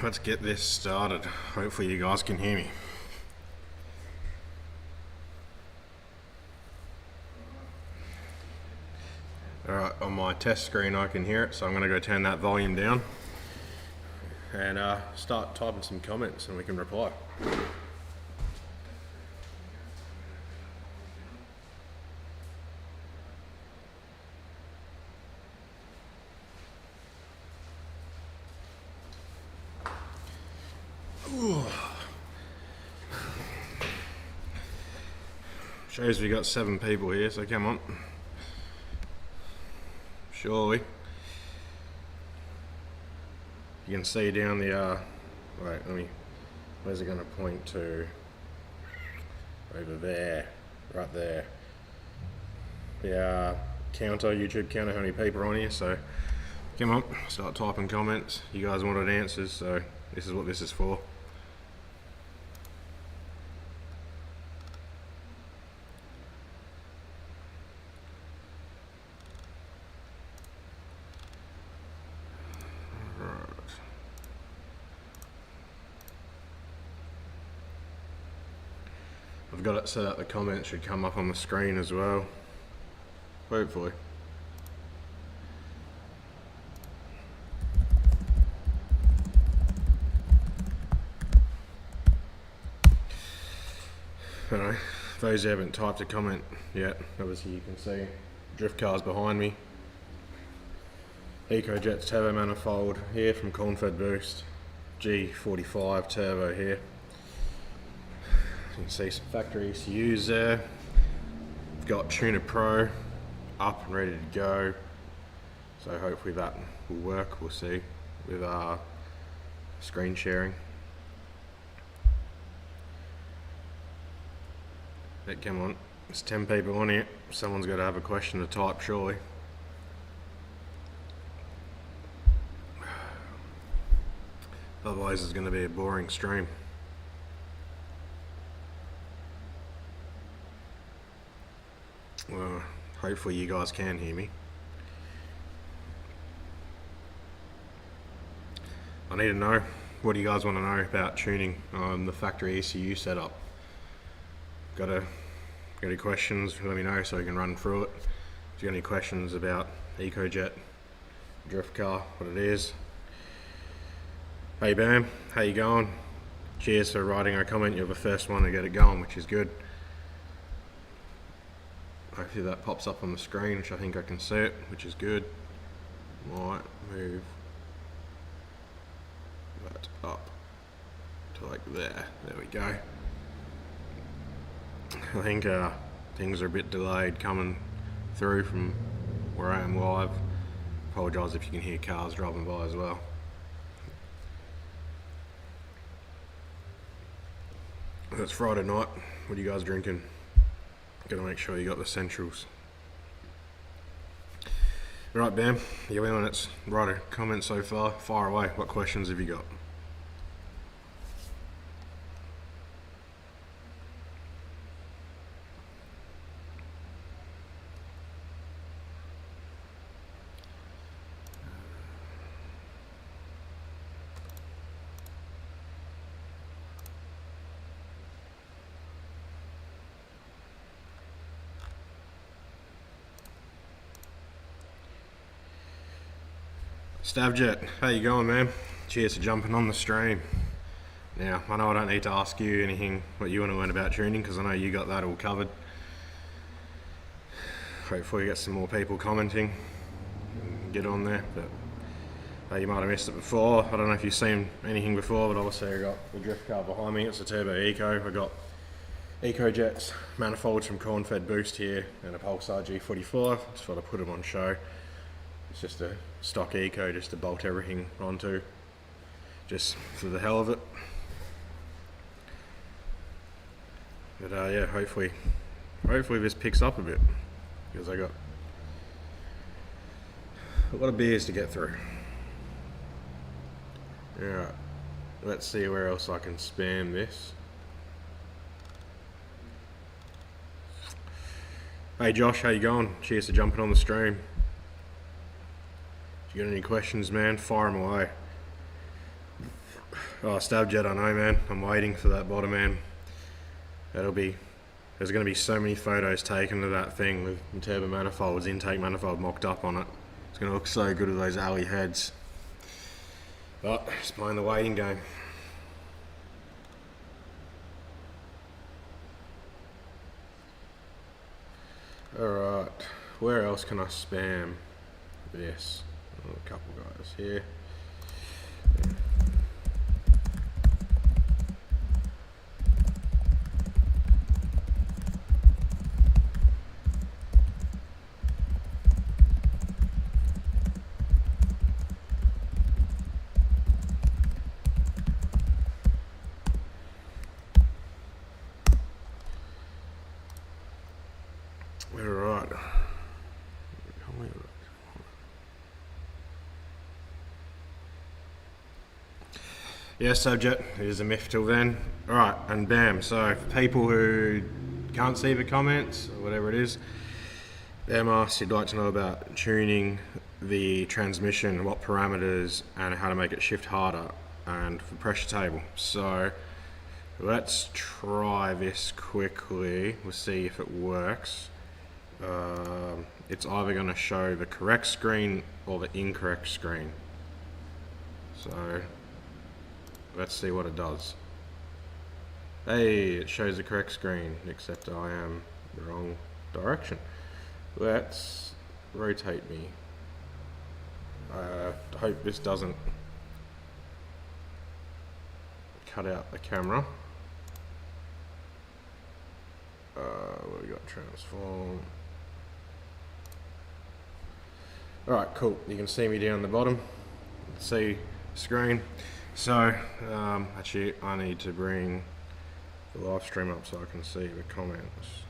let's get this started. Hopefully you guys can hear me. Alright, on my test screen I can hear it, so I'm going to go turn that volume down and start typing some comments and we can reply. Ooh. Shows we got 7 people here, so come on. Surely. You can see down the, where's it going to point to? Over there, right there. The counter, YouTube counter, how many people are on here, so come on, start typing comments. You guys wanted answers, so this is what this is for. I've got it set up, the comments should come up on the screen as well, hopefully. Anyway, for those who haven't typed a comment yet, obviously you can see drift cars behind me. Ecotec turbo manifold here from corn-fed boost, G45 turbo here. You can see some factory ECUs there. We've got Tuna Pro up and ready to go, so hopefully that will work. We'll see with our screen sharing. But come on, there's 10 people on here. Someone's got to have a question to type, surely. Otherwise it's going to be a boring stream. Well, hopefully you guys can hear me. I need to know, what do you guys want to know about tuning on the factory ECU setup? Got any questions, let me know so we can run through it. If you got any questions about Ecotec drift car, what it is. Hey Bam, how you going? Cheers for writing a comment, you're the first one to get it going, which is good. Hopefully that pops up on the screen, which I think I can see it, which is good. Might move that up to like there. There we go. I think things are a bit delayed coming through from where I am live. Apologise if you can hear cars driving by as well. It's Friday night. What are you guys drinking? Gotta make sure you got the essentials. Right, Bam, you're in on it. Write a comment so far. Fire away. What questions have you got? Stavjet, how you going, man? Cheers for jumping on the stream. Now, I know I don't need to ask you anything what you want to learn about tuning, because I know you got that all covered. Hopefully you get some more people commenting and get on there, but you might have missed it before. I don't know if you've seen anything before, but obviously I got the drift car behind me. It's a Turbo Eco. I got Ecotec manifolds from corn-fed boost here and a Pulsar G45. Just thought I'd put them on show. It's just a stock Eco just to bolt everything onto, just for the hell of it. But yeah, hopefully this picks up a bit, because I got a lot of beers to get through. Alright, let's see where else I can spam this. Hey Josh, how you going? Cheers for jumping on the stream. If you got any questions, man, fire them away. Oh, stab jet, I know, man. I'm waiting for that bottom end. There's going to be so many photos taken of that thing with turbo manifolds, intake manifold mocked up on it. It's going to look so good with those alley heads. But just playing the waiting game. Alright, where else can I spam this? Oh, a couple guys here. Alright. Yeah, subject is a myth till then. Alright, and bam. So for people who can't see the comments or whatever it is, them asked you'd like to know about tuning the transmission, what parameters and how to make it shift harder, and for pressure table. So let's try this quickly. We'll see if it works. It's either going to show the correct screen or the incorrect screen. So let's see what it does. Hey, it shows the correct screen, except I am the wrong direction. Let's rotate me. I hope this doesn't cut out the camera. What we got? Transform. Alright, cool. You can see me down the bottom. See the screen. So, actually, I need to bring the live stream up so I can see the comments.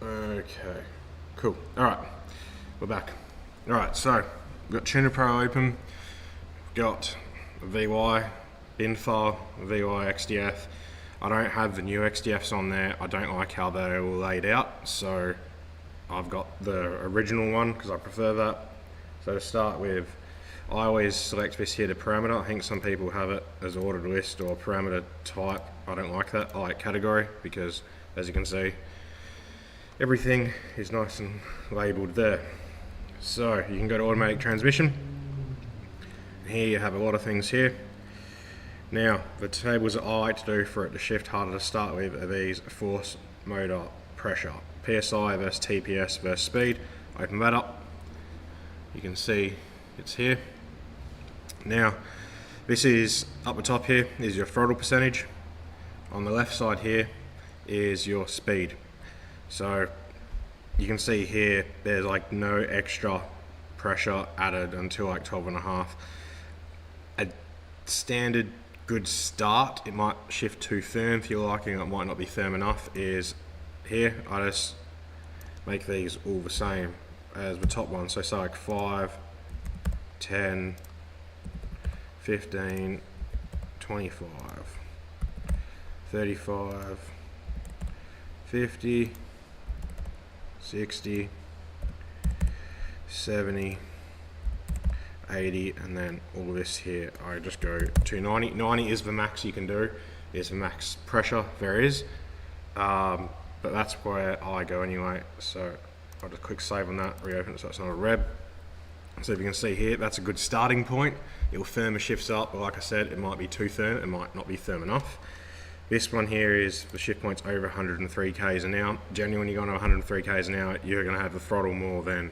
Okay, cool. Alright, we're back. Alright, so we've got Tuna Pro open, we've got VY, bin file, VY XDF. I don't have the new XDFs on there. I don't like how they're all laid out, so I've got the original one because I prefer that. So to start with, I always select this here to parameter. I think some people have it as ordered list or parameter type. I don't like that. I like category because, as you can see, everything is nice and labelled there. So you can go to automatic transmission. Here you have a lot of things here. Now the tables that I like to do for it to shift harder to start with are these force, motor, pressure, PSI versus TPS versus speed. Open that up. You can see it's here. Now this is up the top here is your throttle percentage. On the left side here is your speed. So you can see here there's like no extra pressure added until like 12.5. A standard good start, it might shift too firm if you're liking it might not be firm enough, is here. I just make these all the same as the top one. So say like 5, 10, 15, 25, 35, 50, 60, 70, 80, and then all this here I just go to 90. 90 is the max you can do, is the max pressure there is, but that's where I go anyway. So I'll just click save on that, reopen it so it's not a reb. So if you can see here, that's a good starting point. It'll firm the shifts up, but like I said, it might be too firm, it might not be firm enough. This one here is the shift point's over 103 k's an hour. Generally when you go to 103 k's an hour, you're going to have the throttle more than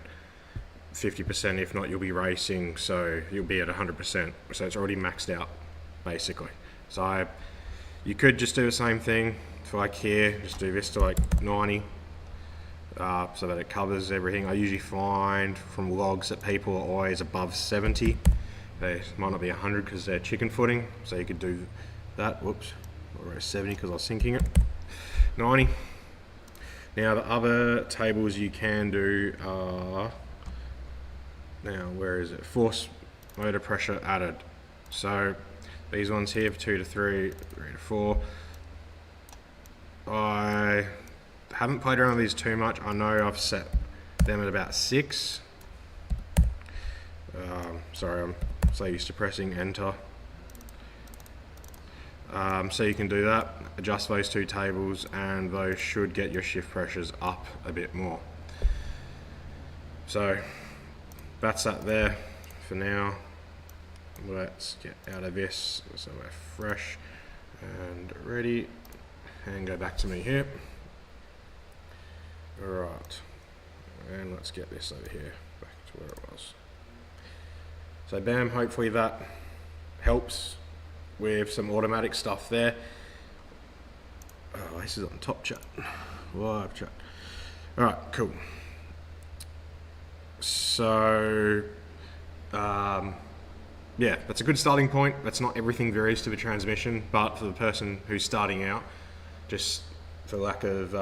50%, if not you'll be racing, so you'll be at 100%. So it's already maxed out, basically. So you could just do the same thing for like here, just do this to like 90, so that it covers everything. I usually find from logs that people are always above 70. They might not be 100 because they're chicken footing, so you could do that. Whoops. Or 70 because I was syncing it. 90. Now the other tables you can do are Now, where is it? Force motor pressure added. So these ones here, 2 to 3, 3 to 4. I haven't played around with these too much. I know I've set them at about 6. Sorry, I'm so used to pressing enter. So you can do that, adjust those 2 tables, and those should get your shift pressures up a bit more. So that's that there for now. Let's get out of this so we're fresh and ready, and go back to me here. Alright, and let's get this over here back to where it was. So bam, hopefully that helps with some automatic stuff there. Oh, this is on top chat, live chat. Alright, cool. So yeah, that's a good starting point. That's not everything there is to the transmission, but for the person who's starting out, just for lack of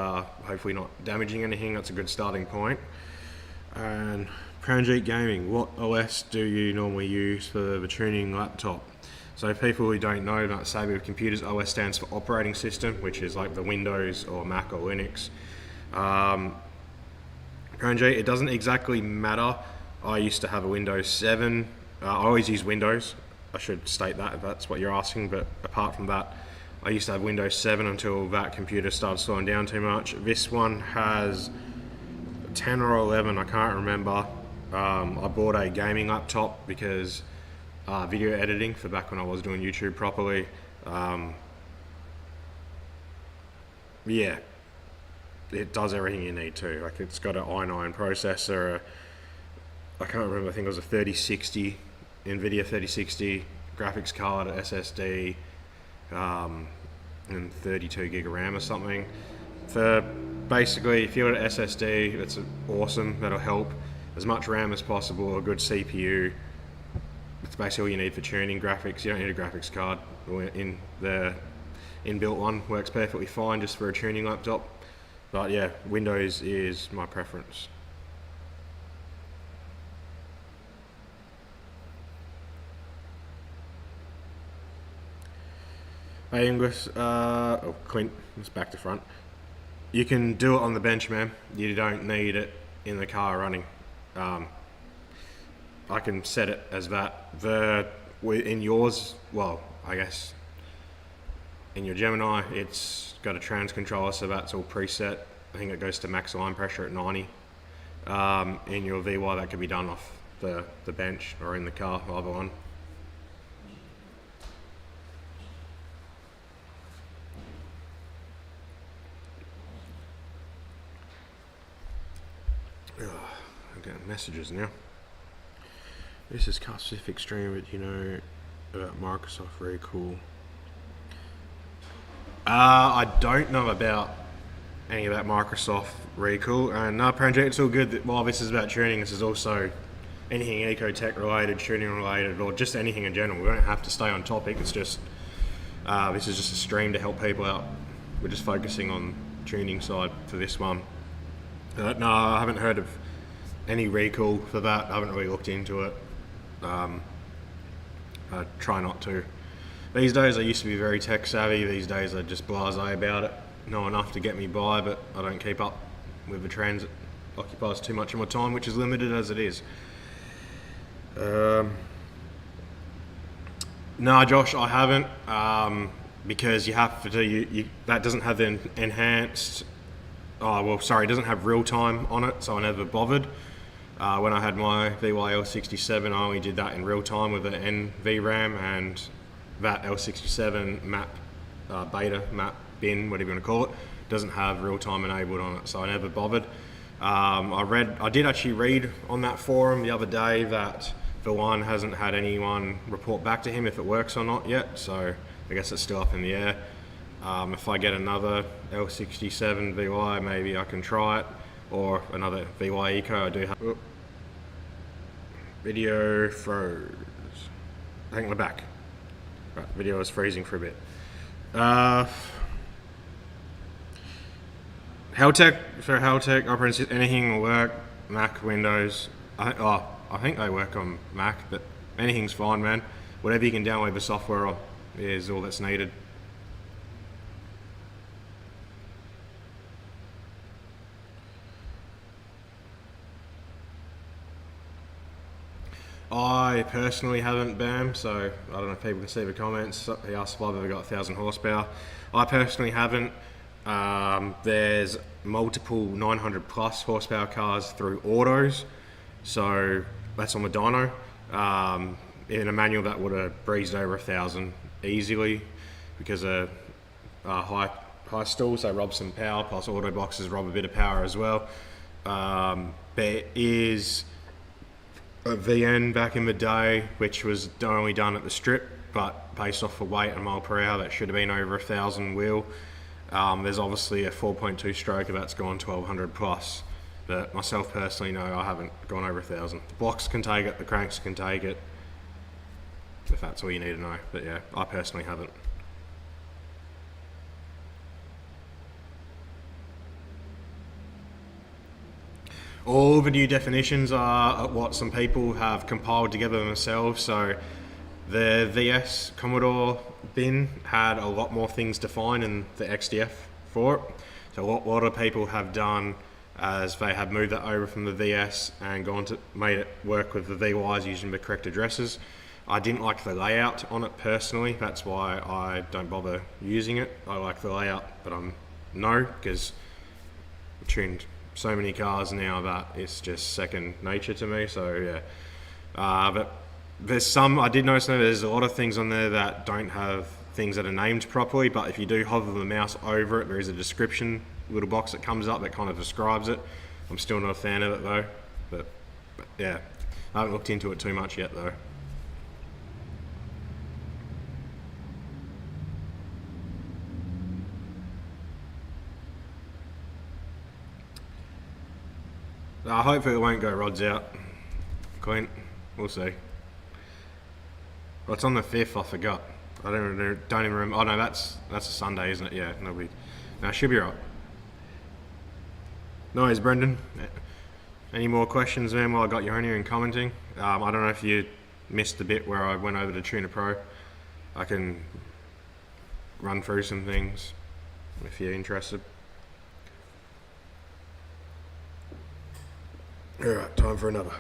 hopefully not damaging anything, that's a good starting point. And Pranjit Gaming, what OS do you normally use for the tuning laptop? So people who don't know, not savvy with computers, OS stands for operating system, which is like the Windows or Mac or Linux. Pranjit, it doesn't exactly matter. I used to have a Windows 7. I always use Windows. I should state that if that's what you're asking, but apart from that, I used to have Windows 7 until that computer started slowing down too much. This one has 10 or 11, I can't remember. I bought a gaming laptop because video editing for back when I was doing YouTube properly. Yeah, it does everything you need to. Like, it's got an i9 processor, I can't remember, I think it was a 3060, NVIDIA 3060, graphics card, SSD, and 32 gig of RAM or something. For basically, if you've got an SSD, it's awesome, that'll help. As much RAM as possible, a good CPU. It's basically all you need for tuning graphics. You don't need a graphics card. In the inbuilt one works perfectly fine just for a tuning laptop. But yeah, Windows is my preference. Hey Inglis, oh Clint, it's back to front. You can do it on the bench, man. You don't need it in the car running. I can set it as that. In yours, well, I guess in your Gemini, it's got a trans controller, so that's all preset. I think it goes to max line pressure at 90. In your VY, that could be done off the bench or in the car, either one. I'm getting messages now. This is Pacific Stream, but you know about Microsoft, very cool. I don't know about any of that Microsoft recall, and no, Pranjit, it's all good. While this is about tuning, this is also anything Ecotec related, tuning related, or just anything in general. We don't have to stay on topic. It's just this is just a stream to help people out. We're just focusing on tuning side for this one. No, I haven't heard of any recall for that. I haven't really looked into it. I try not to. These days I used to be very tech savvy. These days I just blasé about it. Know enough to get me by, but I don't keep up with the trends. It occupies too much of my time, which is limited as it is. No, Josh, I haven't, because you have to do, that doesn't have the enhanced, it doesn't have real time on it, so I never bothered. When I had my VY L67, I only did that in real time with an NVRAM, and that L67 map, beta map bin, whatever you want to call it, doesn't have real time enabled on it, so I never bothered. I did actually read on that forum the other day that the one hasn't had anyone report back to him if it works or not yet, so I guess it's still up in the air. If I get another L67 VY, maybe I can try it, or another VY Eco. I do have video froze. I think we're back. Right, video is freezing for a bit. Heltec, operating system, anything will work. Mac, Windows. I think they work on Mac, but anything's fine, man. Whatever you can download the software on is all that's needed. I personally haven't, Bam, so I don't know if people can see the comments. He asked if I've ever got 1,000 horsepower. I personally haven't. There's multiple 900 plus horsepower cars through autos, so that's on the dyno. In a manual that would have breezed over 1,000 easily because of high stalls, they rob some power, plus auto boxes rob a bit of power as well. There is a VN back in the day, which was only done at the strip, but based off the weight and mile per hour, that should have been over 1,000 wheel. There's obviously a 4.2 stroker that's gone 1,200 plus, but myself personally, no, I haven't gone over 1,000. The blocks can take it, the cranks can take it, if that's all you need to know. But yeah, I personally haven't. All the new definitions are what some people have compiled together themselves. So the VS Commodore bin had a lot more things defined in the XDF for it. So what a lot of people have done as they have moved that over from the VS and made it work with the VYs using the correct addresses. I didn't like the layout on it personally. That's why I don't bother using it. I like the layout, but no, because I've tuned so many cars now that it's just second nature to me. So yeah, but there's some, I did notice that there's a lot of things on there that don't have things that are named properly, but if you do hover the mouse over it, there is a description little box that comes up that kind of describes it. I'm still not a fan of it though, but yeah, I haven't looked into it too much yet though. Hopefully it won't go rods out, Clint. We'll see. Well, it's on the 5th, I forgot. I don't even remember. Oh no, that's a Sunday, isn't it? Yeah, no, should be right. No worries, Brendan. Any more questions, man, while I got you on here and commenting? I don't know if you missed the bit where I went over to Tuna Pro. I can run through some things if you're interested. Alright, time for another.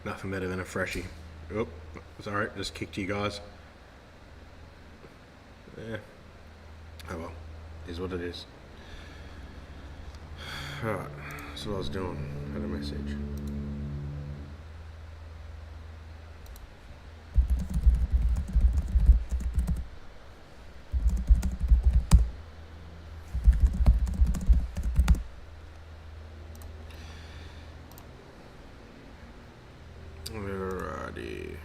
Nothing better than a freshie. Oh, sorry, just kicked you guys. Yeah. Oh well, is what it is. Alright, that's what I was doing. Had a message. Alrighty.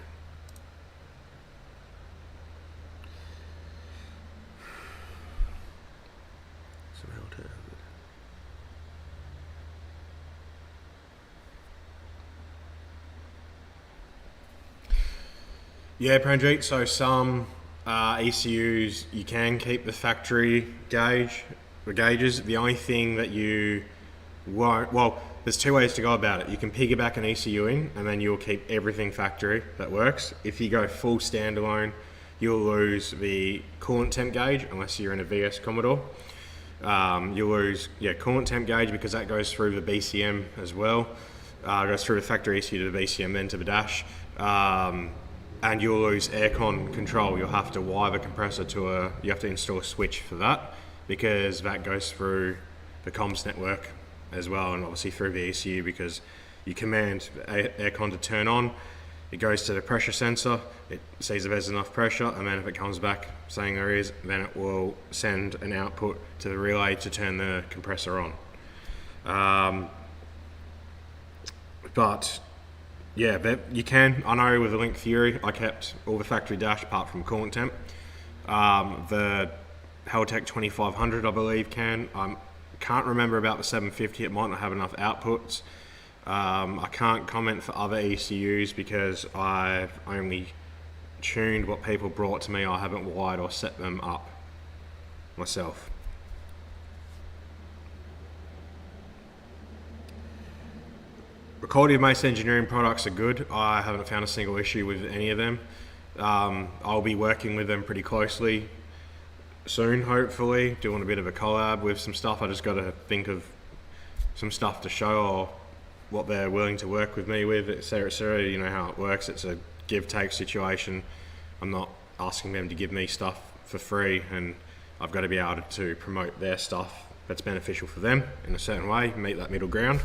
Yeah, Pranjit, so some ECUs you can keep the factory gauges. The only thing that you won't, well, there's two ways to go about it. You can piggyback an ECU in and then you'll keep everything factory that works. If you go full standalone, you'll lose the coolant temp gauge unless you're in a VS Commodore. You'll lose coolant temp gauge because that goes through the BCM as well. Goes through the factory ECU to the BCM, then to the dash. And you'll lose aircon control. You'll have to wire the compressor to you have to install a switch for that because that goes through the comms network as well, and obviously through the ECU because you command aircon to turn on. It goes to the pressure sensor, it sees if there's enough pressure, and then if it comes back saying there is, then it will send an output to the relay to turn the compressor on. But yeah, you can. I know with the Link Fury, I kept all the factory dash apart from coolant temp. The Ecotec 2500, I believe, can. Can't remember about the 750. It might not have enough outputs. I can't comment for other ECUs because I've only tuned what people brought to me. I haven't wired or set them up myself. Quality of most engineering products are good. I haven't found a single issue with any of them. I'll be working with them pretty closely soon, hopefully, doing a bit of a collab with some stuff. I just got to think of some stuff to show or what they're willing to work with me with, etc, etc. You know how it works. It's a give-take situation. I'm not asking them to give me stuff for free, and I've got to be able to promote their stuff that's beneficial for them in a certain way, meet that middle ground.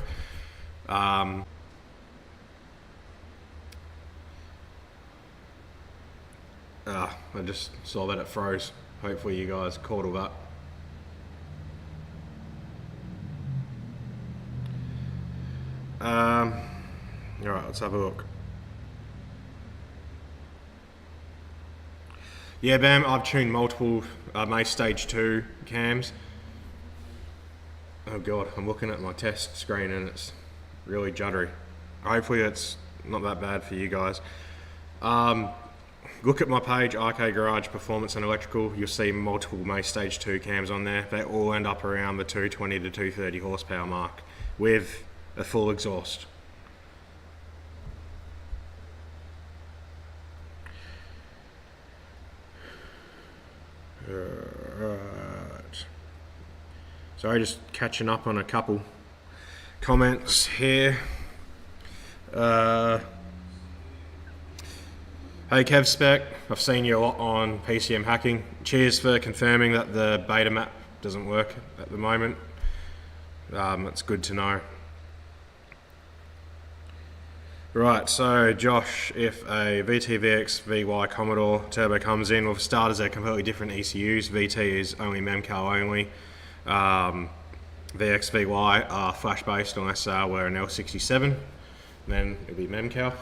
I just saw that it froze. Hopefully you guys caught all that. Alright, let's have a look. Yeah, Bam, I've tuned multiple Mace Stage 2 cams. Oh god, I'm looking at my test screen and it's really juddery. Hopefully it's not that bad for you guys. Look at my page, RK Garage Performance and Electrical. You'll see multiple Mace Stage 2 cams on there. They all end up around the 220 to 230 horsepower mark with a full exhaust. Right. Sorry, just catching up on a couple comments here. Hey Kev Spec, I've seen you a lot on PCM hacking. Cheers for confirming that the beta map doesn't work at the moment. That's good to know. Right, so Josh, if a VT-VX VY Commodore turbo comes in, well for starters they're completely different ECUs. VT is only Memcal only. VX VY are flash based unless we're an L67, then it'll be Memcal.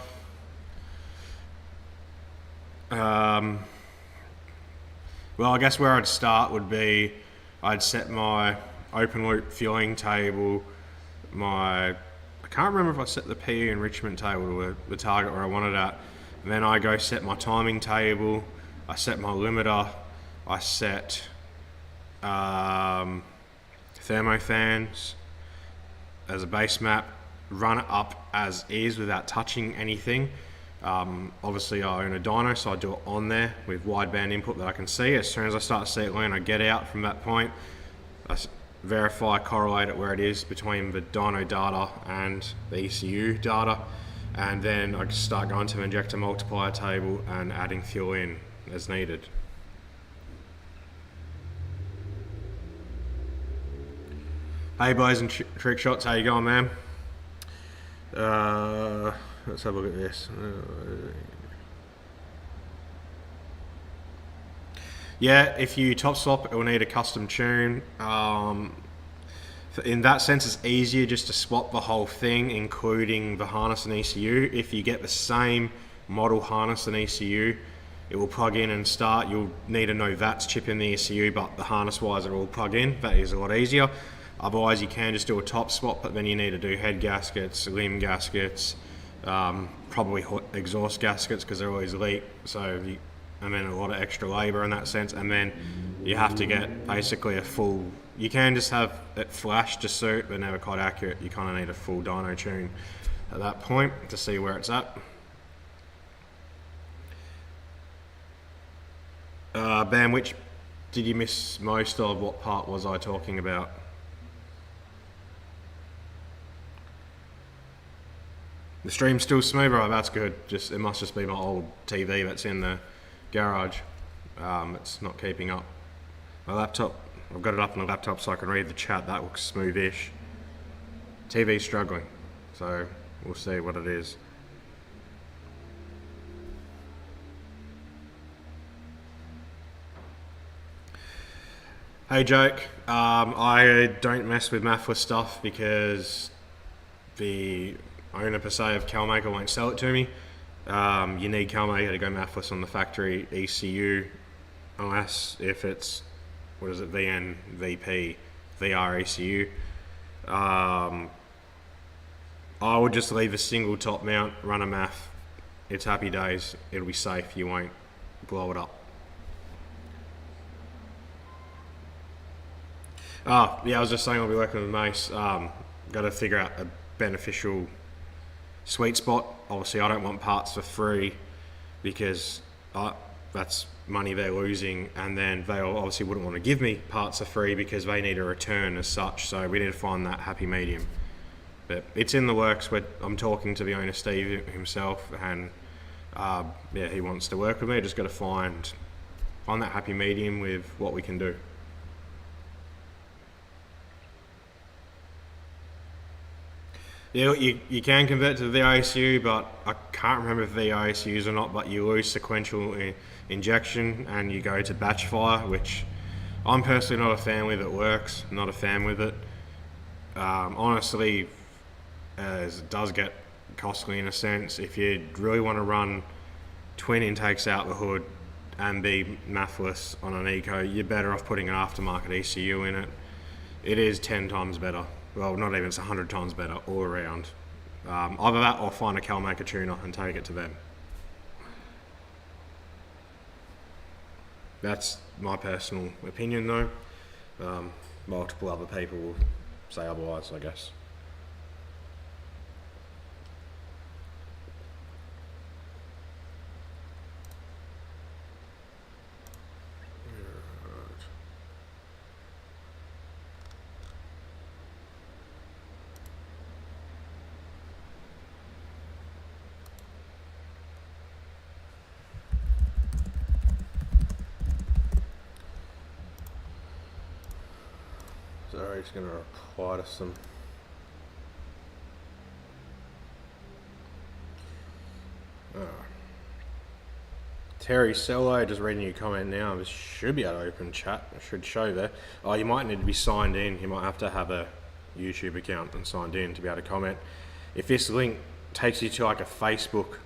Well, I guess where I'd start would be I'd set my open loop fueling table, I can't remember if I set the PE enrichment table to the target where I wanted at. And then I go set my timing table, I set my limiter, I set thermofans as a base map, run it up as is without touching anything. Obviously I own a dyno, so I do it on there with wideband input that I can see. As soon as I start to see it learn, I get out from that point, I verify, correlate it where it is between the dyno data and the ECU data, and then I start going to the injector multiplier table and adding fuel in as needed. Hey boys and trick shots, how you going, man? Let's have a look at this. Yeah, if you top swap, it will need a custom tune. In that sense, it's easier just to swap the whole thing, including the harness and ECU. If you get the same model harness and ECU, it will plug in and start. You'll need to know that's chip in the ECU, but the harness wires are all plug in. That is a lot easier. Otherwise, you can just do a top swap, but then you need to do head gaskets, limb gaskets, probably exhaust gaskets because they're always leak. So, and then a lot of extra labour in that sense. And then you have to get basically a full. You can just have it flash to suit, but never quite accurate. You kind of need a full dyno tune at that point to see where it's at. Bam, which did you miss most of? What part was I talking about? The stream's still smooth, right? That's good. It must just be my old TV that's in the garage. It's not keeping up. My laptop, I've got it up on the laptop so I can read the chat. That looks smooth-ish. TV's struggling, so we'll see what it is. Hey Jake, I don't mess with mathless stuff because the owner per se of CalMaker won't sell it to me. You need CalMaker to go mathless on the factory ECU, unless if it's, what is it, VN, VP, VR ECU. I would just leave a single top mount, run a math. It's happy days. It'll be safe. You won't blow it up. Yeah, I was just saying I'll be working with Mace. Got to figure out a beneficial sweet spot. Obviously, I don't want parts for free because that's money they're losing, and then they obviously wouldn't want to give me parts for free because they need a return as such. So we need to find that happy medium. But it's in the works. I'm talking to the owner, Steve himself, and yeah, he wants to work with me. Just got to find that happy medium with what we can do. Yeah, you can convert to the VISU, but I can't remember if VISUs or not, but you lose sequential injection and you go to batch fire, which I'm personally not a fan with. It works, not a fan with it. Honestly, as it does get costly in a sense, if you really want to run twin intakes out the hood and be mathless on an eco, you're better off putting an aftermarket ECU in it. It is 10 times better. Well, not even, it's 100 times better all around. Either that or find a Cal maker tuner and take it to them. That's my personal opinion though. Multiple other people will say otherwise, I guess. Sorry, just going to reply to some. Terry Sello, just reading your comment now. This should be able to open chat. It should show there. Oh, you might need to be signed in. You might have to have a YouTube account and signed in to be able to comment. If this link takes you to like a Facebook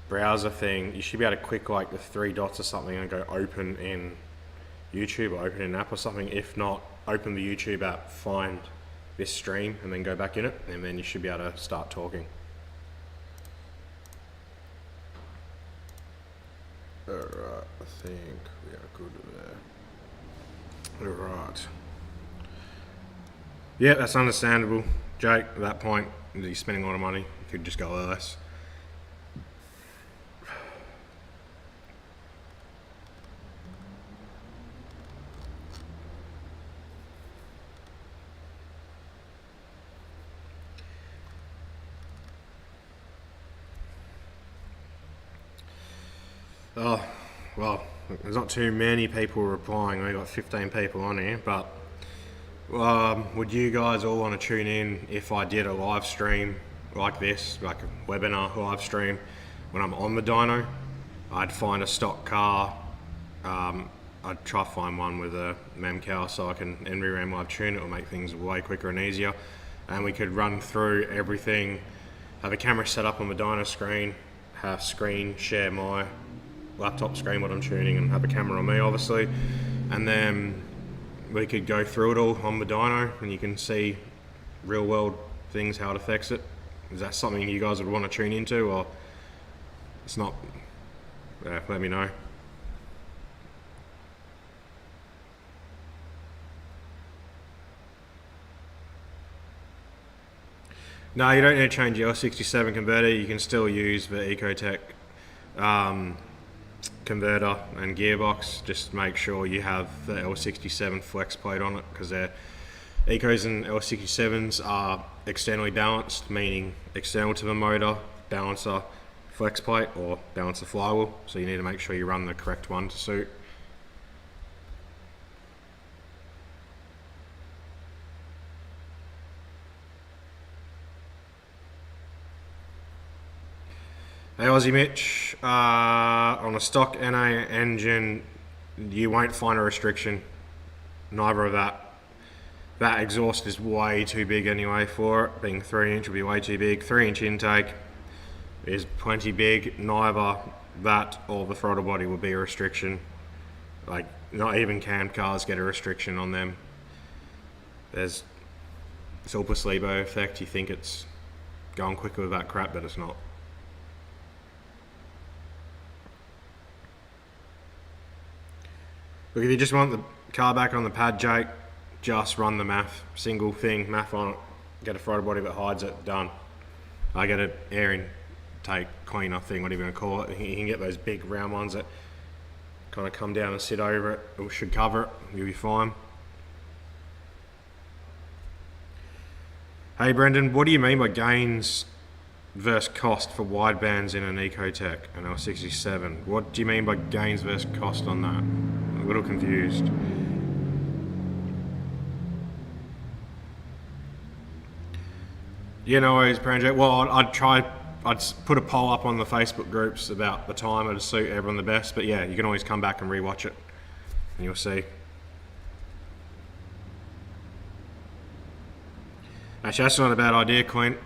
browser thing, you should be able to click like the 3 dots or something and go open in YouTube or open in an app or something. If not, open the YouTube app, find this stream and then go back in it, and then you should be able to start talking. Alright, I think we are good there. Alright. Yeah, that's understandable. Jake, at that point, you're spending a lot of money. You could just go less. Oh, well, there's not too many people replying. We got 15 people on here, but would you guys all want to tune in if I did a live stream like this, like a webinar live stream, when I'm on the dyno? I'd find a stock car. I'd try to find one with a memcal so I can NVRAM live tune. It will make things way quicker and easier. And we could run through everything, have a camera set up on the dyno screen, have screen share my laptop screen what I'm tuning, and have a camera on me obviously, and then we could go through it all on the dyno and you can see real world things, how it affects it. Is that something you guys would want to tune into, or it's not? Let me know. No, you don't need to change your L67 converter. You can still use the Ecotec converter and gearbox. Just make sure you have the L67 flex plate on it, because their Ecos and L67s are externally balanced, meaning external to the motor, balancer, flex plate, or balancer flywheel. So you need to make sure you run the correct one to suit. Hey Aussie Mitch, on a stock NA engine, you won't find a restriction, neither of that. That exhaust is way too big anyway for it, being 3-inch will be way too big. 3-inch intake is plenty big, neither that or the throttle body will be a restriction. Like, not even cam cars get a restriction on them. There's Sulpa Slebo effect, you think it's going quicker with that crap, but it's not. Look, if you just want the car back on the pad, Jake, just run the math, single thing, math on it, get a throttle body that hides it, done. I get an air intake cleaner thing, whatever you want to call it. You can get those big round ones that kind of come down and sit over it. It should cover it, you'll be fine. Hey Brendan, what do you mean by gains versus cost for widebands in an Ecotec, an L67? What do you mean by gains versus cost on that? I'm a little confused. You know, well, I'd put a poll up on the Facebook groups about the timer to suit everyone the best, but yeah, you can always come back and rewatch it and you'll see. Actually, that's not a bad idea, Clint.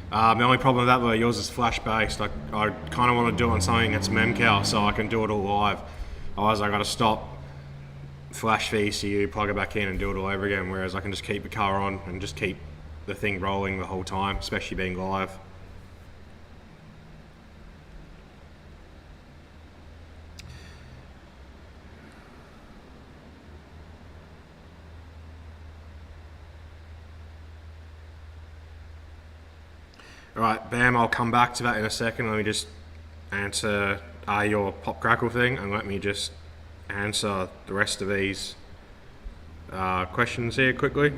The only problem with that, though, yours is flash based. I kind of want to do it on something that's memcal so I can do it all live. Otherwise, I got to stop, flash the ECU, plug it back in, and do it all over again. Whereas I can just keep the car on and just keep the thing rolling the whole time, especially being live. Alright, Bam, I'll come back to that in a second. Let me just answer your pop crackle thing, and let me just answer the rest of these questions here quickly.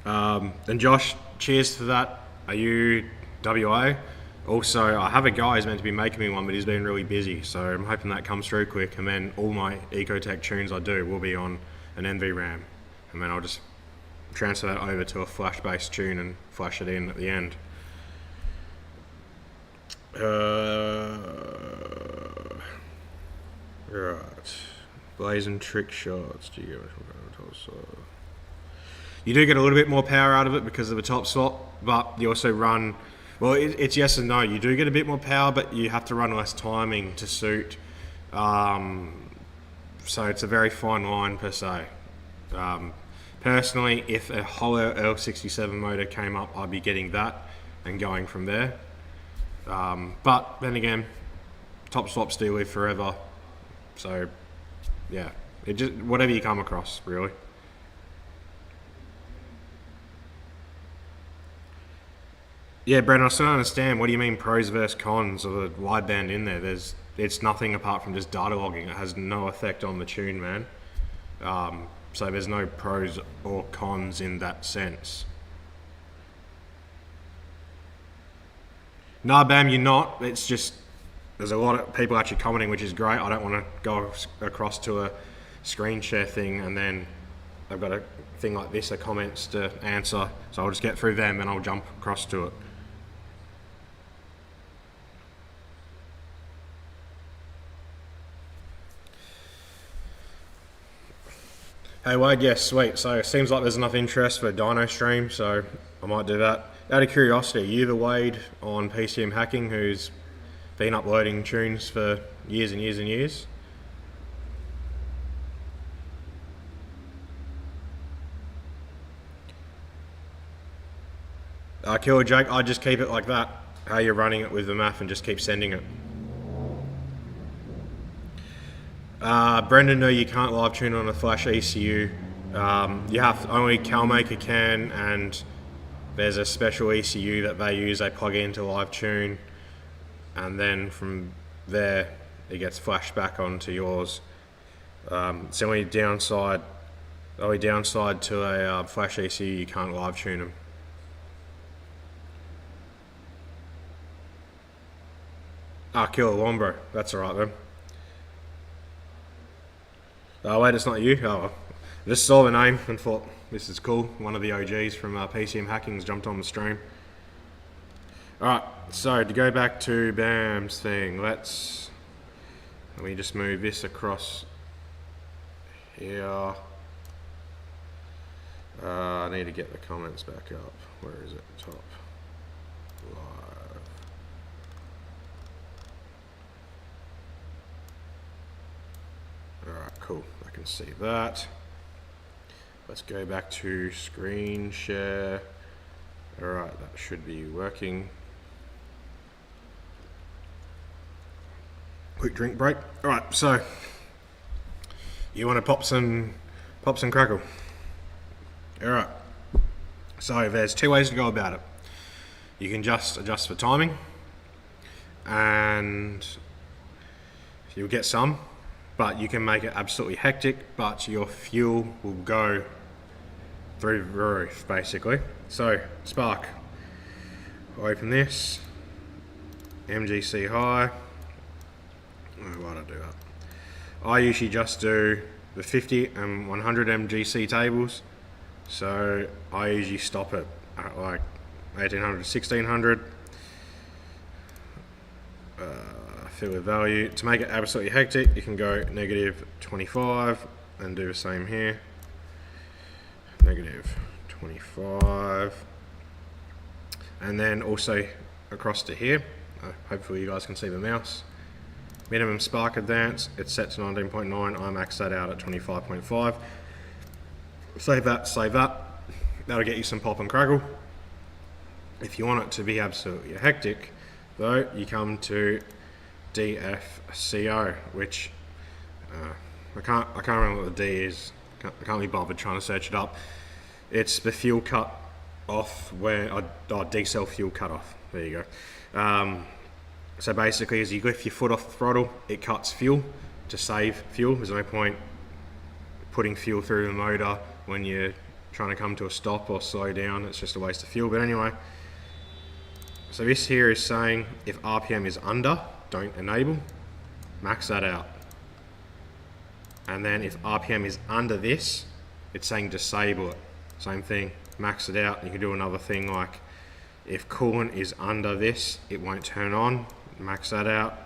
And Josh, cheers for that. Are you WA? Also, I have a guy who's meant to be making me one, but he's been really busy, so I'm hoping that comes through quick, and then all my Ecotec tunes I do will be on an NV RAM. And then I'll just transfer that over to a flash-based tune and flash it in at the end. Right. Blazing trick shots. Do you get You do get a little bit more power out of it because of the top swap, but you also run... Well, it's yes and no. You do get a bit more power, but you have to run less timing to suit. So it's a very fine line per se. Personally, if a hollow L67 motor came up, I'd be getting that and going from there. But then again, top swaps do live forever. So yeah, it just whatever you come across, really. Yeah, Brendan, I still don't understand. What do you mean pros versus cons of a wideband in there? It's nothing apart from just data logging. It has no effect on the tune, man. So there's no pros or cons in that sense. Nah, Bam, you're not. It's just, there's a lot of people actually commenting, which is great. I don't want to go across to a screen share thing and then I've got a thing like this, of comments to answer. So I'll just get through them and I'll jump across to it. Hey Wade, yes, sweet. So it seems like there's enough interest for a dyno stream, so I might do that. Out of curiosity, are you the Wade on PCM Hacking who's been uploading tunes for years and years and years? Killer Jake, I just keep it like that, how you're running it with the math, and just keep sending it. Brendan, no, you can't live tune on a flash ECU. You have only CalMaker can, and there's a special ECU that they use. They plug it into live tune, and then from there it gets flashed back onto yours. It's the only downside to a flash ECU. You can't live tune them. Killer Wombro, that's alright then. Oh wait, it's not you? Oh, I just saw the name and thought, this is cool. One of the OGs from PCM Hacking's jumped on the stream. Alright, so to go back to Bam's thing, let me just move this across here. I need to get the comments back up. Where is it? Top. Live. Alright, cool. I can see that. Let's go back to screen share. Alright, that should be working. Quick drink break. Alright, so you want to pop some crackle. Alright, so there's two ways to go about it. You can just adjust for timing and you'll get some, but you can make it absolutely hectic, but your fuel will go through the roof basically. So spark, open this, MGC high. Oh, why'd I do that? I usually just do the 50 and 100 MGC tables, so I usually stop it at like 1800 to 1600. Fill with value. To make it absolutely hectic, you can go negative 25 and do the same here. Negative 25, and then also across to here. Hopefully you guys can see the mouse. Minimum spark advance, it's set to 19.9. I max that out at 25.5. Save that, save that. That'll get you some pop and crackle. If you want it to be absolutely hectic, though, you come to DFCO, which I can't remember what the D is. I can't be bothered trying to search it up. It's the fuel cut off where decel fuel cut off. There you go. So basically, as you lift your foot off the throttle, it cuts fuel to save fuel. There's no point putting fuel through the motor when you're trying to come to a stop or slow down. It's just a waste of fuel. But anyway, so this here is saying if RPM is under, don't enable, max that out. And then if RPM is under this, it's saying disable it. Same thing, max it out. You can do another thing like if coolant is under this, it won't turn on, max that out.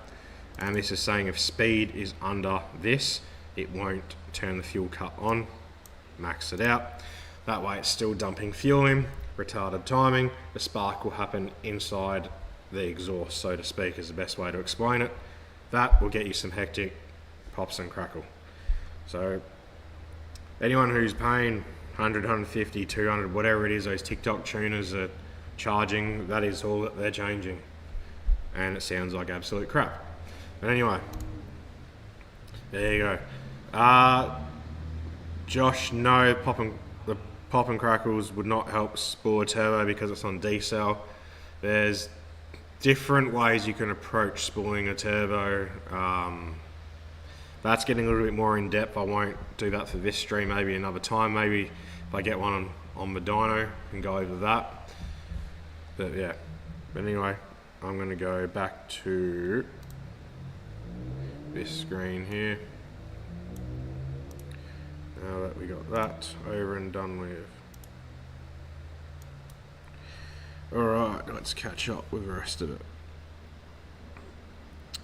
And this is saying if speed is under this, it won't turn the fuel cut on, max it out. That way it's still dumping fuel in, retarded timing. The spark will happen inside the exhaust, so to speak, is the best way to explain it. That will get you some hectic pops and crackle. So anyone who's paying 100, 150, 200, whatever it is, those TikTok tuners are charging, that is all that they're changing. And it sounds like absolute crap. But anyway, there you go. Josh, no, the pop and crackles would not help spool a turbo because it's on decel. There's different ways you can approach spooling a turbo. That's getting a little bit more in depth. I won't do that for this stream, maybe another time. Maybe if I get one on the dyno and go over that. But yeah, but anyway, I'm gonna go back to this screen here. Now that we got that over and done with. Alright, let's catch up with the rest of it.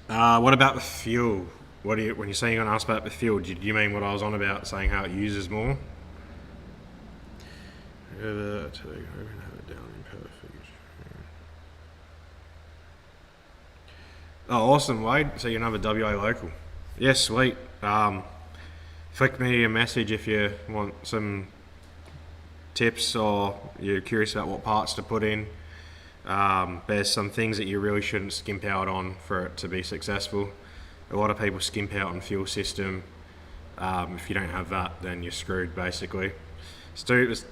What about the fuel? When you're saying you're going to ask about the fuel, do you mean what I was on about, saying how it uses more? Oh, awesome, Wade. So you're another WA local. Yes, sweet. Flick me a message if you want some tips or you're curious about what parts to put in. There's some things that you really shouldn't skimp out on for it to be successful. A lot of people skimp out on fuel system. If you don't have that, then you're screwed basically. There's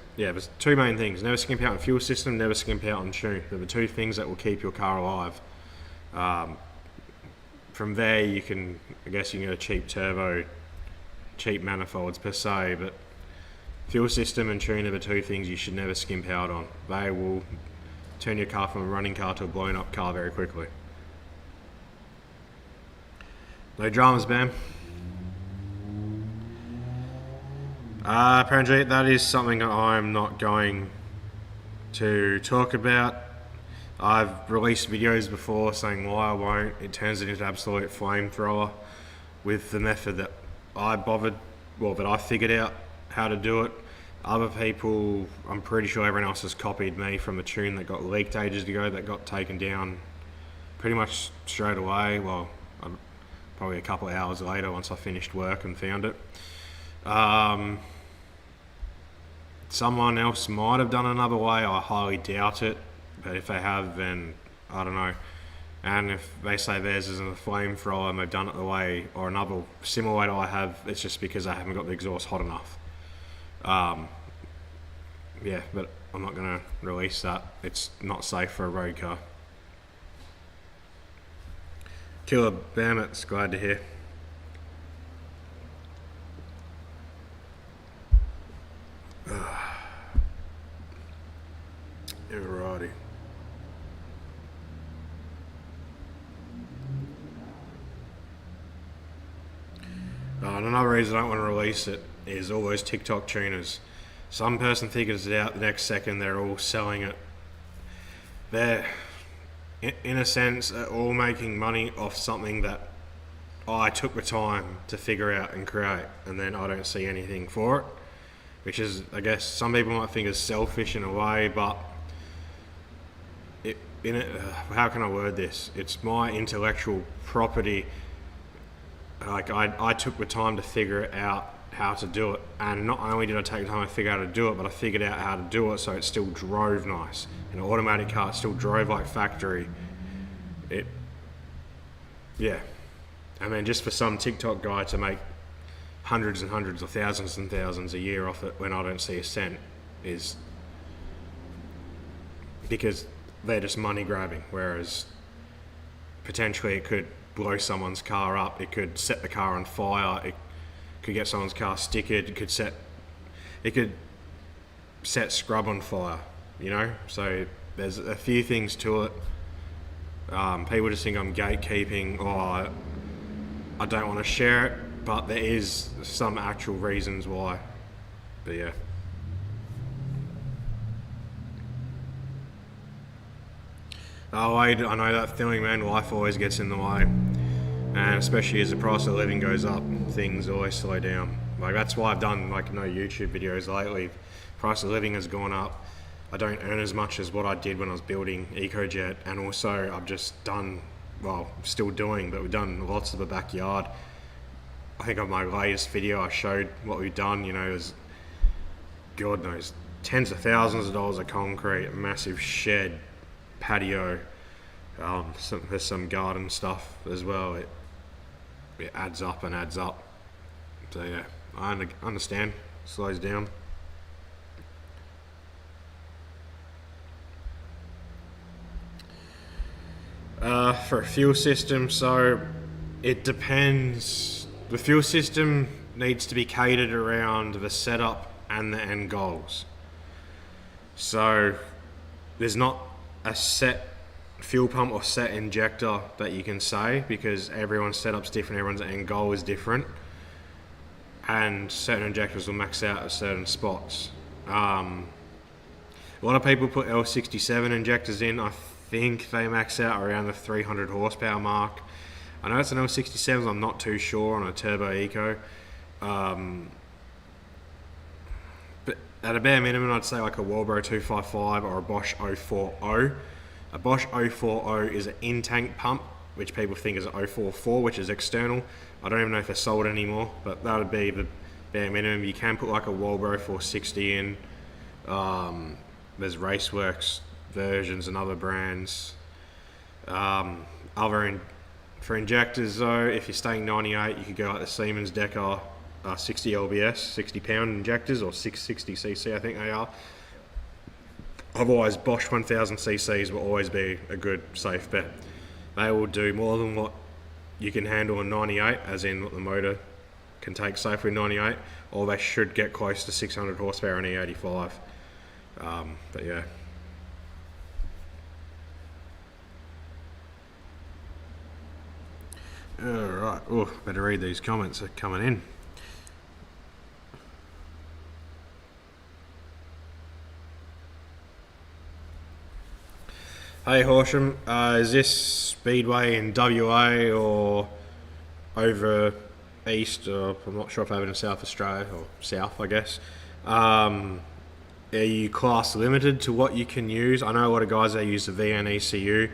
two main things. Never skimp out on fuel system, never skimp out on tune. They're the two things that will keep your car alive. From there you can get a cheap turbo, cheap manifolds per se, but fuel system and tune are the two things you should never skimp out on. They will turn your car from a running car to a blown up car very quickly. No dramas, Bam. Apparently that is something I'm not going to talk about. I've released videos before saying why I won't. It turns it into an absolute flamethrower with the method that that I figured out how to do it. Other people, I'm pretty sure everyone else has copied me from a tune that got leaked ages ago, that got taken down pretty much straight away. Well, probably a couple of hours later once I finished work and found it. someone else might have done another way. I highly doubt it, but if they have, then I don't know. And if they say theirs isn't a flamethrower and they've done it the way, or another similar way to I have, it's just because I haven't got the exhaust hot enough. Yeah, but I'm not going to release that. It's not safe for a road car. Killer Bamits, glad to hear. Alrighty. And another reason I don't want to release it is all those TikTok tuners. Some person figures it out the next second, they're all selling it. They're, in a sense, all making money off something that I took the time to figure out and create, and then I don't see anything for it. Which is, I guess, some people might think is selfish in a way, but how can I word this? It's my intellectual property. Like, I took the time to figure out how to do it, and not only did I take the time to figure out how to do it, but I figured out how to do it so it still drove nice. In an automatic car, it still drove like factory. Yeah. And then just for some TikTok guy to make hundreds and hundreds or thousands and thousands a year off it when I don't see a cent is because they're just money grabbing, whereas potentially it could blow someone's car up, it could set the car on fire, it could get someone's car stickered, it could set scrub on fire, you know? So there's a few things to it. People just think I'm gatekeeping, or I don't want to share it, but there is some actual reasons why. But yeah. Oh, I know that feeling, man. Life always gets in the way. And especially as the price of living goes up, things always slow down. Like, that's why I've done like no YouTube videos lately. Price of living has gone up. I don't earn as much as what I did when I was building EcoJet, and also I've just done, well, still doing, but we've done lots of the backyard. I think on my latest video I showed what we've done, you know, is, God knows, tens of thousands of dollars of concrete, a massive shed, patio, there's some garden stuff as well. It adds up and adds up. So yeah, I understand, slows down. For a fuel system, so it depends. The fuel system needs to be catered around the setup and the end goals. So there's not a set fuel pump or set injector that you can say, because everyone's setup's different, everyone's end goal is different, and certain injectors will max out at certain spots. A lot of people put L67 injectors in. I think they max out around the 300 horsepower mark. I know it's an L67, I'm not too sure on a turbo eco. But at a bare minimum, I'd say like a Walbro 255 or a Bosch 040. A Bosch 040 is an in-tank pump, which people think is an 044, which is external. I don't even know if they're sold anymore, but that would be the bare minimum. You can put like a Walbro 460 in. There's Raceworks versions and other brands. For injectors though, if you're staying 98, you could go like the Siemens Decker 60 lbs, 60 pound injectors, or 660cc I think they are. Otherwise, Bosch 1000cc's will always be a good safe bet. They will do more than what you can handle in 98, as in what the motor can take safely in 98, or they should get close to 600 horsepower in E85. But yeah. Alright, oh, better read these comments that are coming in. Hey Horsham, is this Speedway in WA or over east, or I'm not sure if I have it in South Australia, or south I guess. Are you class limited to what you can use? I know a lot of guys, they use the VN ECU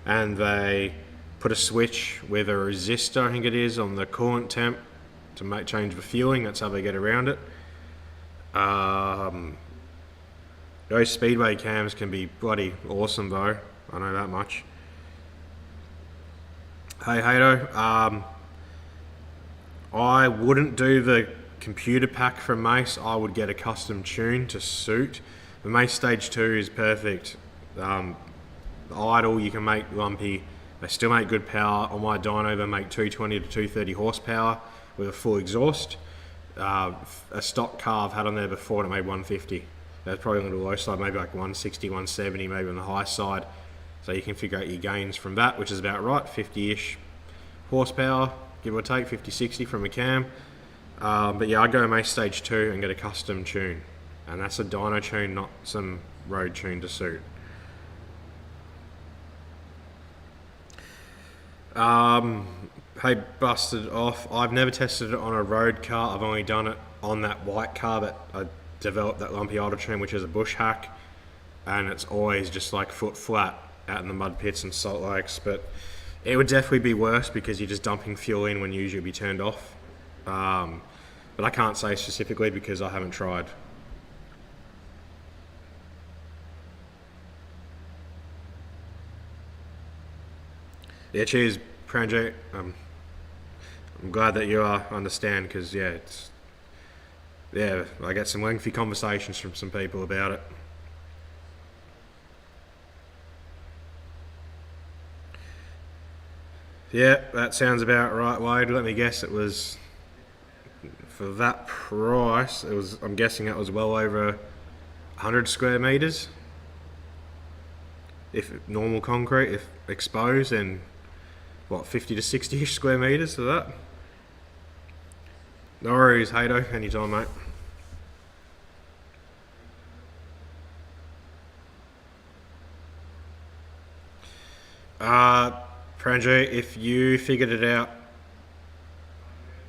and they put a switch with a resistor, I think it is, on the coolant temp to change the fueling. That's how they get around it. Those speedway cams can be bloody awesome though, I know that much. Hey Hato, I wouldn't do the computer pack from Mace, I would get a custom tune to suit. The Mace Stage 2 is perfect. The idle you can make lumpy, they still make good power. On my dyno they make 220 to 230 horsepower with a full exhaust. A stock car I've had on there before and it made 150. That's probably on the low side, maybe like 160, 170, maybe on the high side. So you can figure out your gains from that, which is about right, 50-ish horsepower, give or take, 50, 60 from a cam. But yeah, I'd go Mace Stage 2 and get a custom tune. And that's a dyno tune, not some road tune to suit. Hey, busted off. I've never tested it on a road car. I've only done it on that white car that I developed, that lumpy idle tune, which is a bush hack. And it's always just like foot flat out in the mud pits and salt lakes. But it would definitely be worse because you're just dumping fuel in when usually it'd be turned off. But I can't say specifically because I haven't tried. Yeah, cheers, Pranjay. I'm glad that you understand because yeah, I get some lengthy conversations from some people about it. Yeah, that sounds about right, Wade. Let me guess, it was for that price. It was. I'm guessing it was well over 100 square meters. If normal concrete, if exposed, then what, 50 to 60-ish square meters for that? No worries, Hato. Anytime, mate. Pranjay, if you figured it out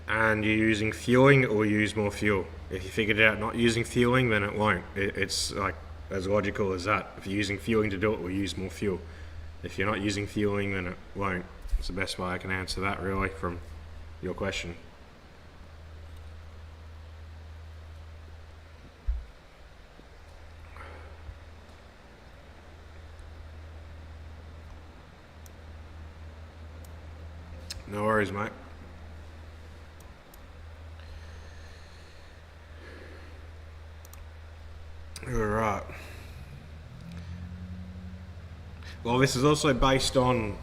and you're using fueling, it will use more fuel. If you figured it out not using fueling, then it won't. It's like as logical as that. If you're using fueling to do it, it will use more fuel. If you're not using fueling, then it won't. It's the best way I can answer that, really, from your question. No worries, mate. Alright. Well, this is also based on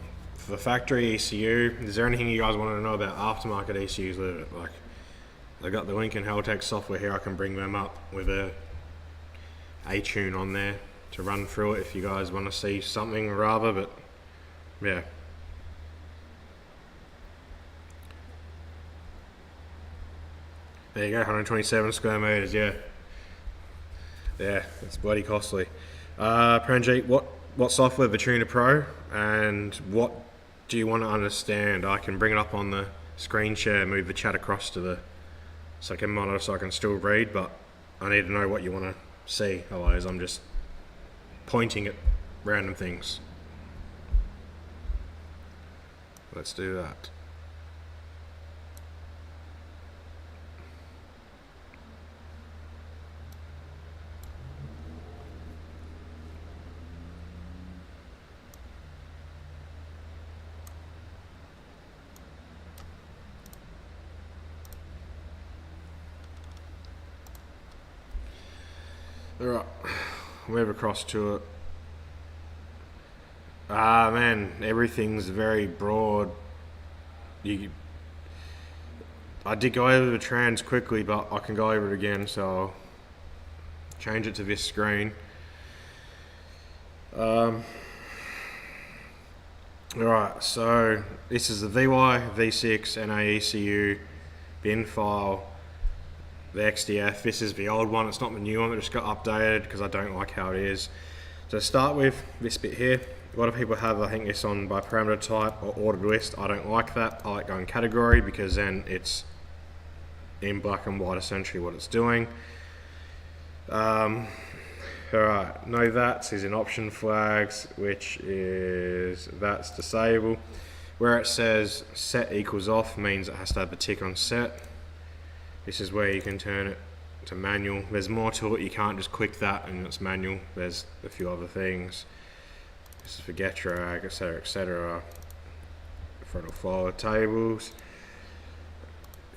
the factory ECU. Is there anything you guys want to know about aftermarket ECUs? Like, I got the link in Ecotec software here. I can bring them up with a tune on there to run through it if you guys want to see something rather. But yeah. There you go, 127 square meters. Yeah, it's bloody costly. Pranjit, what software for Tuna Pro, and what do you want to understand? I can bring it up on the screen share, move the chat across to the second monitor so I can still read, but I need to know what you want to see, otherwise I'm just pointing at random things. Let's do that. Alright, move across to it. Man, everything's very broad. I did go over the trans quickly, but I can go over it again, so I'll change it to this screen. Alright, so this is the VY, V6, NA ECU, bin file, the XDF. This is the old one, it's not the new one that just got updated because I don't like how it is. So to start with, this bit here, a lot of people have, I think, this on by parameter type or ordered list. I don't like that. I like going category because then it's in black and white essentially what it's doing. Alright, no VATs is in option flags, which is that's disabled. Where it says set equals off means it has to have a tick on set. This is where you can turn it to manual. There's more to it, you can't just click that and it's manual. There's a few other things. This is for get drag, etc, etc. Throttle follower tables.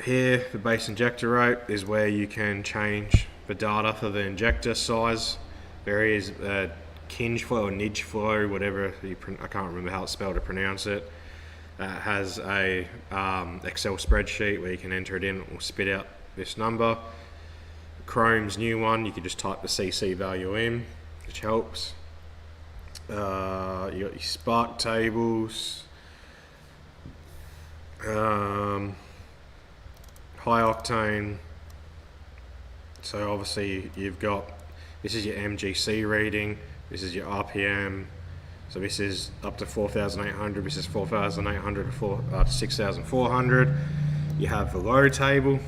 Here, the base injector rate is where you can change the data for the injector size. There is a kinge flow or nidge flow, whatever I can't remember how it's spelled to pronounce it. Has a Excel spreadsheet where you can enter it in, it will spit out this number. Chrome's new one, you can just type the CC value in, which helps. You got your spark tables, high octane. So obviously you've got, this is your MGC reading, this is your RPM. So this is up to 4,800, this is 4,800 to 6,400. You have the low table.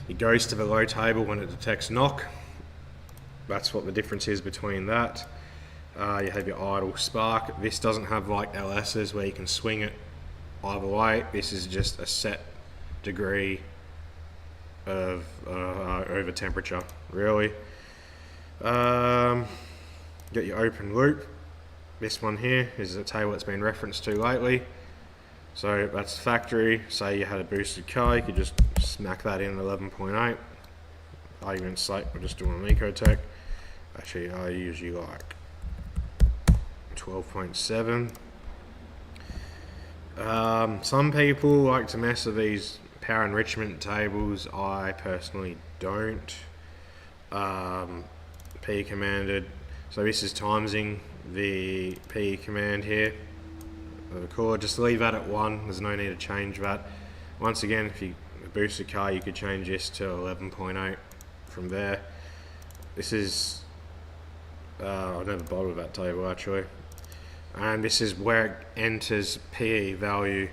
It goes to the low table when it detects knock. That's what the difference is between that. You have your idle spark. This doesn't have like LS's where you can swing it either way. This is just a set degree of over temperature, really. Got your open loop. This one here is a table that's been referenced to lately. So that's factory. Say you had a boosted car, you could just smack that in 11.8. Argument's sake, we're just doing an Ecotec. Actually, I usually like 12.7. Some people like to mess with these power enrichment tables. I personally don't. P commanded. So this is timesing the P command here. The core, just leave that at 1. There's no need to change that. Once again, if you boost a car, you could change this to 11.8 from there. This is I've never bothered with that table actually. And this is where it enters PE value.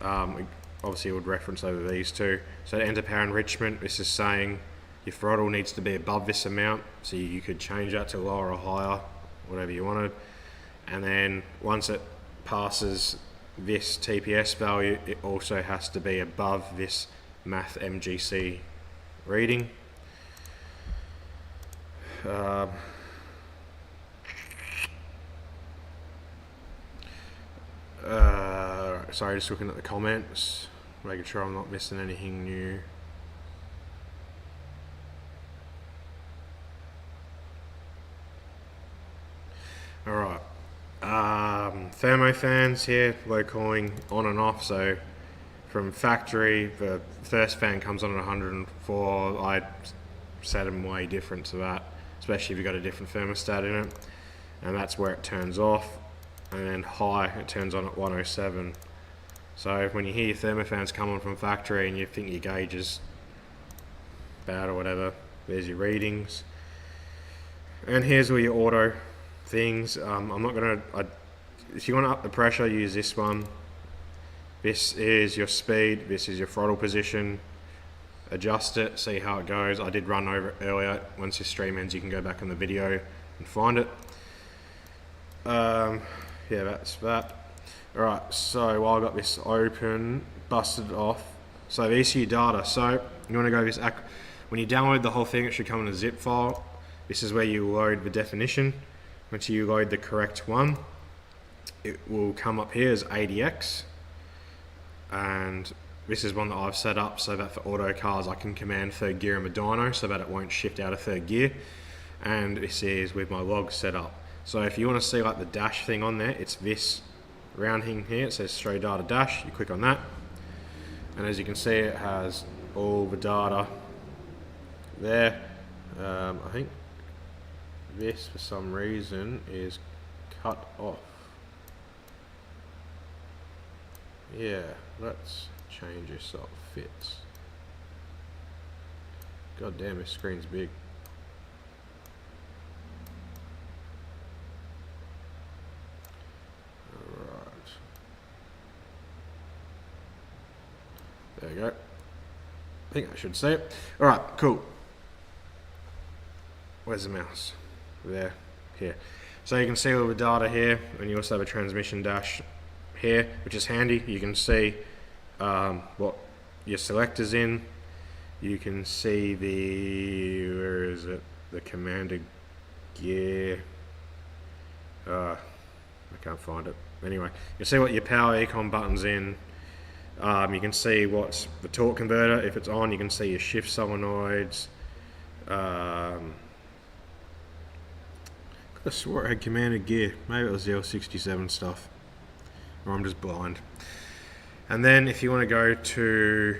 Obviously it would reference over these two. So to enter power enrichment, this is saying your throttle needs to be above this amount, so you could change that to lower or higher, whatever you wanted. And then once it passes this TPS value, it also has to be above this math MGC reading. Sorry, just looking at the comments, making sure I'm not missing anything new. Alright, thermo fans here, low cooling on and off. So from factory, the first fan comes on at 104. I set them way different to that, especially if you've got a different thermostat in it, and that's where it turns off. And then high, it turns on at 107. So when you hear your thermofans come on from factory and you think your gauge is bad or whatever, there's your readings. And here's all your auto things. I'm not gonna, if you want to up the pressure, use this one. This is your speed, this is your throttle position. Adjust it, see how it goes. I did run over it earlier. Once your stream ends, you can go back in the video and find it. Yeah, that's that. Alright, so while I got this open, busted off. So the ECU data, so you want to go this, when you download the whole thing, it should come in a zip file. This is where you load the definition. Once you load the correct one, it will come up here as ADX. And this is one that I've set up so that for auto cars I can command third gear in the dyno so that it won't shift out of third gear. And this is with my log set up. So if you want to see like the dash thing on there, it's this round thing here. It says show data dash. You click on that, and as you can see, it has all the data there. I think this for some reason is cut off. Yeah, let's change this so it fits. God damn, this screen's big. There you go. I think I should see it. Alright, cool. Where's the mouse? There, here. So you can see all the data here, and you also have a transmission dash here, which is handy. You can see what your selector's in. You can see the, where is it? The commander gear. I can't find it. Anyway, you see what your power econ button's in. You can see what's the torque converter. If it's on, you can see your shift solenoids. I could have swore it had commander gear. Maybe it was the L67 stuff. Or I'm just blind. And then if you want to go to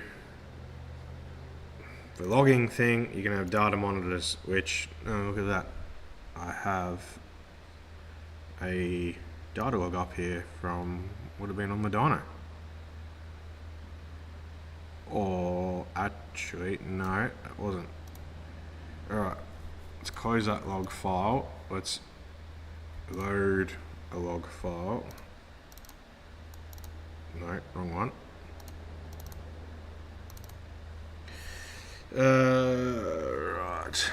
the logging thing, you can have data monitors, which, oh, look at that. I have a data log up here from, would have been on the dyno. Or actually, no, it wasn't. Alright, let's close that log file. Let's load a log file. No, wrong one. Right.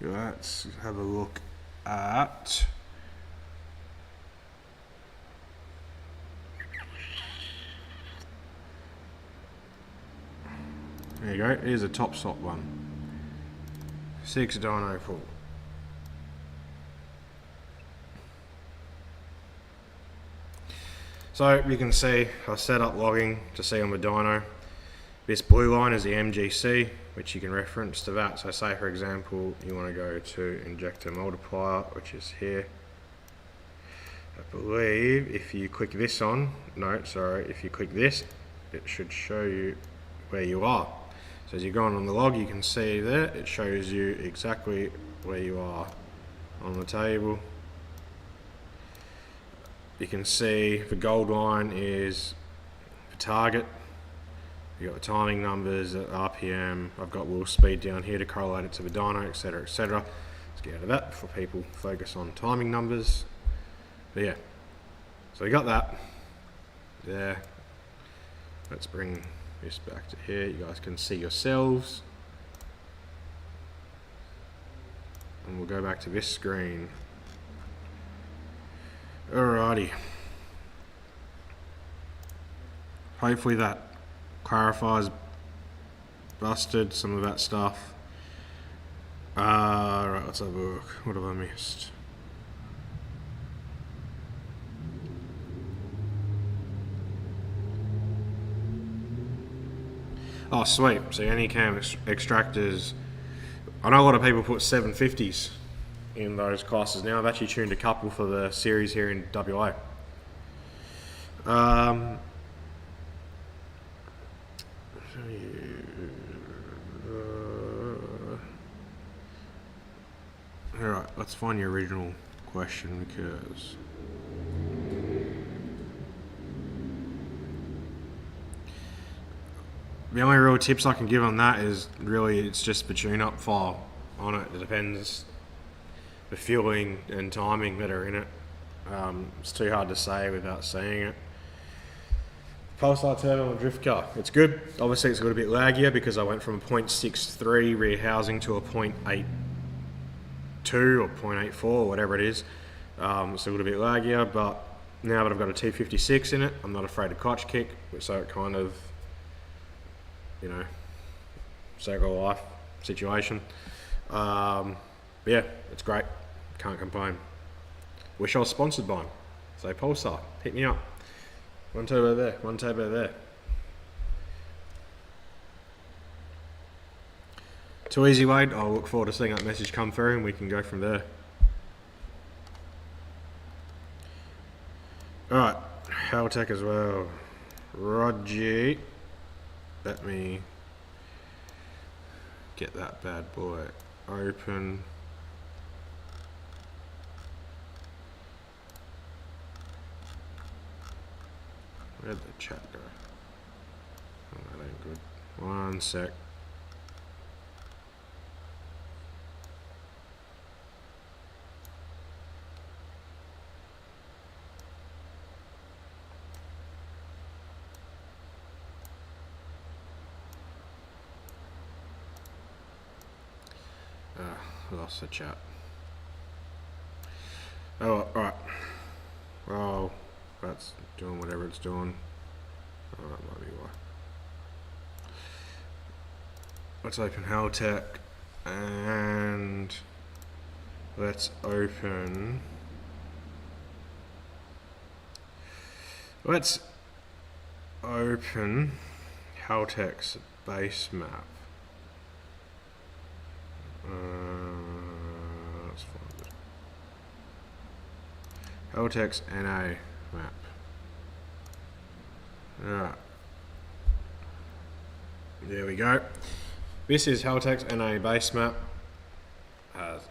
Let's have a look at. There you go. Here's a top stop one. 6 dyno pull. So you can see I set up logging to see on the dyno. This blue line is the MGC, which you can reference to that. So say for example you want to go to injector multiplier, which is here. I believe if you click this on, no, sorry, if you click this, it should show you where you are. So as you're going on the log, you can see there, it shows you exactly where you are on the table. You can see the gold line is the target. You've got the timing numbers, RPM, I've got wheel speed down here to correlate it to the dyno, etc, etc. Let's get out of that before people focus on timing numbers. But yeah, so we got that there. Let's bring this back to here. You guys can see yourselves. And we'll go back to this screen. Alrighty. Hopefully that clarifies busted some of that stuff. Right, let's have a look. What have I missed? Oh sweet, so any cam extractors, I know a lot of people put 750s in those classes now. I've actually tuned a couple for the series here in WA. Alright, let's find your original question because the only real tips I can give on that is really it's just the tune-up file on it. It depends the fueling and timing that are in it. It's too hard to say without seeing it. Pulsar turbo and drift car, it's good. Obviously it's a little bit laggier because I went from a 0.63 rear housing to a 0.82 or 0.84, whatever it is. It's a little bit laggier, but now that I've got a T56 in it, I'm not afraid of clutch kick, so it kind of, you know, circle of life situation. But yeah, it's great. Can't complain. Wish I was sponsored by them. So Pulsar, hit me up. One turbo there, one turbo there. Too easy, Wade. I'll look forward to seeing that message come through and we can go from there. Alright, Ecotec as well. Roger. Let me get that bad boy open. Where'd the chat go? Oh, that ain't good. One sec. Lost the chat. Oh, alright. Oh, that's doing whatever it's doing. Oh, that might be why. Let's open Ecotec And let's open. Let's open Ecotec's base map. Let's find it. Ecotec's NA map. Alright. There we go. This is Ecotec's NA base map. Has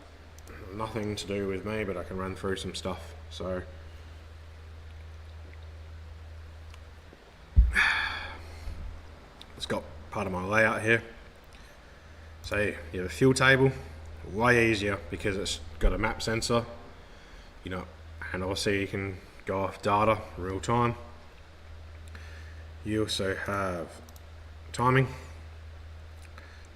nothing to do with me, but I can run through some stuff. So it's got part of my layout here. So you have a fuel table, way easier because it's got a map sensor, you know, and obviously you can go off data real time. You also have timing.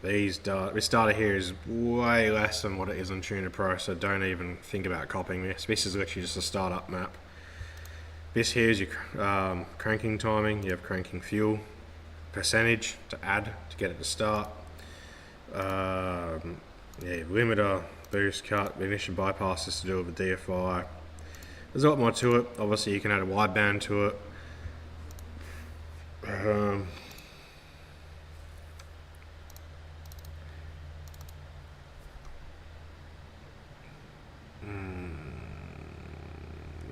This data here is way less than what it is on Tuna Pro, so don't even think about copying this. This is actually just a startup map. This here is your cranking timing. You have cranking fuel, percentage to add to get it to start. Yeah, limiter, boost, cut, ignition bypasses to do with the DFI. There's a lot more to it. Obviously, you can add a wideband to it.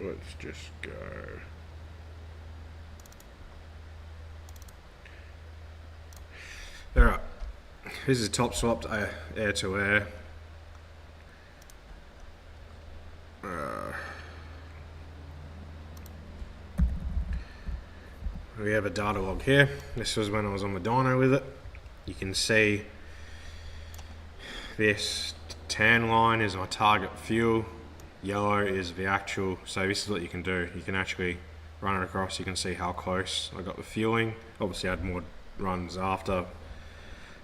Let's just go. Alright, this is top swapped air to air. We have a data log here. This was when I was on the dyno with it. You can see this tan line is my target fuel. Yellow is the actual, so this is what you can do. You can actually run it across, you can see how close I got the fueling. Obviously I had more runs after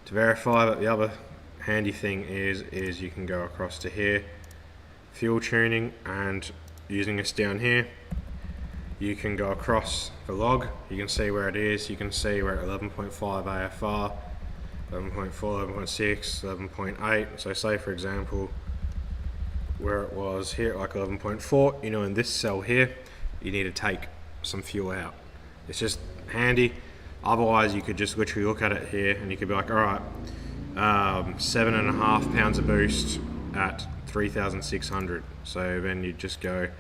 to verify, but the other handy thing is you can go across to here, fuel tuning, and using this down here, you can go across the log, you can see where it is, you can see we're at 11.5 AFR, 11.4, 11.6, 11.8, so say for example, where it was here at like 11.4, you know, in this cell here, you need to take some fuel out. It's just handy. Otherwise, you could just literally look at it here and you could be like, all right, 7.5 pounds of boost at 3,600. So then you just go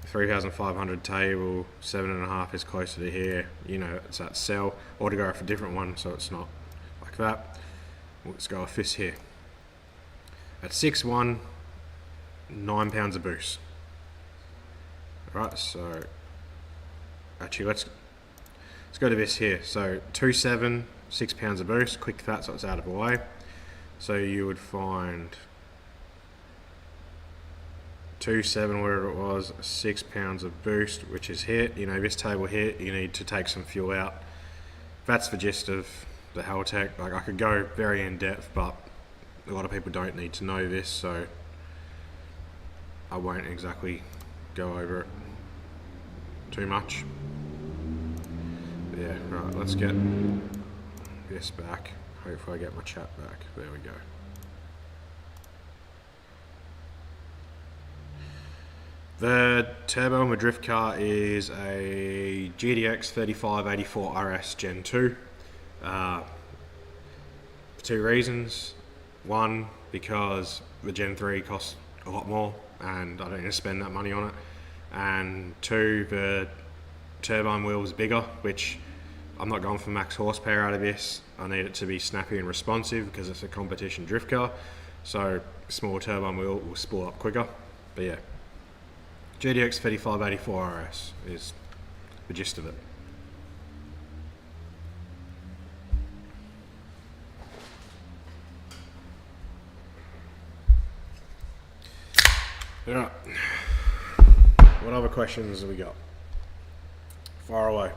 3,500 table, 7.5 is closer to here. You know, it's that cell. Or to go for a different one, so it's not like that. Let's go off this here. At 6.1. 9 pounds of boost. Right, so actually let's go to this here. So 2.7, 6 pounds of boost, click that so it's out of the way. So you would find 2.7, whatever it was, 6 pounds of boost, which is here. You know, this table here, you need to take some fuel out. That's the gist of the Ecotec. Like, I could go very in depth, but a lot of people don't need to know this, so I won't exactly go over it too much. Yeah, right, let's get this back. Hopefully I get my chat back. There we go. The turbo in my drift car is a GDX 3584 RS Gen 2. For two reasons. One, because the Gen 3 costs a lot more and I don't need to spend that money on it. And two, the turbine wheel is bigger, which I'm not going for max horsepower out of this. I need it to be snappy and responsive because it's a competition drift car. So small turbine wheel will spool up quicker. But yeah, GDX 3584 RS is the gist of it. Alright, what other questions have we got? Far away.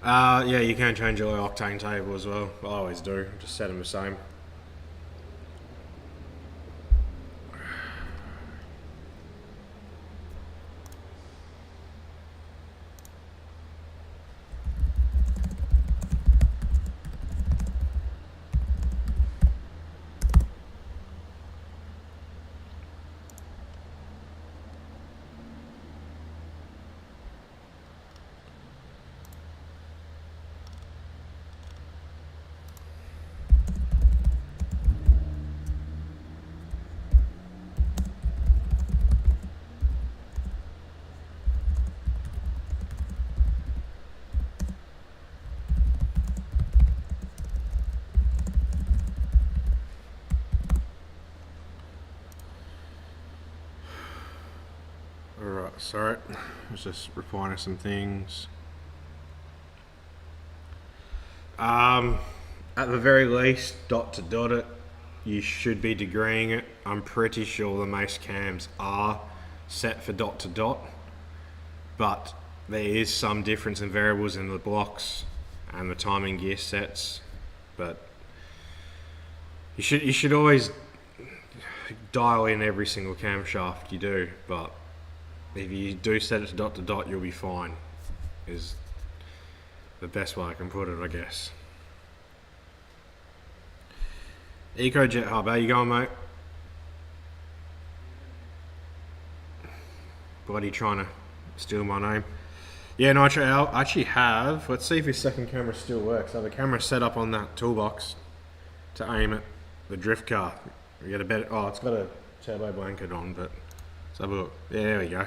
Yeah, you can change your octane table as well. I always do, just set them the same. Alright, sorry, I was just refining some things. At the very least, dot to dot it, you should be degreeing it. I'm pretty sure the most cams are set for dot to dot, but there is some difference in variables in the blocks and the timing gear sets, but you should always dial in every single camshaft you do, but if you do set it to dot, you'll be fine, is the best way I can put it, I guess. Ecotec Hub, how you going, mate? Bloody trying to steal my name. Yeah, Nitro L, I actually have, let's see if his second camera still works. I have a camera set up on that toolbox to aim at the drift car. We get a better, oh, it's got a turbo blanket on, but let's have a look. Yeah, there we go.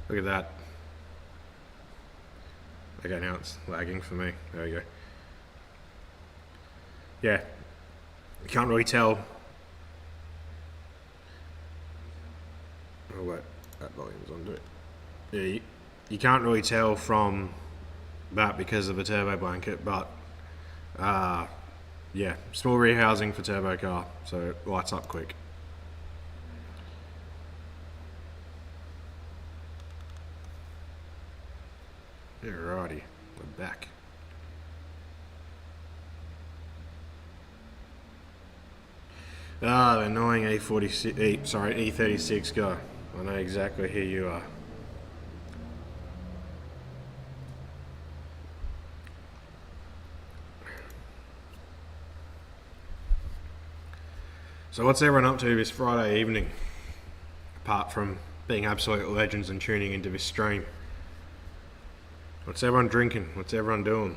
Look at that. Okay, now it's lagging for me. There we go. Yeah, you can't really tell. Oh wait, that volume's on, do it. Yeah, you can't really tell from that because of the turbo blanket, but yeah, small rear housing for turbo car, so it lights up quick. Alrighty, we're back. The annoying E36 guy. I know exactly who you are. So what's everyone up to this Friday evening? Apart from being absolute legends and tuning into this stream. What's everyone drinking? What's everyone doing?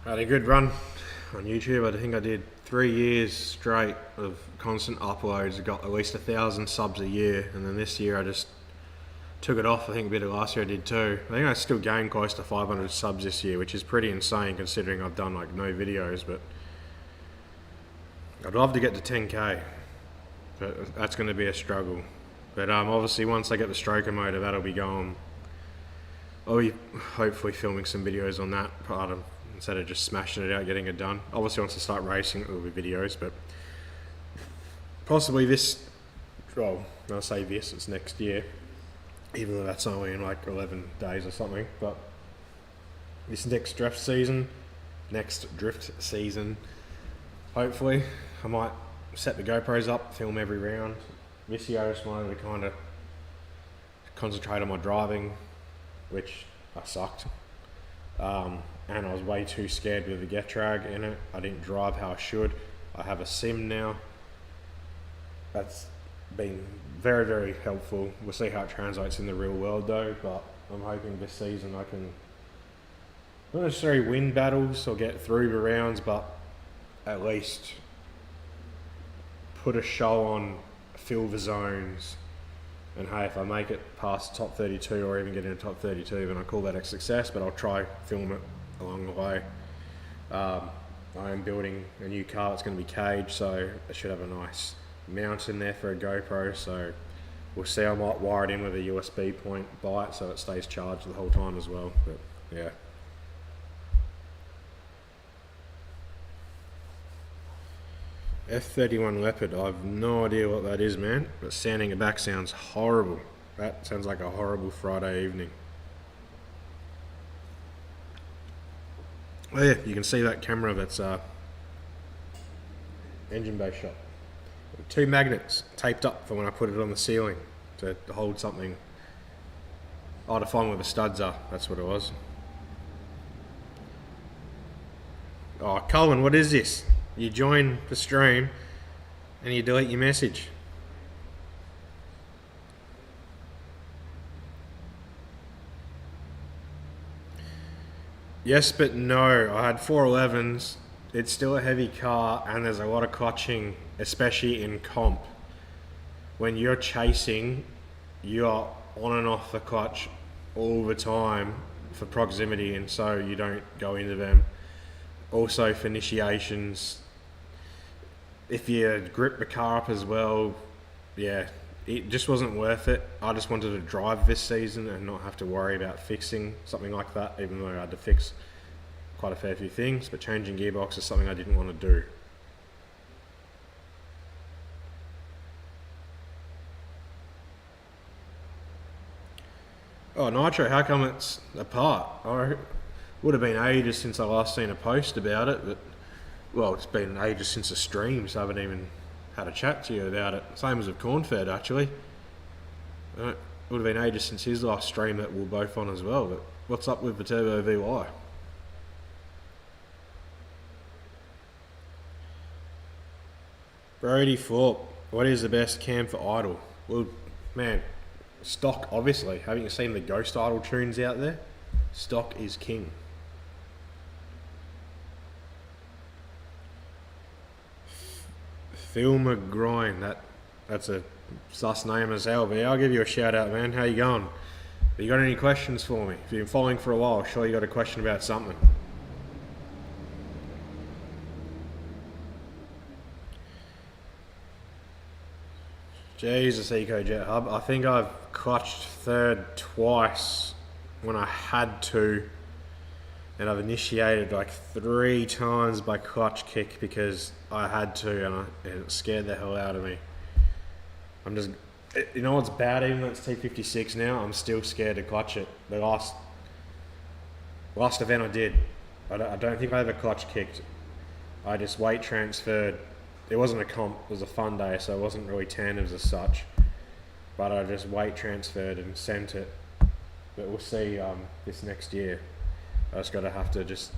I had a good run on YouTube. I think I did 3 years straight of constant uploads. I got at least 1,000 subs a year, and then this year I just took it off. I think a bit of last year I did too. I think I still gained close to 500 subs this year, which is pretty insane considering I've done like no videos, but I'd love to get to 10k, but that's going to be a struggle. But obviously once I get the stroker motor, that'll be going. I'll be hopefully filming some videos on that part of, instead of just smashing it out, getting it done. Obviously once I start racing, it will be videos, but possibly this, well, I'll say this, it's next year, even though that's only in like 11 days or something, but this next drift season, hopefully, I might set the GoPros up, film every round. This year I just wanted to kind of concentrate on my driving, which I sucked. And I was way too scared with the get drag in it. I didn't drive how I should. I have a sim now. That's been very, very helpful. We'll see how it translates in the real world though, but I'm hoping this season I can not necessarily win battles or get through the rounds, but at least put a show on, fill the zones, and hey, if I make it past top 32 or even get into top 32, then I call that a success, but I'll try film it along the way. I am building a new car that's going to be caged, so I should have a nice mount in there for a GoPro, so we'll see. I might wire it in with a USB point by it so it stays charged the whole time as well, but yeah. F31 Leopard, I have no idea what that is, man, but sanding it back sounds horrible. That sounds like a horrible Friday evening. Oh yeah, you can see that camera that's engine bay shot. 2 magnets taped up for when I put it on the ceiling to hold something. Oh, to find where the studs are, that's what it was. Oh, Colin, what is this? You join the stream and you delete your message. Yes, but no. I had 411s. It's still a heavy car and there's a lot of clutching, especially in comp. When you're chasing, you're on and off the clutch all the time for proximity, and so you don't go into them. Also for initiations, if you grip the car up as well, yeah, it just wasn't worth it. I just wanted to drive this season and not have to worry about fixing something like that, even though I had to fix quite a fair few things, but changing gearbox is something I didn't want to do. Oh, Nitro, how come it's apart? Would have been ages since I last seen a post about it, but well, it's been ages since a stream, so I haven't even had a chat to you about it. Same as with Cornfed, actually. It would have been ages since his last stream that we're both on as well, but what's up with the Turbo VY? Brody Thorpe, what is the best cam for idle? Well, man, stock, obviously. Haven't you seen the Ghost idle tunes out there? Stock is king. Phil McGrine, that's a sus name as hell, but yeah, I'll give you a shout out, man. How you going? Have you got any questions for me? If you've been following for a while, sure you got a question about something. Jesus, EcoJet Hub. I think I've clutched third twice when I had to, and I've initiated like 3 times by clutch kick because I had to, and it scared the hell out of me. I'm just, you know what's bad, even though it's T56 now, I'm still scared to clutch it. The last event I did, I don't think I ever clutch kicked. I just weight transferred. It wasn't a comp, it was a fun day, so it wasn't really tandems as such. But I just weight transferred and sent it. But we'll see this next year. I just gotta have to just,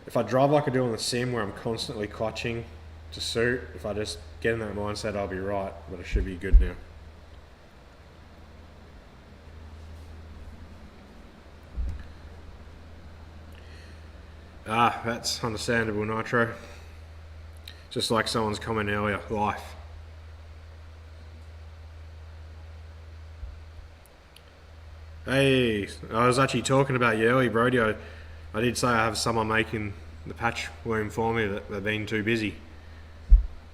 if I drive like I do on the sim where I'm constantly clutching to suit, if I just get in that mindset, I'll be right, but I should be good now. Ah, that's understandable, Nitro. Just like someone's comment earlier, life. Hey, I was actually talking about you earlier, Brody. I did say I have someone making the patch loom for me that they've been too busy.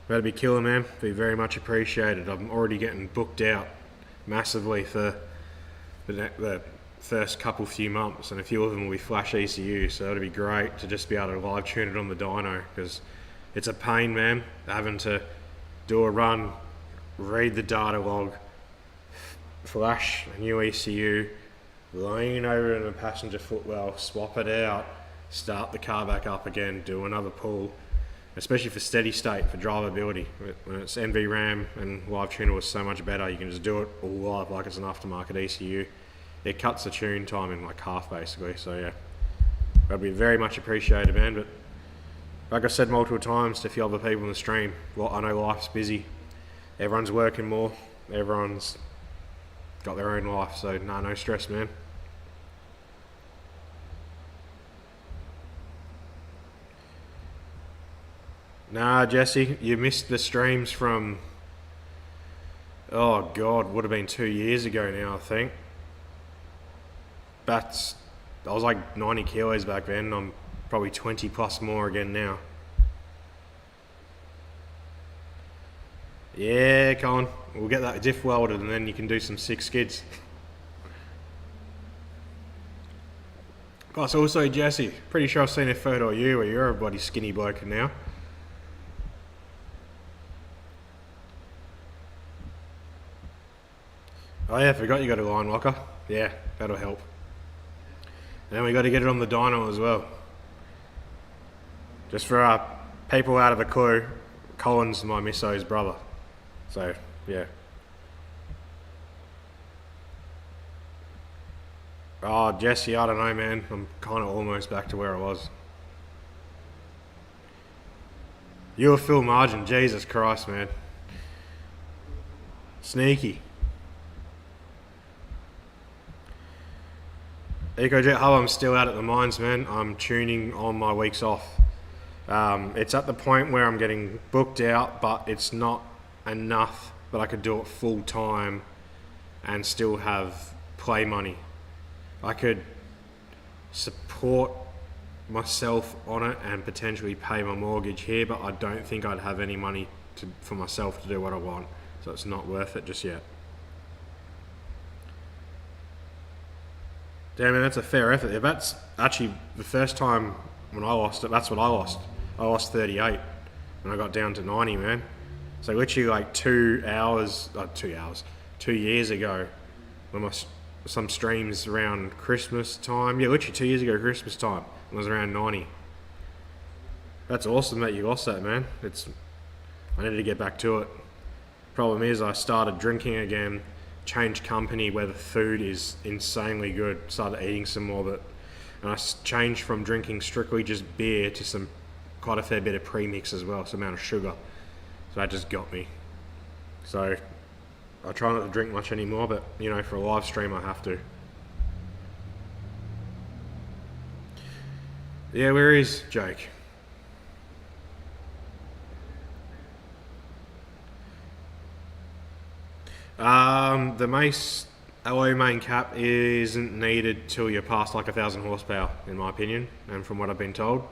That'd be killer, man. Be very much appreciated. I'm already getting booked out massively for the first few months, and a few of them will be flash ECU, so it'd be great to just be able to live tune it on the dyno, because it's a pain, man, having to do a run, read the data log, flash a new ECU, lean over in the passenger footwell, swap it out, start the car back up again, do another pull, especially for steady state, for drivability. When it's NVRAM and live tuner was so much better, you can just do it all live like it's an aftermarket ECU. It cuts the tune time in like half basically, so yeah. That'd be very much appreciated, man, but like I said multiple times to a few other people in the stream, well, I know life's busy, everyone's working more, everyone's got their own life, so no stress, man. Nah, Jesse, you missed the streams from, oh God, would have been 2 years ago now, I think. I was like 90 kilos back then, I'm probably 20 plus more again now. Yeah, Colin, we'll get that diff welded and then you can do some 6 skids. Plus also, Jesse, pretty sure I've seen a photo of you where you're a bloody skinny bloke now. Oh yeah, forgot you got a line locker. Yeah, that'll help. And then we got to get it on the dyno as well. Just for our people out of a clue, Colin's my misso's brother. So, yeah. Oh, Jesse, I don't know, man. I'm kind of almost back to where I was. You were Phil Margin, Jesus Christ, man. Sneaky. Ecotec Hub, I'm still out at the mines, man. I'm tuning on my weeks off. It's at the point where I'm getting booked out, but it's not enough that I could do it full time and still have play money. I could support myself on it and potentially pay my mortgage here, but I don't think I'd have any money for myself to do what I want, so it's not worth it just yet. Damn, man, that's a fair effort. If that's actually the first time when I lost it, that's what I lost. I lost 38 and I got down to 90, man. So literally like 2 years ago, when some streams around Christmas time, yeah, literally 2 years ago, Christmas time, it was around 90. That's awesome that you lost that, man. I needed to get back to it. Problem is, I started drinking again, changed company where the food is insanely good, started eating some more of it, and I changed from drinking strictly just beer to quite a fair bit of premix as well, some amount of sugar. So that just got me. So I try not to drink much anymore, but you know, for a live stream I have to. Yeah, where is Jake? The Mace alloy main cap isn't needed till you're past like 1,000 horsepower, in my opinion, and from what I've been told.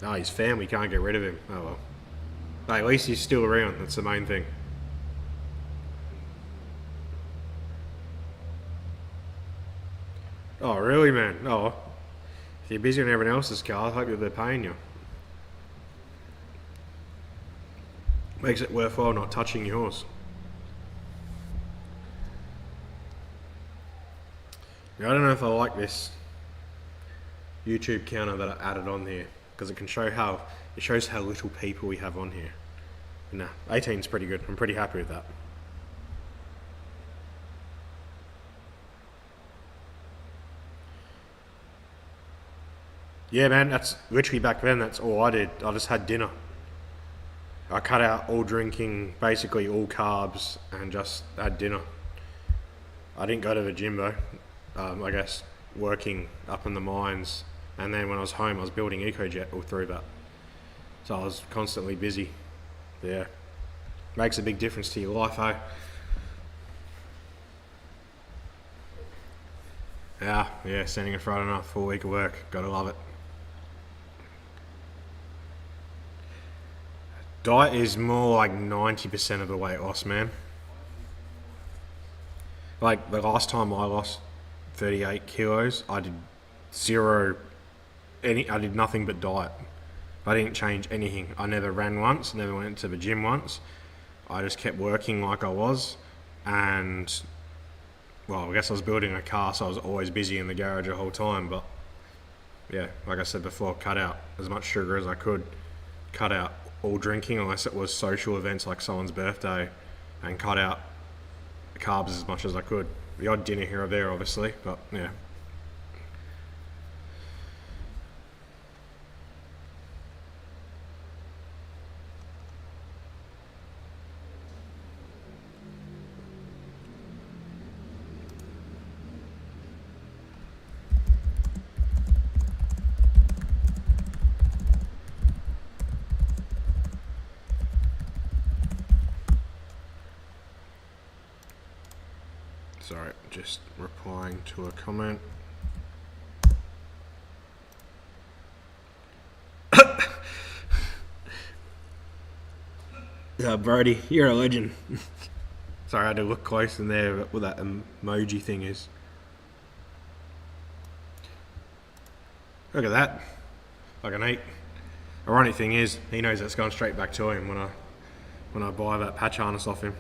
Oh, his family can't get rid of him. Oh well. Hey, at least he's still around, that's the main thing. Oh, really, man? Oh. If you're busy on everyone else's car, I hope that they're paying you. Makes it worthwhile not touching yours. Now, I don't know if I like this YouTube counter that I added on here, because it shows how little people we have on here. Nah, 18's pretty good. I'm pretty happy with that. Yeah, man, that's literally back then, that's all I did. I just had dinner. I cut out all drinking, basically all carbs, and just had dinner. I didn't go to the gym though. I guess working up in the mines, and then when I was home, I was building EcoJet all through that. So I was constantly busy. Yeah, makes a big difference to your life, eh? Yeah, standing in front of a full week of work, gotta love it. Diet is more like 90% of the weight loss, man. Like the last time I lost 38 kilos, I did I did nothing but diet. I didn't change anything. I never ran once, never went to the gym once. I just kept working like I was, and well, I guess I was building a car, so I was always busy in the garage the whole time, but yeah, like I said before, cut out as much sugar as I could, cut out all drinking unless it was social events like someone's birthday, and cut out carbs as much as I could. The odd dinner here or there, obviously, but yeah. Sorry, just replying to a comment. Brody, you're a legend. Sorry, I had to look close in there what that emoji thing is. Look at that. like an 8. Ironic thing is, he knows that's going straight back to him when I buy that patch harness off him.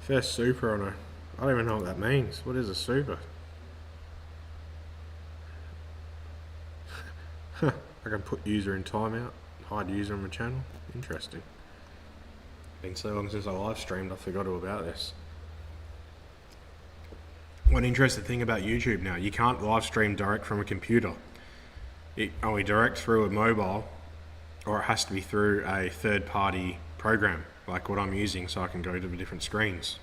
First super on her. I don't even know what that means. What is a super? I can put user in timeout, hide user on my channel. Interesting. Been so long since I live streamed, I forgot all about this. One interesting thing about YouTube now, you can't live stream direct from a computer. It only direct through a mobile, or it has to be through a third-party program, like what I'm using, so I can go to the different screens.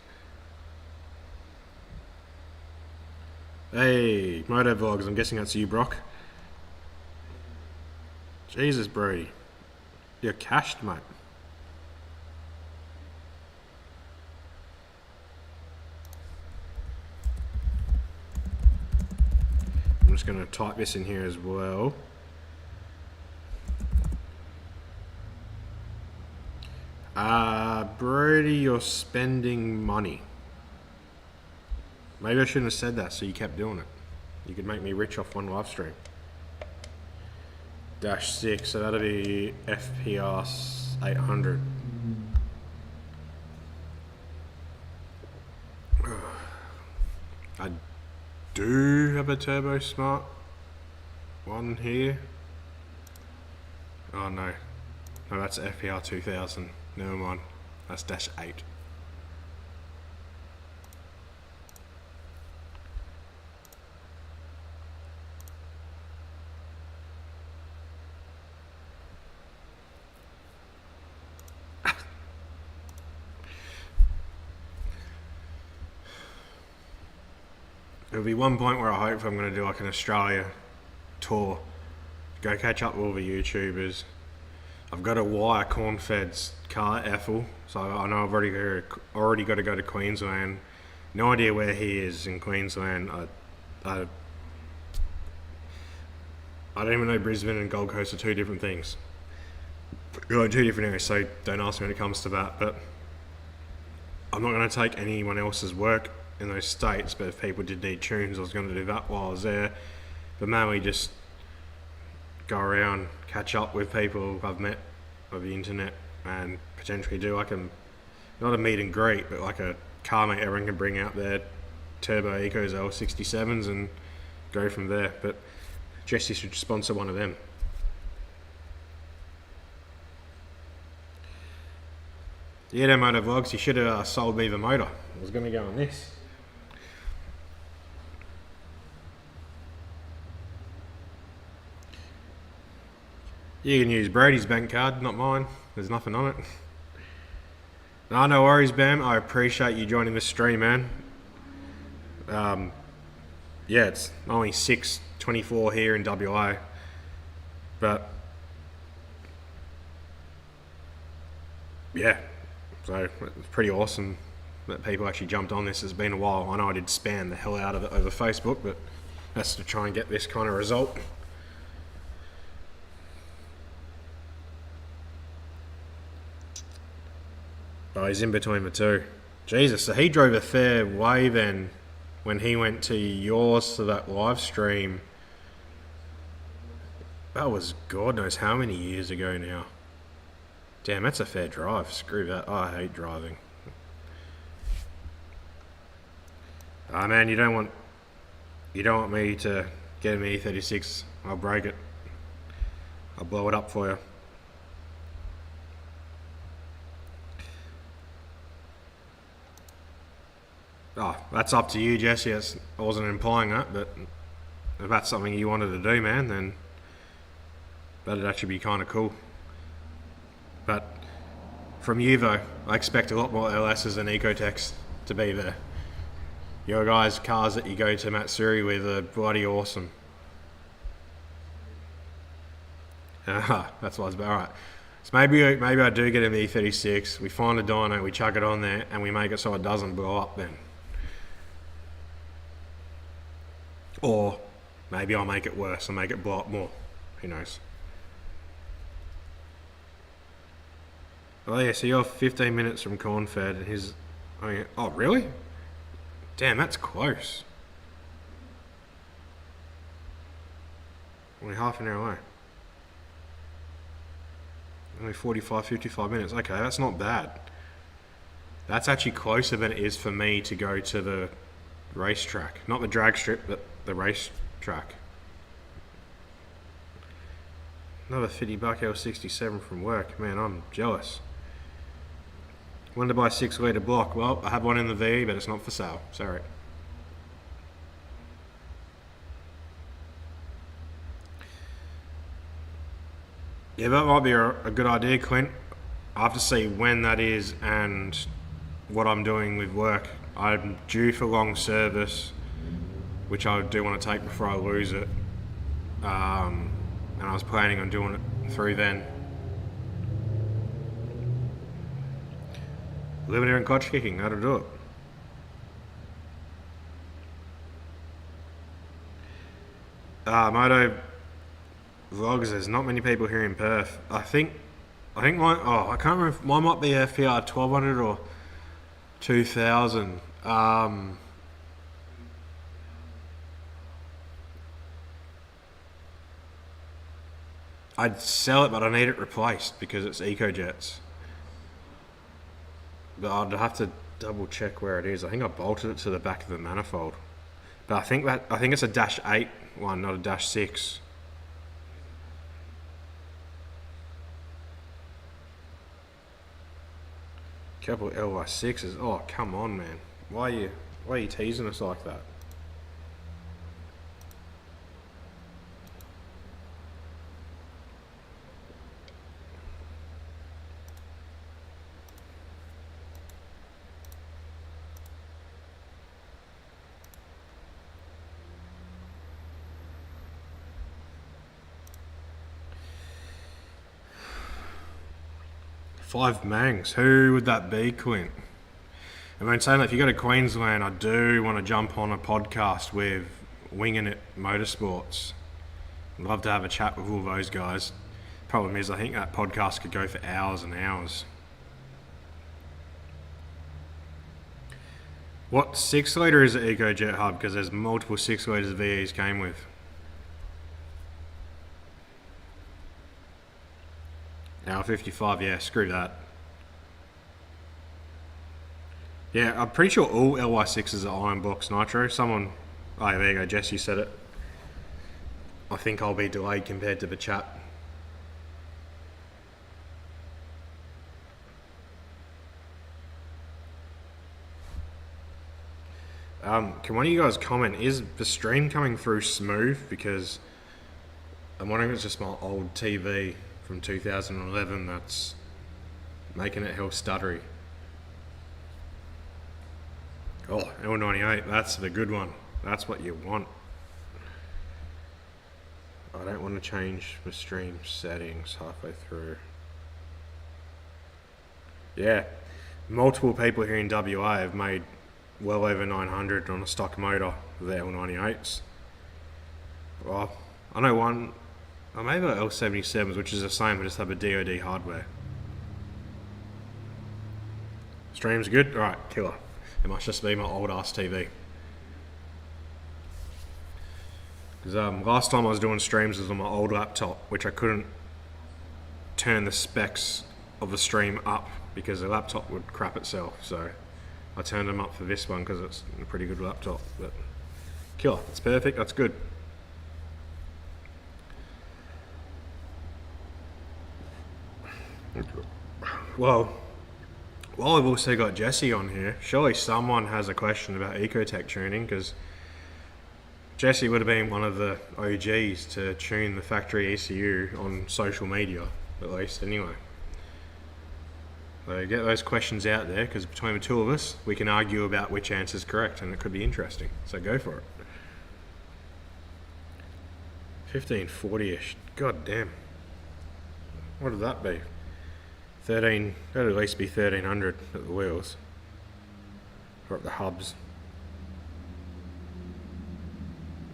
Hey, Moto Vlogs, I'm guessing that's you, Brock. Jesus, Brody. You're cached, mate. I'm just going to type this in here as well. Brody, you're spending money. Maybe I shouldn't have said that, so you kept doing it. You could make me rich off one live stream. -6, so that'll be FPS 800. I do have a Turbo Smart one here. Oh no. No, that's FPR 2000. Never mind. That's -8. There'll be one point where I hope I'm going to do like an Australia tour, go catch up with all the YouTubers. I've got to wire Cornfed's car Ethel, so I know I've already got to go to Queensland. No idea where he is in Queensland. I don't even know Brisbane and Gold Coast are two different things. We're in two different areas, so don't ask me when it comes to that. But I'm not going to take anyone else's work in those states, but if people did need tunes, I was going to do that while I was there. But mainly just go around, catch up with people I've met over the internet, and potentially do like not a meet and greet, but like a car mate everyone can bring out their Turbo Ecos L67s and go from there. But Jesse should sponsor one of them. Yeah, no Moto Vlogs, you should have sold me the motor. I was going to go on this. You can use Brady's bank card, not mine. There's nothing on it. No worries, Bam. I appreciate you joining the stream, man. Yeah, it's only 6:24 here in WA, but yeah, so it's pretty awesome that people actually jumped on this. It's been a while. I know I did spam the hell out of it over Facebook, but that's to try and get this kind of result. Oh, he's in between the two. Jesus, so he drove a fair way then when he went to yours to that live stream. That was God knows how many years ago now. Damn, that's a fair drive. Screw that. Oh, I hate driving. Ah, man, you don't want me to get an E36. I'll break it. I'll blow it up for you. Oh, that's up to you, Jesse. I wasn't implying that, but if that's something you wanted to do, man, then that'd actually be kind of cool. But from you, though, I expect a lot more LSs and Ecotecs to be there. Your guys' cars that you go to Matsuri with are bloody awesome. That's what I was about. All right. So maybe I do get an E36, we find a dyno, we chuck it on there, and we make it so it doesn't blow up then. Or maybe I'll make it worse and make it blow up more. Who knows? Oh yeah, so you're 15 minutes from Cornfed and his... Oh really? Damn, that's close. Only half an hour away. Only 45, 55 minutes. Okay, that's not bad. That's actually closer than it is for me to go to the racetrack. Not the drag strip, but the racetrack. Another $50 L67 from work. Man, I'm jealous. Wanted to buy a 6-litre block. Well, I have one in the V, but it's not for sale. Sorry. Yeah, that might be a good idea, Clint. I have to see when that is and what I'm doing with work. I'm due for long service, which I do want to take before I lose it. And I was planning on doing it through then. Limiter and clutch kicking, that'll do it. Moto vlogs, there's not many people here in Perth. I think mine, I can't remember if mine might be FPR 1200 or 2000. I'd sell it, but I need it replaced because it's EcoJets. But I'd have to double check where it is. I think I bolted it to the back of the manifold. But I think it's a -8 one, not a -6. Couple of LY6s. Oh, come on, man. Why are you teasing us like that? Five Mangs. Who would that be, Clint? I mean, saying that if you go to Queensland, I do want to jump on a podcast with Winging It Motorsports. I'd love to have a chat with all those guys. Problem is, I think that podcast could go for hours and hours. What 6-litre is the EcoJet hub? Because there's multiple 6-litres VEs came with. Hour 55, yeah, screw that. Yeah, I'm pretty sure all LY6s are iron box nitro. Oh, there you go, Jesse said it. I think I'll be delayed compared to the chat. Can one of you guys comment, is the stream coming through smooth? Because I'm wondering if it's just my old TV from 2011 that's making it hell stuttery. Oh, L98, that's the good one. That's what you want. I don't want to change the stream settings halfway through. Yeah, multiple people here in WA have made well over 900 on a stock motor with the L98s. Well, I know one, I made the L67s, which is the same, but just have a DoD hardware. Stream's good? Alright, killer. It must just be my old ass TV. Because last time I was doing streams was on my old laptop, which I couldn't turn the specs of the stream up because the laptop would crap itself. So I turned them up for this one because it's a pretty good laptop. But killer, it's perfect, that's good. Well, while I've also got Jesse on here, surely someone has a question about Ecotec tuning, because Jesse would have been one of the OGs to tune the factory ECU on social media, at least, anyway. So get those questions out there, because between the two of us, we can argue about which answer is correct, and it could be interesting. So go for it. 1540-ish. God damn. What would that be? 13, that'd at least be 1300 at the wheels. Or at the hubs.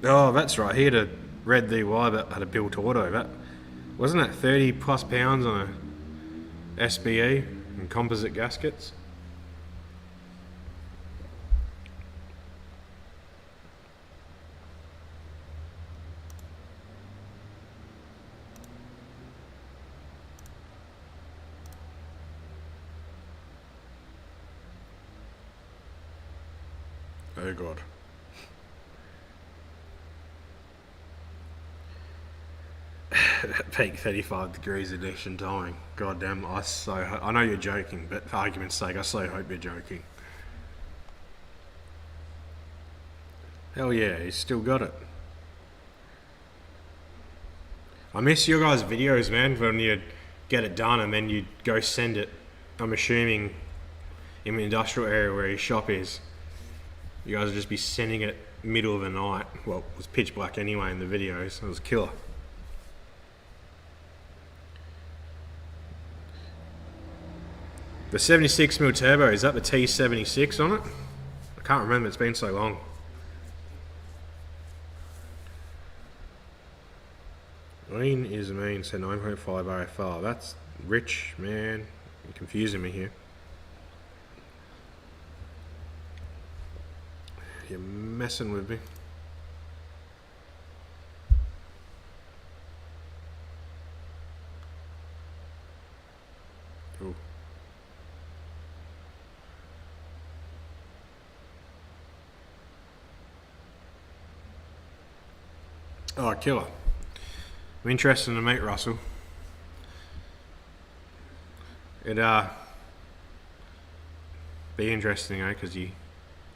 Oh, that's right, he had a red DY that had a built auto. That wasn't that 30 plus pounds on a SBE and composite gaskets? Oh god. Peak 35 degrees ignition timing. God damn, I know you're joking, but for argument's sake, I so hope you're joking. Hell yeah, he's still got it. I miss your guys' videos, man, when you get it done and then you go send it. I'm assuming in the industrial area where your shop is, you guys would just be sending it middle of the night. Well, it was pitch black anyway in the videos. It was killer. The 76mm turbo, is that the T76 on it? I can't remember, it's been so long. Lean is mean, so 9.5 AFR. That's rich, man. You're confusing me here. You're messing with me. Ooh. Oh, killer. I'm interested to meet Russell. It'd be interesting, eh? Because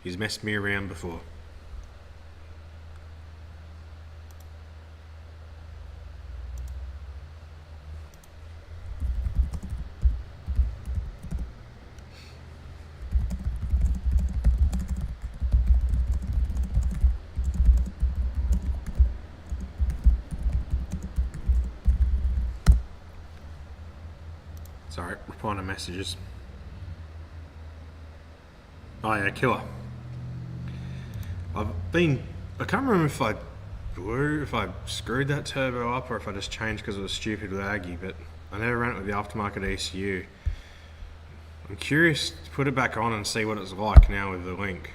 he's messed me around before. Sorry, replying to messages. Oh yeah, killer. I can't remember if I screwed that turbo up or if I just changed because it was stupid laggy, but I never ran it with the aftermarket ECU. I'm curious to put it back on and see what it's like now with the link.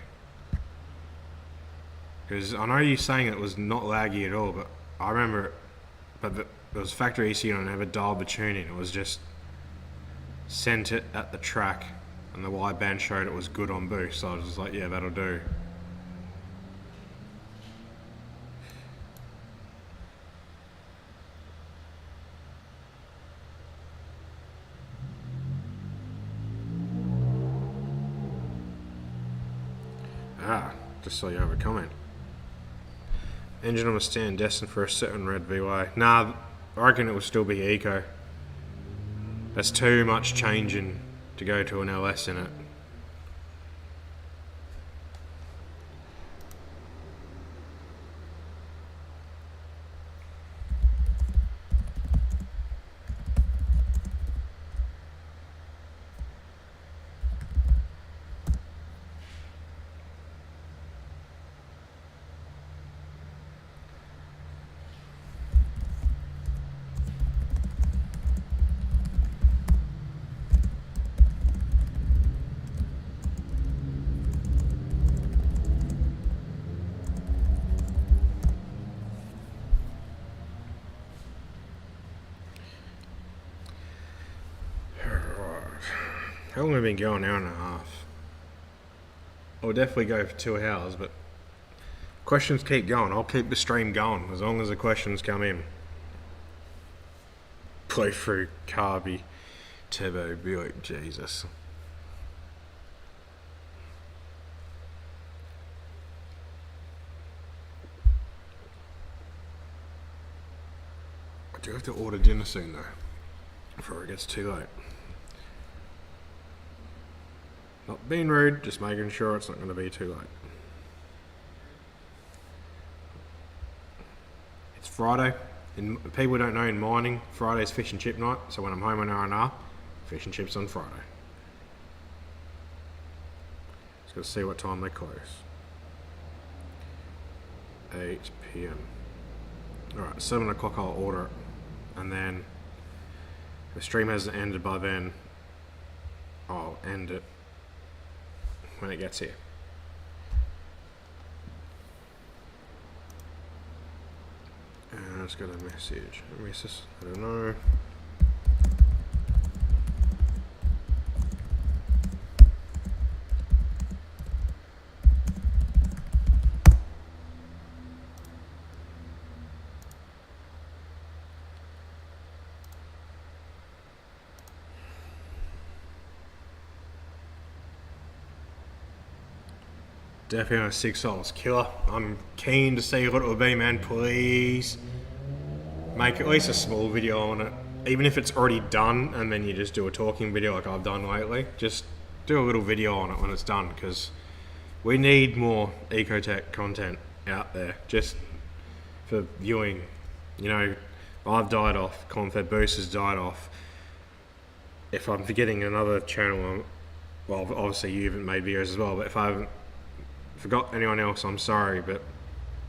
Because I know you're saying it was not laggy at all, but I remember it, but it was factory ECU and I never dialed the tuning. It was just sent it at the track and the wideband showed it was good on boost, so I was just like, yeah, that'll do. Just saw you have a comment. Engine on a stand destined for a certain red VY. Nah, I reckon it will still be Eco. That's too much changing to go to an LS in it. How long have we been going? An hour and a half. I'll definitely go for 2 hours, but questions keep going. I'll keep the stream going as long as the questions come in. Play through carby turbo Buick, Jesus. I do have to order dinner soon though, before it gets too late. Not being rude, just making sure it's not going to be too late. It's Friday. People don't know in mining, Friday's fish and chip night, so when I'm home on R&R, fish and chips on Friday. Just got to see what time they close. 8 PM. Alright, 7 o'clock I'll order it, and then if the stream hasn't ended by then, I'll end it when it gets here. And I just got a message. I don't know. Definitely a 6 sols killer. I'm keen to see what it will be, man. Please make at least a small video on it. Even if it's already done and then you just do a talking video like I've done lately. Just do a little video on it when it's done, because we need more Ecotec content out there just for viewing. You know, I've died off, Confed Boost has died off. If I'm forgetting another channel, well, obviously you haven't made videos as well, but if I haven't forgot anyone else, I'm sorry, but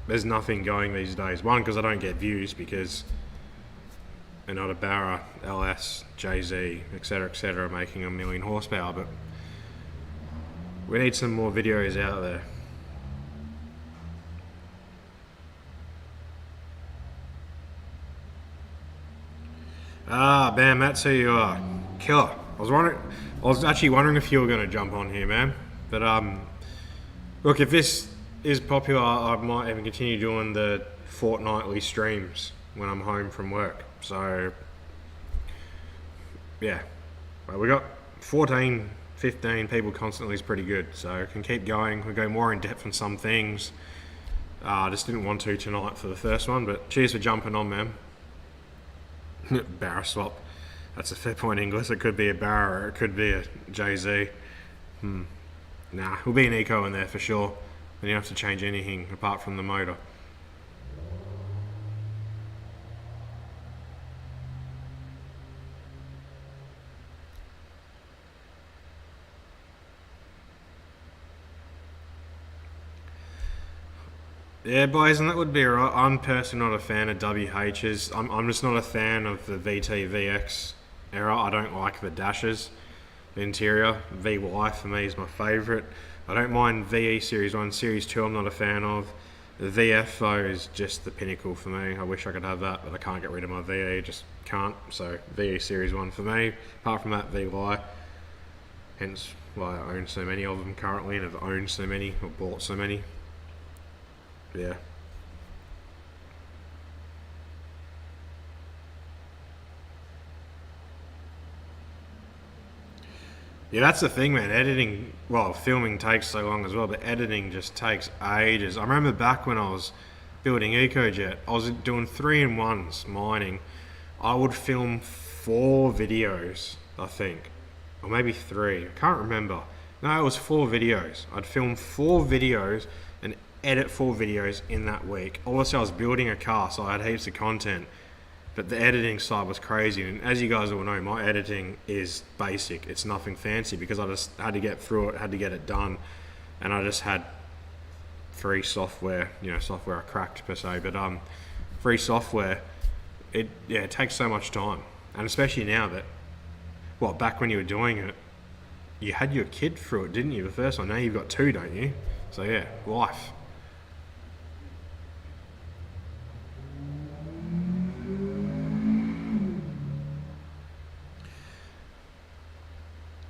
there's nothing going these days. One, because I don't get views because they're not a Barra, LS, JZ, etc., making 1 million horsepower, but we need some more videos out there. Ah, Bam, that's who you are. Killer. I was actually wondering if you were going to jump on here, man. But look, if this is popular, I might even continue doing the fortnightly streams when I'm home from work. So yeah, well, we got 14, 15 people constantly is pretty good. So can keep going. We go more in depth on some things. I just didn't want to tonight for the first one, but cheers for jumping on, man. Barra swap. That's a fair point, English. It could be a Barra or it could be a JZ. Nah, we'll be an Eco in there for sure. Then you don't have to change anything apart from the motor. Yeah, boys, and that would be right. I'm personally not a fan of WHs. I'm just not a fan of the VT VX era. I don't like the dashes. The interior, VY for me is my favourite. I don't mind VE Series 1, Series 2 I'm not a fan of. The VF though is just the pinnacle for me. I wish I could have that, but I can't get rid of my VE, just can't. So VE Series 1 for me. Apart from that, VY. Hence why I own so many of them currently and have owned so many, or bought so many. Yeah. Yeah, that's the thing, man. Editing, well, filming takes so long as well, but editing just takes ages. I remember back when I was building EcoJet, I was doing 3-in-1s mining. I would film 4 videos, I think, or maybe 3. I can't remember. No, it was 4 videos. I'd film 4 videos and edit 4 videos in that week. Obviously, I was building a car, so I had heaps of content. But the editing side was crazy, and as you guys all know, my editing is basic. It's nothing fancy because I just had to get through it, had to get it done, and I just had free software, you know, software I cracked per se, but free software, it takes so much time, and especially now that, well, back when you were doing it, you had your kid through it, didn't you, the first one? Now you've got 2, don't you? So yeah, life.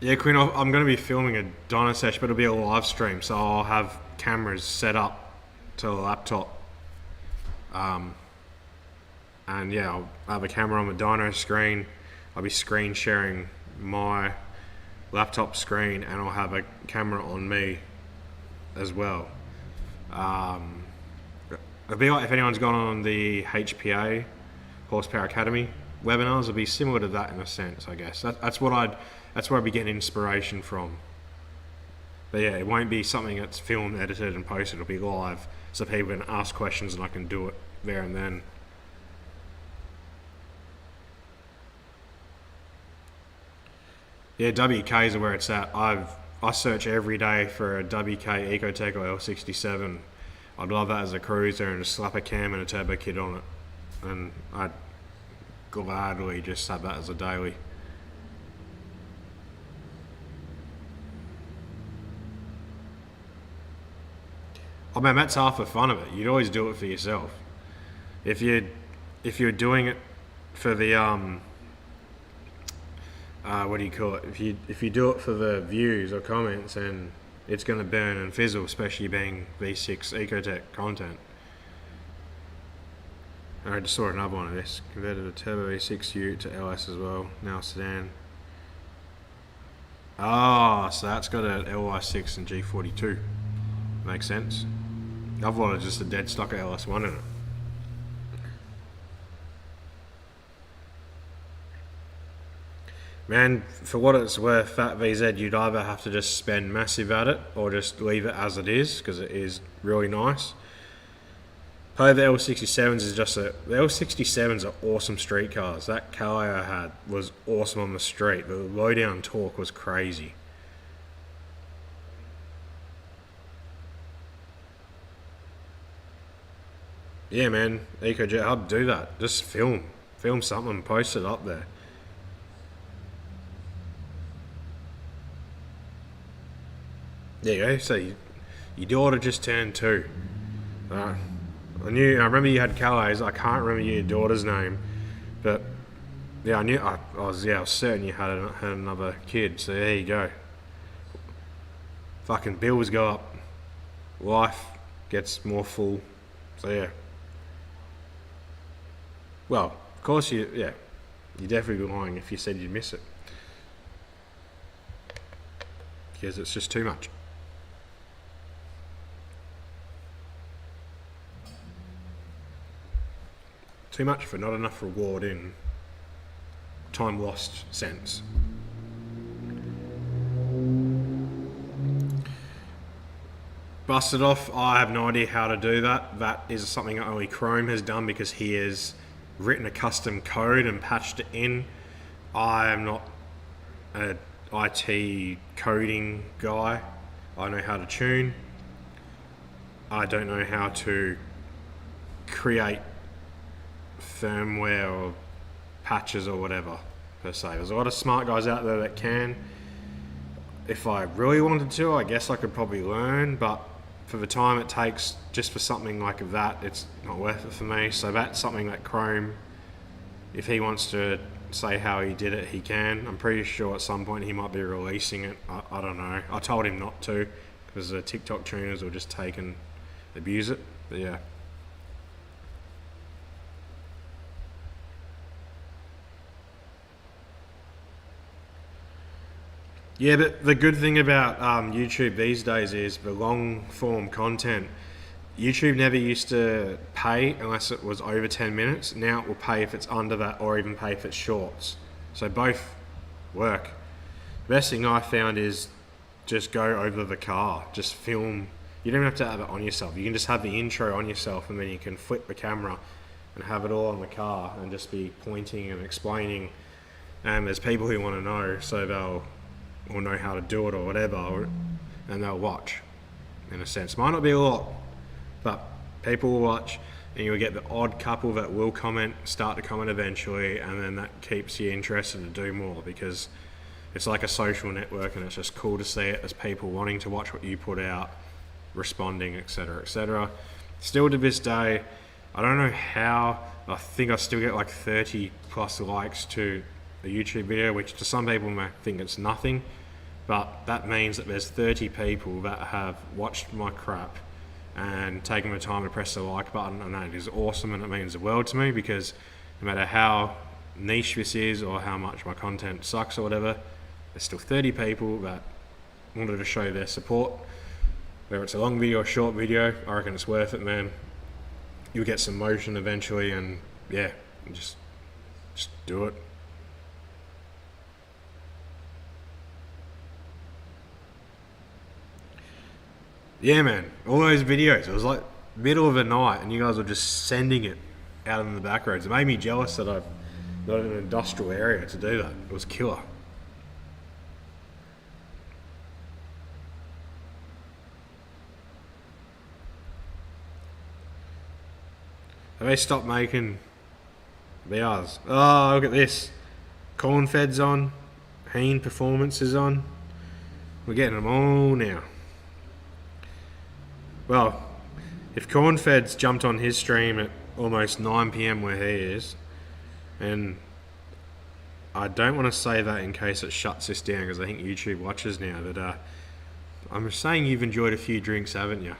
Yeah, Quinn, I'm going to be filming a dyno sesh, but it'll be a live stream, so I'll have cameras set up to the laptop. And yeah, I'll have a camera on the dyno screen. I'll be screen sharing my laptop screen, and I'll have a camera on me as well. It'll be like if anyone's gone on the HPA, Horsepower Academy webinars, it'll be similar to that in a sense, I guess. That's where I'd be getting inspiration from. But yeah, it won't be something that's filmed, edited and posted. It'll be live, so people can ask questions and I can do it there and then. Yeah, WKs are where it's at. I search every day for a WK Ecotec or L67. I'd love that as a cruiser and just slap a cam and a turbo kit on it. And I'd gladly just have that as a daily. Oh man, that's half the fun of it. You'd always do it for yourself. If you're doing it for the what do you call it? If you do it for the views or comments, and it's going to burn and fizzle, especially being V6 Ecotec content. I just saw another one of this. Converted a turbo E6U to LS as well. Now sedan. Oh, so that's got an LY6 and G42. Makes sense. I've wanted just a dead stock LS1 in it. Man, for what it's worth, that VZ, you'd either have to just spend massive at it or just leave it as it is, because it is really nice. Probably the L67s is just the L67s are awesome street cars. That Calais I had was awesome on the street. The low down torque was crazy. Yeah, man, EcoJet Hub, do that. Just film something, post it up there. There you go. So your daughter just turned 2. I remember you had Calais. I can't remember your daughter's name, but yeah, I was certain you had another kid. So there you go. Fucking bills go up. Life gets more full. So yeah. Well, of course you're definitely lying if you said you'd miss it, because it's just too much. Too much for not enough reward in time lost sense. Busted off, I have no idea how to do that. That is something that only Chrome has done because he has written a custom code and patched it in. I am not an IT coding guy. I know how to tune. I don't know how to create firmware or patches or whatever per se. There's a lot of smart guys out there that can. If I really wanted to, I guess I could probably learn, but for the time it takes just for something like that, it's not worth it for me. So that's something that Chrome, if he wants to say how he did it, he can. I'm pretty sure at some point he might be releasing it. I don't know. I told him not to because the TikTok tuners will just take and abuse it. But yeah. Yeah, but the good thing about YouTube these days is the long form content. YouTube never used to pay unless it was over 10 minutes. Now it will pay if it's under that, or even pay if it's shorts. So both work. The best thing I found is just go over the car, just film. You don't have to have it on yourself. You can just have the intro on yourself, and then you can flip the camera and have it all on the car and just be pointing and explaining. And there's people who want to know, so they'll know how to do it or whatever, and they'll watch, in a sense. Might not be a lot, but people will watch, and you'll get the odd couple that will start to comment eventually, and then that keeps you interested to do more, because it's like a social network, and it's just cool to see it as people wanting to watch what you put out, responding, etc., etc. Still to this day, I don't know how, I think I still get like 30 plus likes to a YouTube video, which to some people may think it's nothing, but that means that there's 30 people that have watched my crap and taken the time to press the like button, and that is awesome, and it means the world to me, because no matter how niche this is or how much my content sucks or whatever, there's still 30 people that wanted to show their support. Whether it's a long video or a short video, I reckon it's worth it, man. You'll get some motion eventually, and yeah, just do it. Yeah, man, all those videos, it was like middle of the night and you guys were just sending it out in the back roads. It made me jealous that I'm not in an industrial area to do that. It was killer. Have they stopped making BRs? Oh, look at this. Corn Fed's on. Heen Performance is on. We're getting them all now. Well, if Cornfed's jumped on his stream at almost 9 PM where he is, and I don't want to say that in case it shuts this down, because I think YouTube watches now, that I'm saying you've enjoyed a few drinks, haven't you?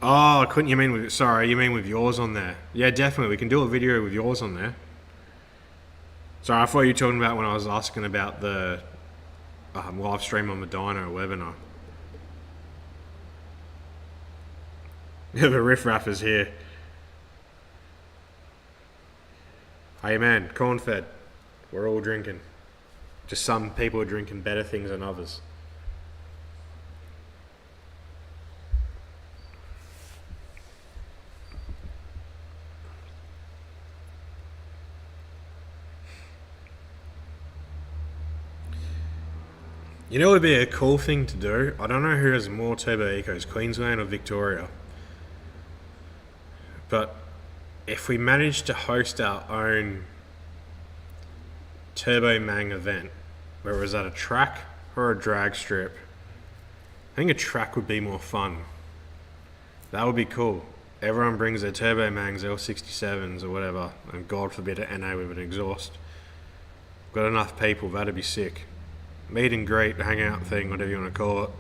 Oh, couldn't you mean with, sorry, you mean with yours on there? Yeah, definitely, we can do a video with yours on there. Sorry, I thought you were talking about when I was asking about the live stream on the dyno webinar. The riffraff is here. Hey man, corn fed. We're all drinking. Just some people are drinking better things than others. You know what would be a cool thing to do? I don't know who has more turbo ecos, Queensland or Victoria. But if we manage to host our own Turbo Mang event, where it was at a track or a drag strip, I think a track would be more fun. That would be cool. Everyone brings their Turbo Mangs, L67s or whatever, and God forbid an NA with an exhaust. Got enough people, that'd be sick. Meet and greet, hangout thing, whatever you want to call it.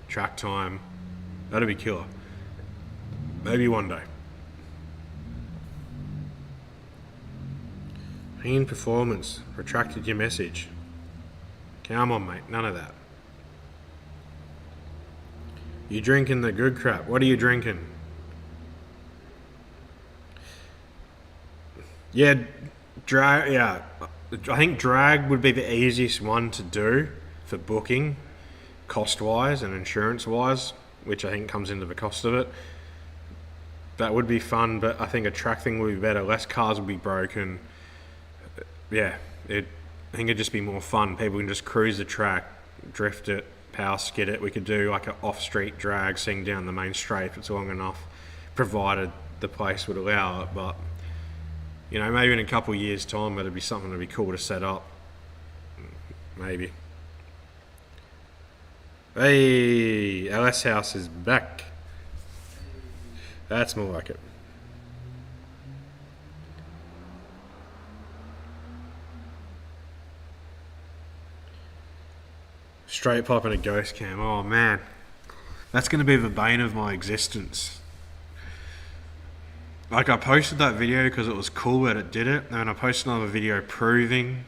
Track time. That'd be killer. Maybe one day. In performance. Retracted your message. Come on, mate. None of that. You drinking the good crap. What are you drinking? Yeah, drag. Yeah, I think drag would be the easiest one to do for booking, cost-wise and insurance-wise, which I think comes into the cost of it. That would be fun, but I think a track thing would be better. Less cars would be broken. Yeah, I think it'd just be more fun. People can just cruise the track, drift it, power skid it. We could do like an off-street drag, sing down the main straight if it's long enough, provided the place would allow it. But you know, maybe in a couple of years' time, it'd be something that'd be cool to set up. Maybe. Hey, LS House is back. That's more like it. Straight popping a ghost cam. Oh man, that's going to be the bane of my existence. Like, I posted that video because it was cool that it did it, and then I posted another video proving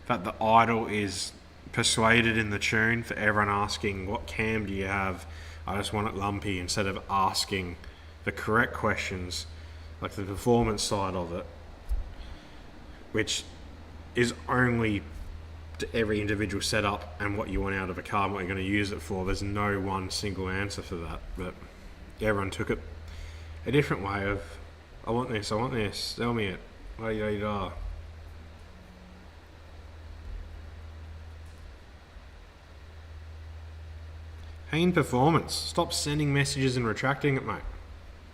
that the idol is persuaded in the tune for everyone asking, what cam do you have? I just want it lumpy, instead of asking the correct questions, like the performance side of it, which is only to every individual setup and what you want out of a car and what you're going to use it for. There's no one single answer for that, but everyone took it a different way of, I want this, sell me it, la-di-da-di-da. Hey, in performance, stop sending messages and retracting it, mate.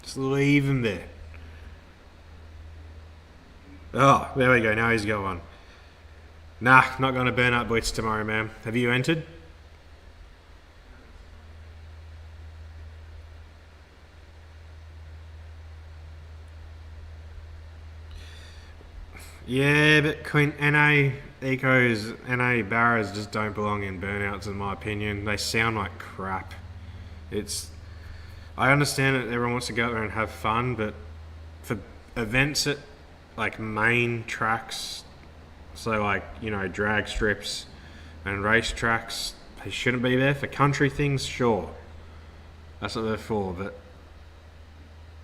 Just leave them there. Oh, there we go, now he's going. Nah, not going to burn out Blitz tomorrow, man. Have you entered? Yeah, but NA Ecos, NA Barras just don't belong in burnouts in my opinion. They sound like crap. I understand that everyone wants to go out there and have fun, but for events at like main tracks, so like, you know, drag strips and race tracks, they shouldn't be there. For country things, sure. That's what they're for, but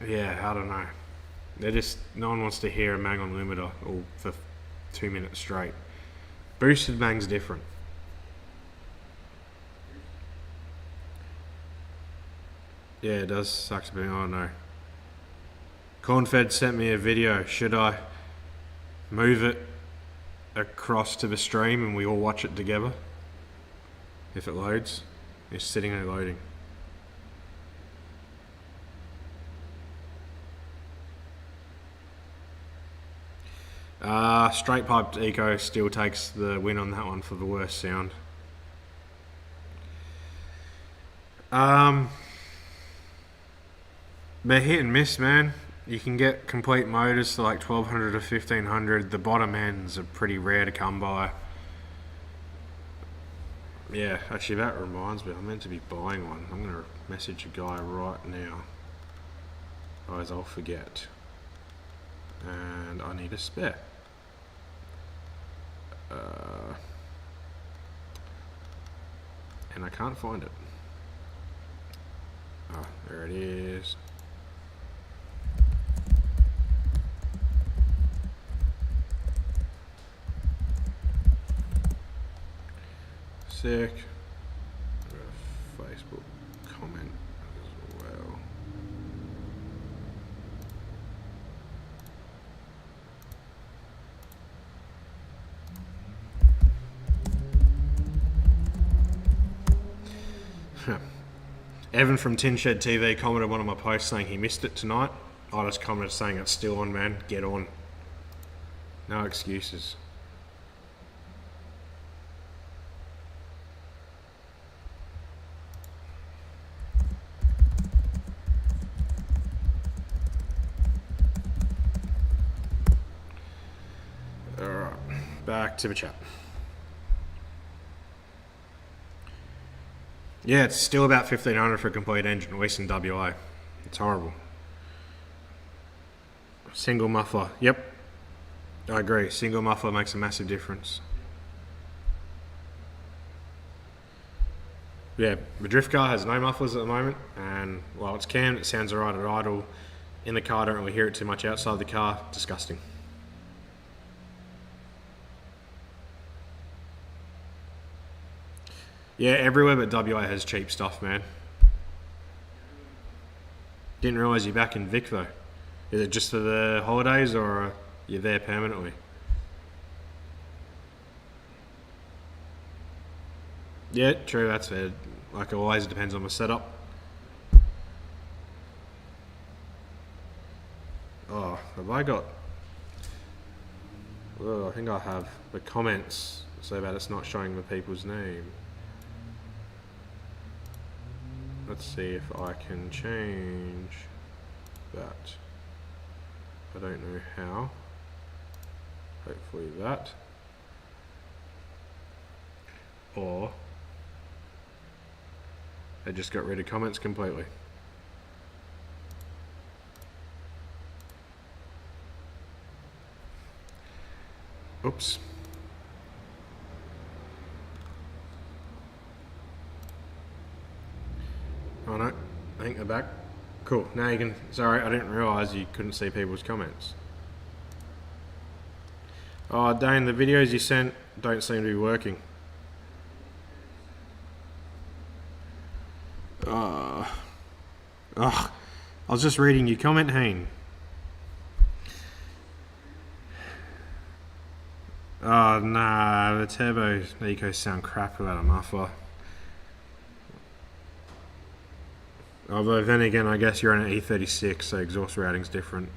yeah, I don't know. No one wants to hear a Mang on limiter all for 2 minutes straight. Boosted Mang's different. Yeah, it does suck to be, oh no. Cornfed sent me a video. Should I move it across to the stream and we all watch it together? If it loads. It's sitting there loading. Straight piped Eco still takes the win on that one for the worst sound. They're hit and miss, man. You can get complete motors to like 1200 to 1500. The bottom ends are pretty rare to come by. Yeah, actually that reminds me, I'm meant to be buying one. I'm going to message a guy right now. Otherwise I'll forget. And I need a spare. And I can't find it. Oh, there it is. Sick. Facebook comment as well. Evan from Tin Shed TV commented one of my posts saying he missed it tonight. I just commented saying it's still on, man. Get on. No excuses. Alright, back to the chat. Yeah, it's still about 1,500 for a complete engine, at least in WA. It's horrible. Single muffler, yep. I agree, single muffler makes a massive difference. Yeah, the drift car has no mufflers at the moment, and while it's cammed, it sounds alright at idle. In the car, I don't really hear it too much outside the car. Disgusting. Yeah, everywhere but WA has cheap stuff, man. Didn't realise you're back in Vic though. Is it just for the holidays or you're there permanently? Yeah, true, that's fair. Like always, it depends on the setup. Oh, have I got... Oh, I think I have the comments so that it's not showing the people's name. Let's see if I can change that. I don't know how. Hopefully that. Or I just got rid of comments completely. Oops. Oh no, I think they're back. Cool, now you can, sorry, I didn't realise you couldn't see people's comments. Oh Dane, the videos you sent don't seem to be working. I was just reading your comment, Hayne. Oh nah, the turbo ecos sound crap without a muffler. Although then again, I guess you're on an E36, so exhaust routing's different.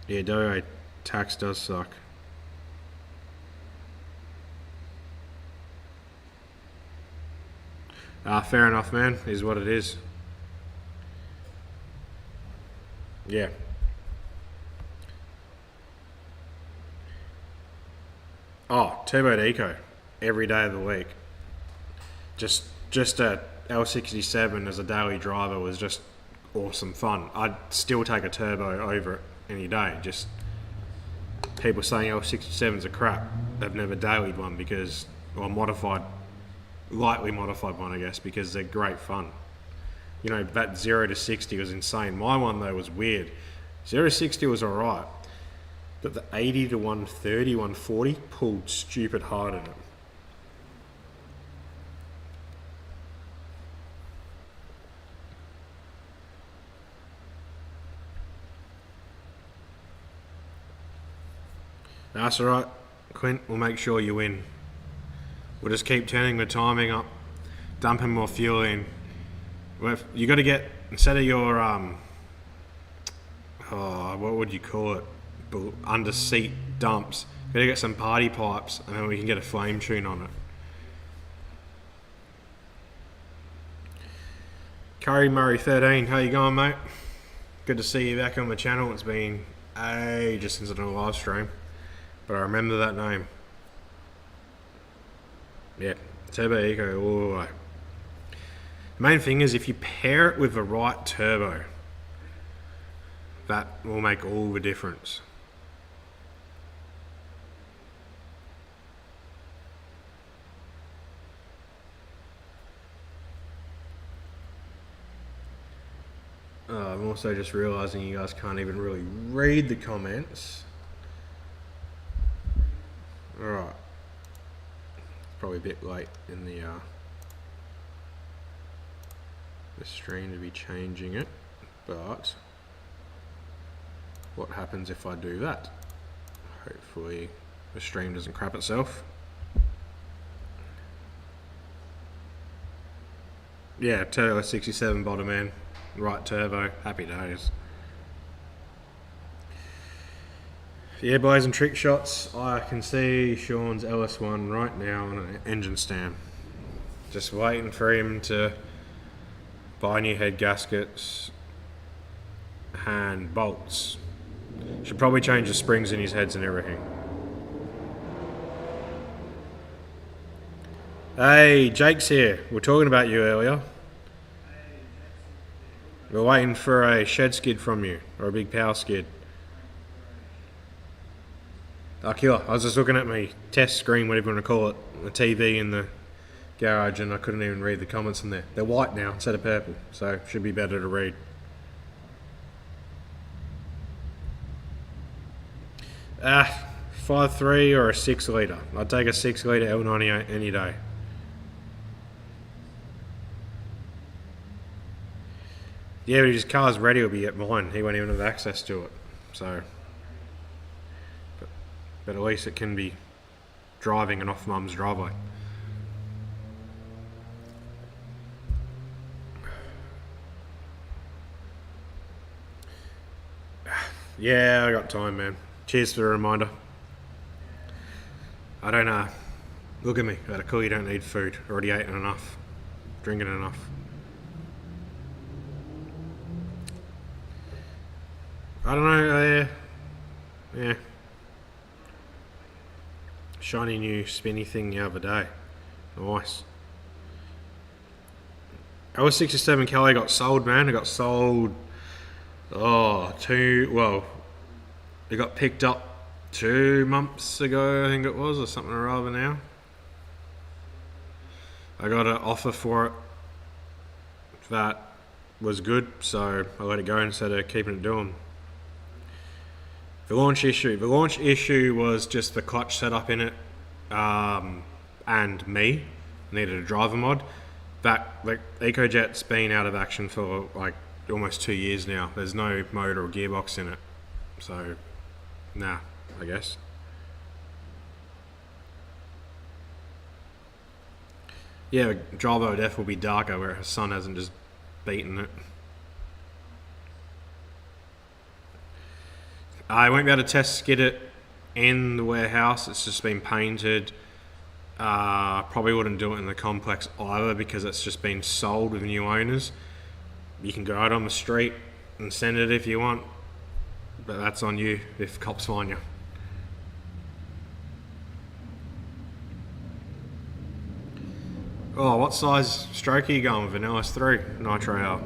Yeah, WA tax does suck. Fair enough, man. Is what it is. Yeah. Oh, turbo eco every day of the week. Just a L67 as a daily driver was just awesome fun. I'd still take a turbo over it any day. Just people saying L67s are crap. They've never dailied one because, or modified, lightly modified one, I guess, because they're great fun. You know, that 0 to 60 was insane. My one though was weird. 0 to 60 was alright, but the 80 to 130, 140 pulled stupid hard in it. That's alright, Clint, we'll make sure you win. We'll just keep turning the timing up, dumping more fuel in. You got to get, instead of your, what would you call it, under seat dumps, you got to get some party pipes and then we can get a flame tune on it. Curry Murray 13, how you going, mate? Good to see you back on the channel. It's been ages since I've done a live stream, but I remember that name. Yeah, turbo eco all the way. The main thing is if you pair it with the right turbo, that will make all the difference. also just realising you guys can't even really read the comments. Alright. Probably a bit late in the stream to be changing it, but what happens if I do that? Hopefully the stream doesn't crap itself. Yeah, Turbo 67 bottom end, right turbo, happy days. Yeah, boys and trick shots, I can see Sean's LS1 right now on an engine stand. Just waiting for him to buy new head gaskets and bolts. Should probably change the springs in his heads and everything. Hey, Jake's here. We're talking about you earlier. We're waiting for a shed skid from you, or a big power skid. Killer, I was just looking at my test screen, whatever you want to call it, the TV in the garage, and I couldn't even read the comments in there. They're white now instead of purple, so it should be better to read. 5.3 or a 6 litre. I'd take a 6 litre L98 any day. Yeah, but his car's ready will be at mine. He won't even have access to it. So, but at least it can be driving and off Mum's driveway. Yeah, I got time, man. Cheers for the reminder. I don't know. Look at me. At a cool, you don't need food. Already eaten enough. Drinking enough. I don't know. Yeah. Shiny new spinny thing the other day. Nice. L67 Kelly got sold, man. It got sold. It got picked up 2 months ago, I think it was, or something or other now. I got an offer for it that was good, so I let it go instead of keeping it doing. The launch issue was just the clutch setup in it, and me needed a driver mod. The EcoJet's been out of action for like almost 2 years now. There's no motor or gearbox in it, so nah, I guess. Yeah, driver def will be darker where her sun hasn't just beaten it. I won't be able to test skid it in the warehouse. It's just been painted. Probably wouldn't do it in the complex either because it's just been sold with new owners. You can go out on the street and send it if you want, but that's on you if cops find you. Oh, what size stroke are you going with an LS3 Nitro L?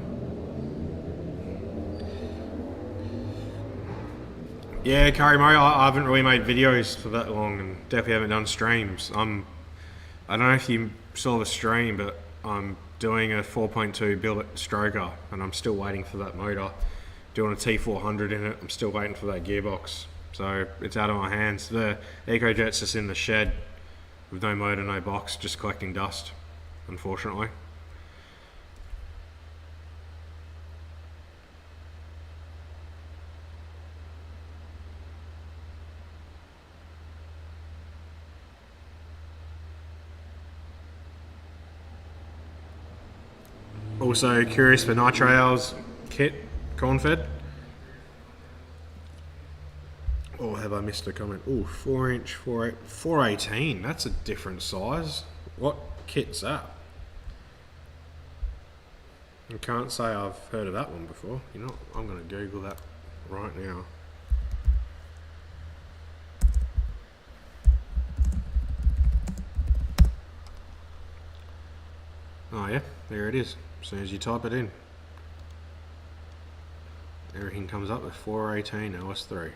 Yeah, Curry Mo, I haven't really made videos for that long and definitely haven't done streams. I don't know if you saw the stream, but I'm doing a 4.2 billet stroker and I'm still waiting for that motor. Doing a T400 in it, I'm still waiting for that gearbox. So it's out of my hands. The EcoJet's just in the shed with no motor, no box, just collecting dust, unfortunately. Also curious for Nitro L's kit, corn-fed. Or have I missed a comment? Oh, 4-inch, 418, that's a different size. What kit's that? I can't say I've heard of that one before. You know, I'm going to Google that right now. Oh yeah, there it is. As soon as you type it in, everything comes up with 418 LS3.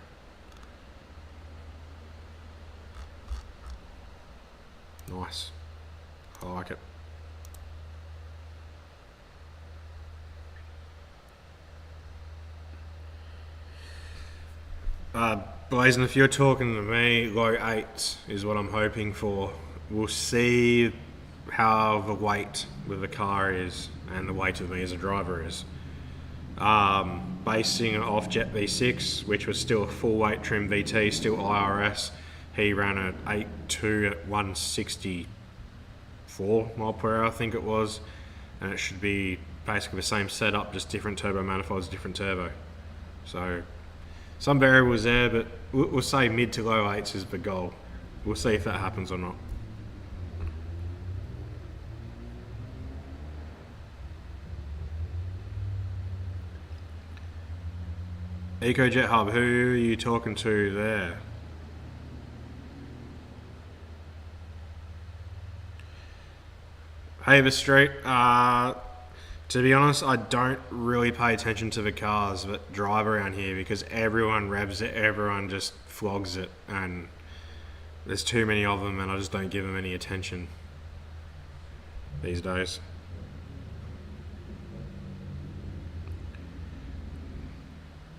Nice. I like it. Blazing, if you're talking to me, low 8s is what I'm hoping for. We'll see how the weight with the car is and the weight of me as a driver is. Basing it off Jet V6, which was still a full weight trim VT, still IRS, he ran at 8.2 at 164 mile per hour, I think it was, and it should be basically the same setup, just different turbo manifolds, different turbo. So some variables there, but we'll say mid to low 8s is the goal. We'll see if that happens or not. EcoJet Hub, who are you talking to there? Haver Street, to be honest, I don't really pay attention to the cars that drive around here because everyone revs it, everyone just flogs it, and there's too many of them and I just don't give them any attention these days.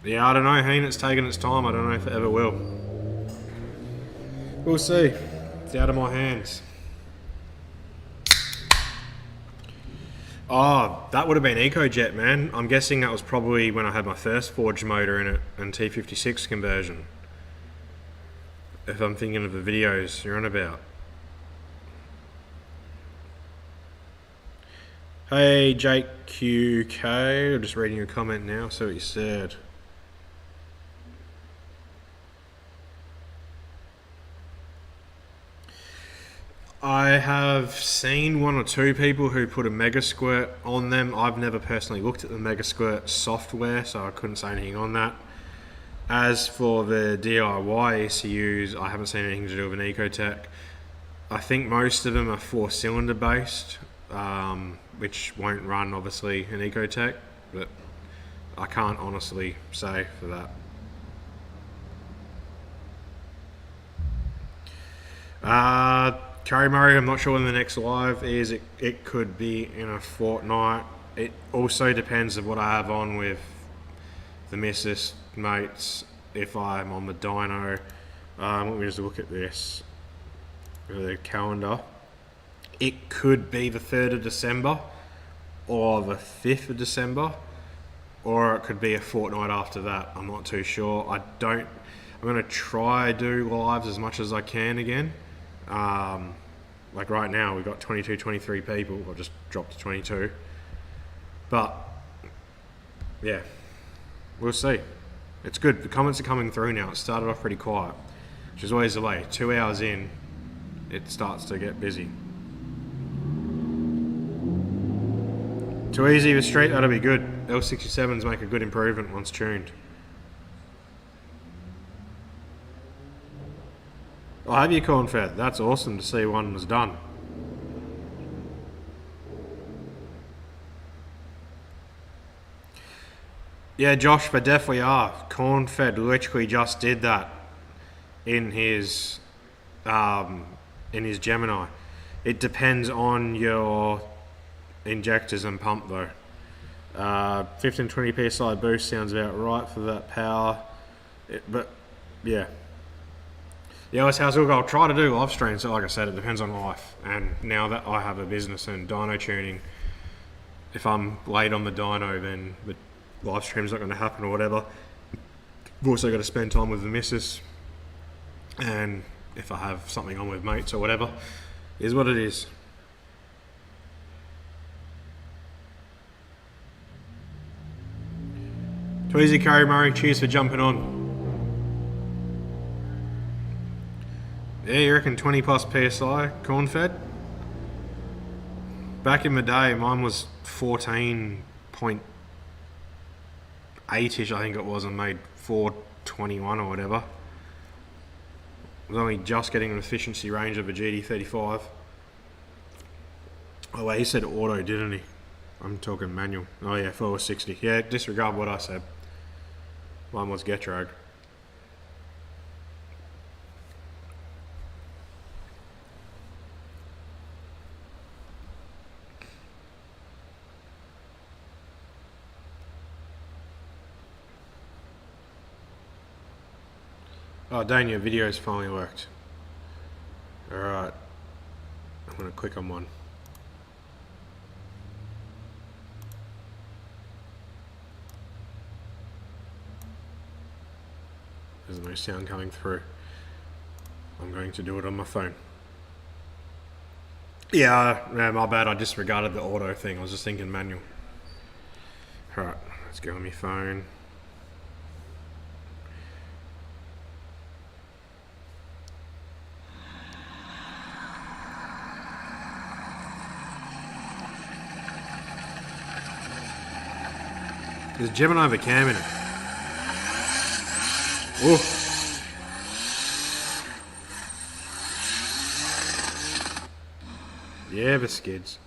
Yeah, I don't know, Heen, it's taken its time. I don't know if it ever will. We'll see. It's out of my hands. Oh, that would have been EcoJet, man. I'm guessing that was probably when I had my first forged motor in it and T56 conversion. If I'm thinking of the videos you're on about. Hey, Jake QK. I'm just reading your comment now, see what you said. I have seen one or two people who put a Mega Squirt on them. I've never personally looked at the Mega Squirt software, so I couldn't say anything on that. As for the DIY ECUs, I haven't seen anything to do with an Ecotec. I think most of them are 4-cylinder based, which won't run obviously an Ecotec, but I can't honestly say for that. Curry Murray, I'm not sure when the next live is. It could be in a fortnight. It also depends of what I have on with the missus, mates, if I'm on the dyno. Let me just look at this, the calendar. It could be the 3rd of December or the 5th of December, or it could be a fortnight after that. I'm not too sure. I'm going to try do lives as much as I can again. Like right now we've got 22, 23 people. I've just dropped to 22. But yeah, we'll see. It's good. The comments are coming through now. It started off pretty quiet, which is always the way. 2 hours in, it starts to get busy. Too easy with street, that'll be good. L67s make a good improvement once tuned. Oh, have you corn fed? That's awesome to see one was done. Yeah, Josh, but definitely are. Corn fed literally just did that in his Gemini. It depends on your injectors and pump though. 15-20 psi boost sounds about right for that power. But yeah. Yeah, how's it? I'll try to do live streams. So like I said, it depends on life. And now that I have a business and dyno tuning, if I'm late on the dyno, then the live stream's not going to happen or whatever. I've also got to spend time with the missus. And if I have something on with mates or whatever, is what it is. Too easy, Curry Murray. Cheers for jumping on. Yeah, you reckon 20 plus PSI corn fed? Back in the day, mine was 14.8ish, I think it was, and made 421 or whatever. I was only just getting an efficiency range of a GT35. Oh wait, he said auto, didn't he? I'm talking manual. Oh yeah, 460. Yeah, disregard what I said. Mine was Getrag. Oh, dang, your video's finally worked. Alright. I'm gonna click on one. There's no sound coming through. I'm going to do it on my phone. Yeah, my bad. I disregarded the auto thing. I was just thinking manual. Alright, let's go on my phone. There's Gemini over cam in it. Ooh. Yeah, the skids.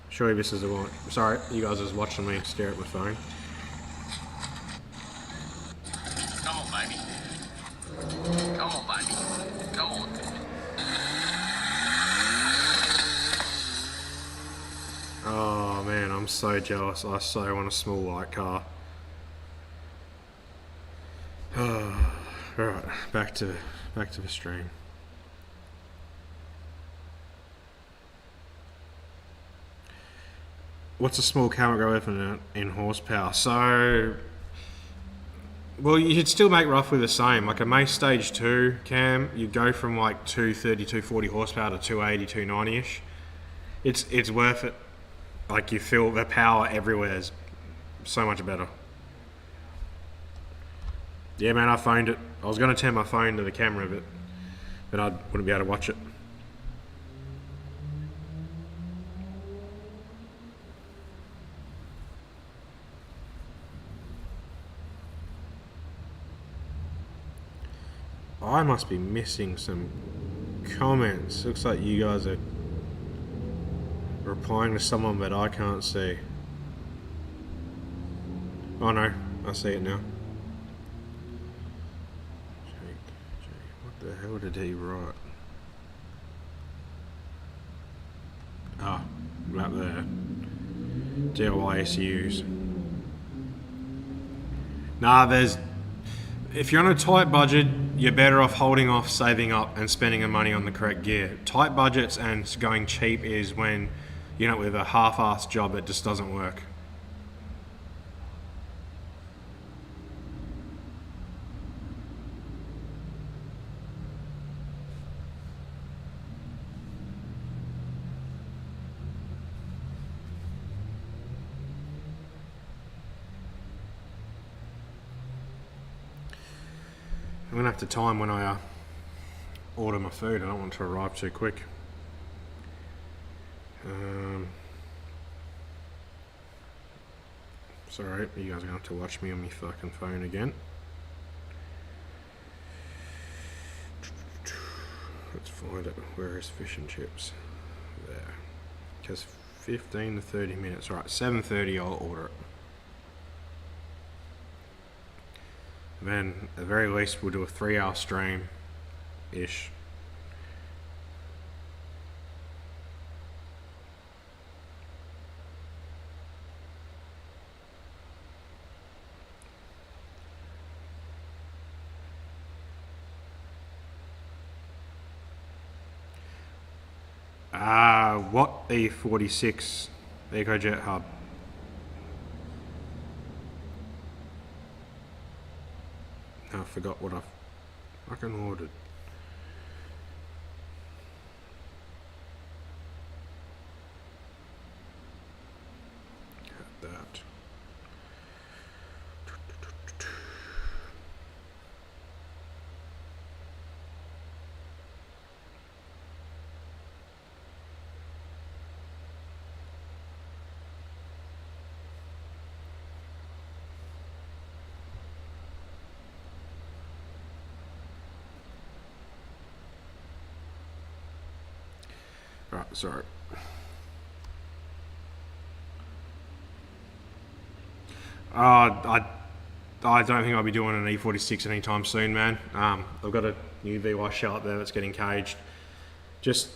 Surely this is the one. Sorry, you guys are just watching me stare at my phone. Come on, baby. Come on, baby. Come on. Oh man, I'm so jealous. I so want a small white car. Alright, back to the stream. What's a small car go with in horsepower? So, well, you'd still make roughly the same. Like a Mace Stage 2 cam, you'd go from like 230, 240 horsepower to 280, 290-ish. It's worth it. Like you feel the power everywhere is so much better. Yeah, man, I phoned it. I was going to turn my phone to the camera, but I wouldn't be able to watch it. I must be missing some comments. Looks like you guys are replying to someone that I can't see. Oh no, I see it now. What the hell did he write? Ah, right there. Delco ECUs. Nah, if you're on a tight budget, you're better off holding off, saving up, and spending the money on the correct gear. Tight budgets and going cheap is when you're not with a half-assed job that just doesn't work. I'm gonna have to time when I order my food. I don't want it to arrive too quick. Sorry, you guys are gonna have to watch me on my fucking phone again. Let's find it. Where is fish and chips? There. Just 15 to 30 minutes. Alright, 7:30 I'll order it. Then at the very least we'll do a 3-hour stream-ish. What E46 EcoJet hub? I forgot what I fucking ordered. Got that. Right, sorry. I don't think I'll be doing an E46 anytime soon, man. I've got a new VY shell up there that's getting caged. I just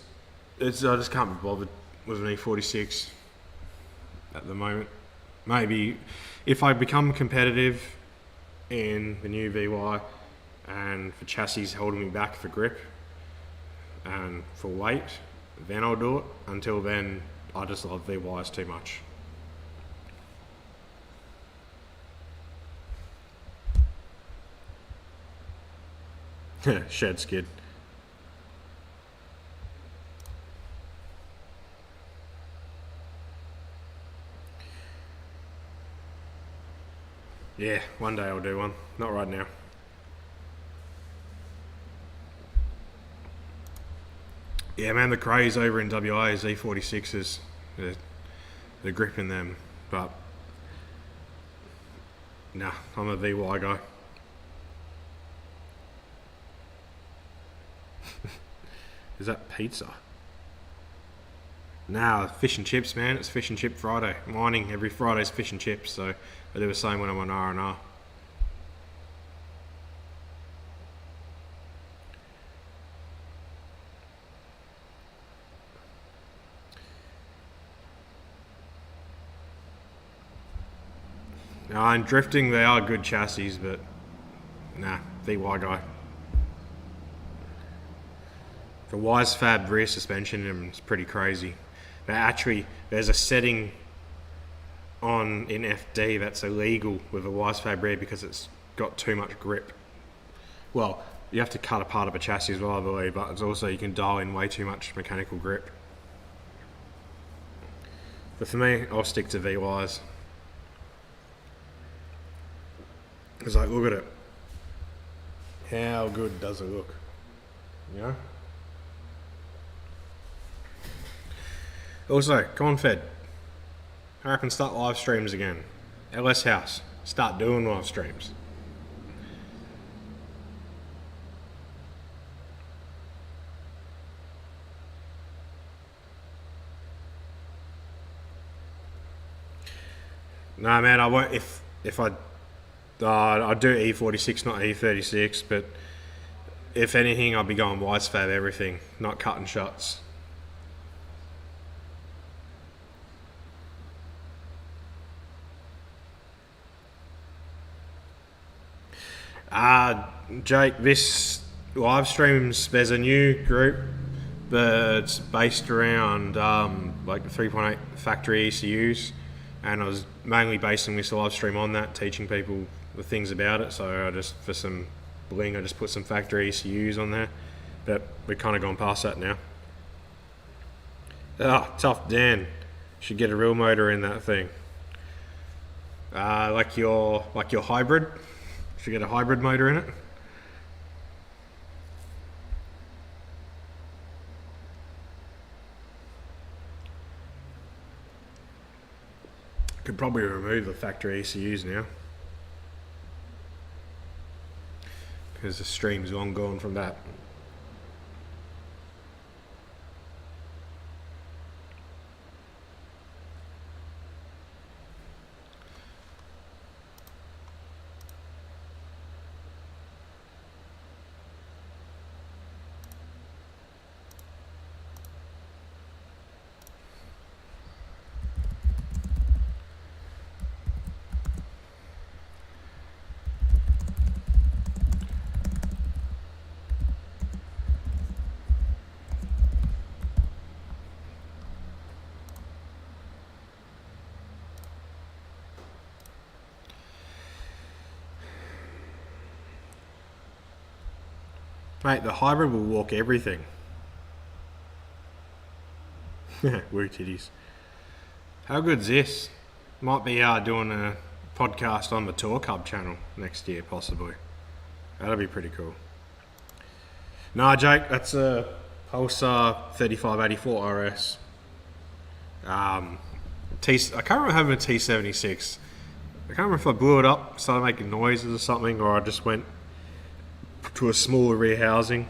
can't be bothered with an E46 at the moment. Maybe if I become competitive in the new VY, and for chassis holding me back for grip and for weight, then I'll do it. Until then, I just love VYs too much. Shed skid. Yeah, one day I'll do one. Not right now. Yeah, man, the craze over in WA is E46s. The grip in them, but nah, I'm a VY guy. Is that pizza? Nah, fish and chips, man. It's Fish and Chip Friday. Mining every Friday's fish and chips, so I do the same when I'm on R&R. In drifting, they are good chassis, but nah, VY guy. The Wisefab rear suspension in them is pretty crazy. But actually, there's a setting in FD that's illegal with a Wisefab rear because it's got too much grip. Well, you have to cut a part of a chassis as well, I believe, but it's also you can dial in way too much mechanical grip. But for me, I'll stick to VYs. It's like, look at it. How good does it look? You know? Also, come on, Fed. Hurry up and start live streams again. LS House, start doing live streams. Nah, man, I won't. If I do E46, not E36, but if anything, I'll be going Wisefab everything, not cutting shots. Jake, this live streams, there's a new group that's based around like the 3.8 factory ECUs, and I was mainly basing this live stream on that, teaching people the things about it. So I just, for some bling, I just put some factory ECUs on there, but we've kind of gone past that now. Tough Dan, should get a real motor in that thing. Like your hybrid, should get a hybrid motor in it. Could probably remove the factory ECUs now, because the stream's long gone from that. Mate, the hybrid will walk everything. Woo titties. How good's this? Might be doing a podcast on the Tour Cub channel next year, possibly. That'll be pretty cool. Nah, Jake, that's a Pulsar 3584 RS. I can't remember having a T76. I can't remember if I blew it up, started making noises or something, or I just went to a smaller rear housing,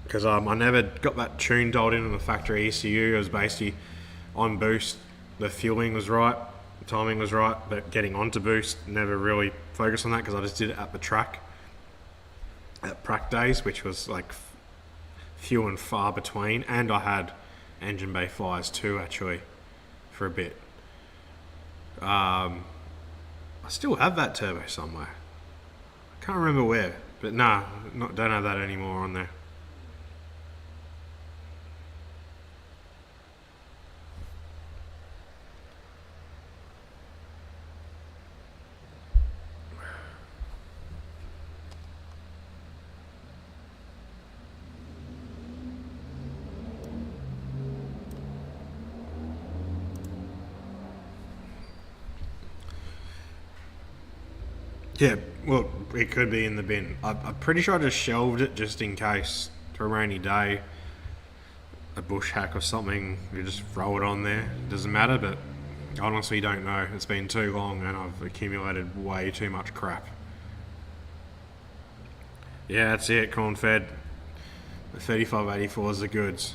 because I never got that tune dialed in on the factory ECU. It was basically on boost, the fueling was right, the timing was right, but getting onto boost, never really focused on that because I just did it at the track at prac days, which was like few and far between, and I had engine bay fires too actually for a bit. I still have that turbo somewhere. I can't remember where, but nah, don't have that anymore on there. Yeah, well, it could be in the bin. I'm pretty sure I just shelved it just in case for a rainy day, a bush hack or something, you just throw it on there. It doesn't matter, but I honestly don't know. It's been too long and I've accumulated way too much crap. Yeah, that's it, corn fed. The 3584 is the goods.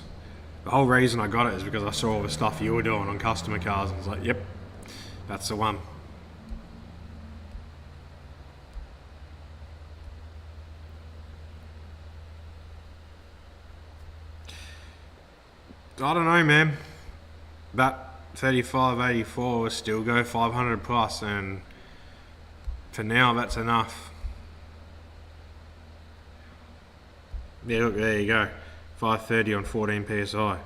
The whole reason I got it is because I saw all the stuff you were doing on customer cars and I was like, yep, that's the one. I don't know, man. That 3584 will still go 500 plus, and for now, that's enough. Yeah, look, there you go. 530 on 14 psi.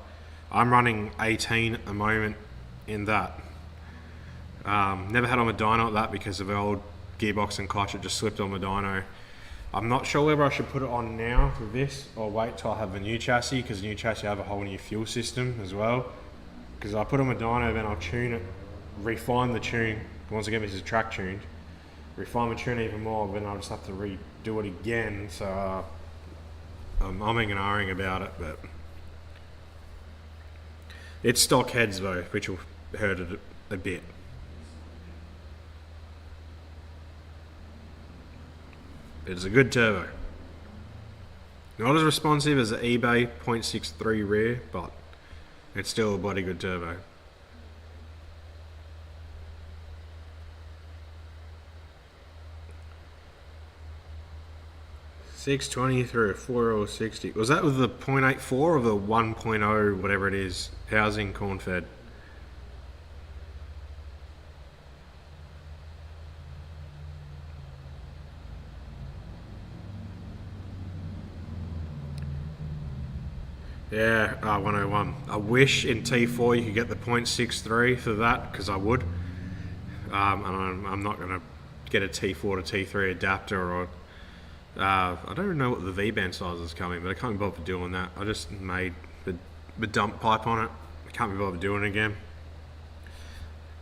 I'm running 18 at the moment in that. Never had on my dyno at that because of the old gearbox and clutch. It just slipped on my dyno. I'm not sure whether I should put it on now with this or wait till I have the new chassis, because the new chassis I have a whole new fuel system as well. Because I put on my dyno, then I'll tune it, refine the tune. Once again, this is track tuned. Refine the tune even more, then I'll just have to redo it again. So I'm umming and ahhing about it, but it's stock heads though, which will hurt it a bit. It's a good turbo. Not as responsive as the eBay 0.63 rear, but it's still a bloody good turbo. $620 through a 4L60. Was that with the 0.84 or the 1.0, whatever it is, housing corn fed? Yeah, 101. I wish in T4 you could get the 0.63 for that, because I would. And I'm not going to get a T4 to T3 adapter, or I don't even know what the V-band size is coming, but I can't be bothered doing that. I just made the dump pipe on it. I can't be bothered doing it again.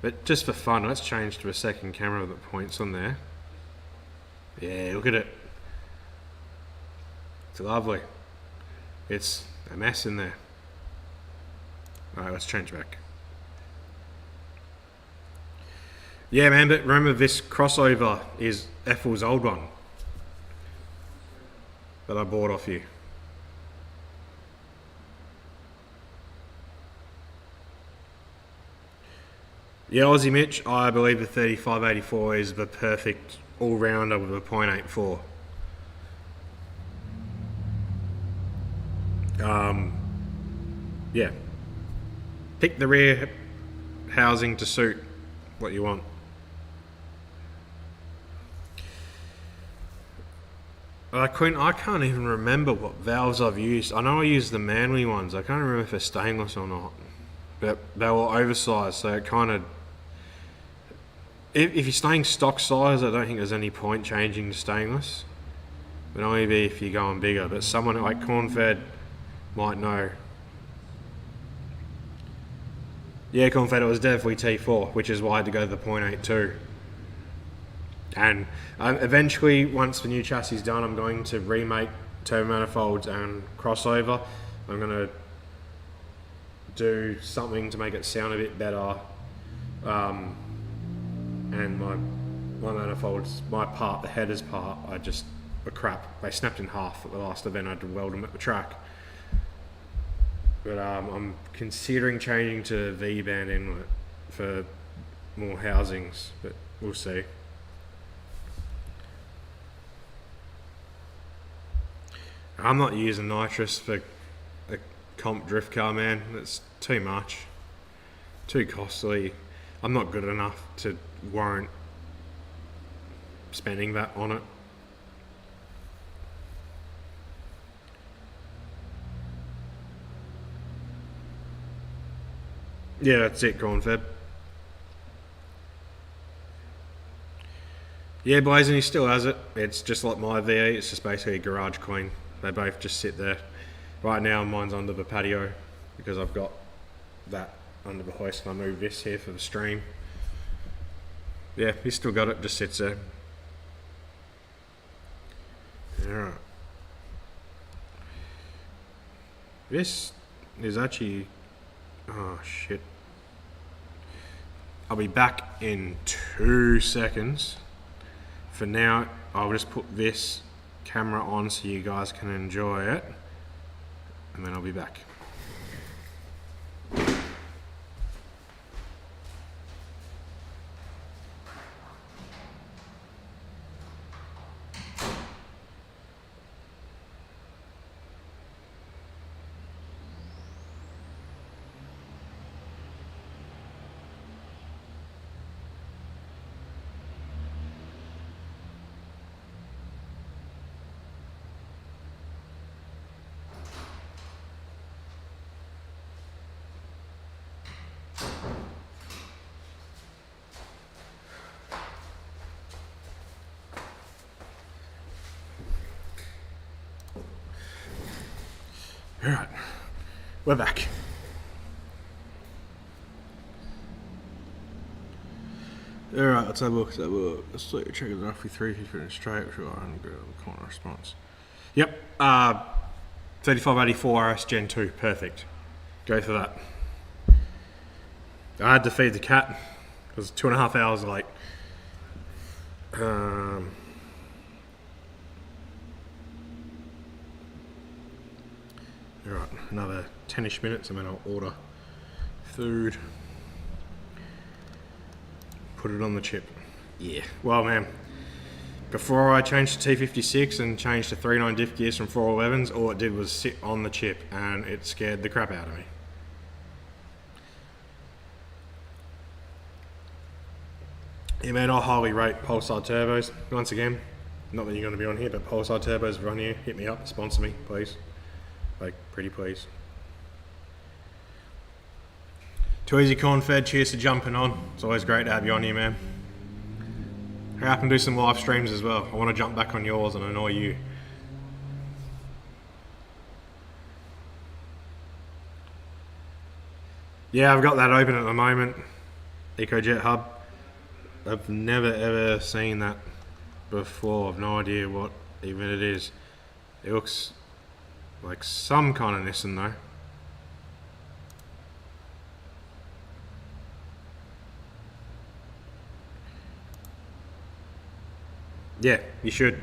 But just for fun, let's change to a second camera that points on there. Yeah, look at it. It's lovely. It's a mess in there. Alright, let's change back. Yeah, man, but remember this crossover is Ethel's old one that I bought off you. Yeah, Aussie Mitch, I believe the 3584 is the perfect all-rounder with a 0.84. Yeah. Pick the rear housing to suit what you want. I can't even remember what valves I've used. I know I used the Manly ones. I can't remember if they're stainless or not. But they were oversized, so it kind of... If you're staying stock size, I don't think there's any point changing to stainless. But only be if you're going bigger. But someone like Cornfed might know. Yeah, Cornfed, it was definitely T4, which is why I had to go to the 0.82. And eventually, once the new chassis is done, I'm going to remake turbo manifolds and crossover. I'm going to do something to make it sound a bit better. And my manifolds, my part, the headers part, were crap. They snapped in half at the last event. I had to weld them at the track. But I'm considering changing to V-band inlet for more housings, but we'll see. I'm not using nitrous for a comp drift car, man. It's too much. Too costly. I'm not good enough to warrant spending that on it. Yeah, that's it, corn-fed. Yeah, Blazing, he still has it. It's just like my V8, it's just basically a garage queen. They both just sit there. Right now mine's under the patio because I've got that under the hoist and I moved this here for the stream. Yeah, he's still got it, just sits there. Alright. This is actually... oh shit. I'll be back in 2 seconds. For now, I'll just put this camera on so you guys can enjoy it. And then I'll be back. Alright, we're back. Alright, let's have a look. Let's see, check it roughly 3 feet in straight, sure, and go to the corner response. Yep, 3584 RS Gen 2, perfect. Go for that. I had to feed the cat. It was 2.5 hours late. Alright, another 10ish minutes and then I'll order food. Put it on the chip. Yeah. Well, man, before I changed to T56 and changed to 3.9 diff gears from 411s, all it did was sit on the chip and it scared the crap out of me. Yeah, man, I highly rate Pulsar turbos. Once again, not that you're going to be on here, but Pulsar turbos are on here. Hit me up, sponsor me, please. Like, pretty please. Too Easy Corn Fed, cheers for jumping on. It's always great to have you on here, man. Hurry up and do some live streams as well. I want to jump back on yours and annoy you. Yeah, I've got that open at the moment. EcoJet Hub. I've never ever seen that before. I've no idea what even it is. It looks like some kind of Nissan though. Yeah, you should.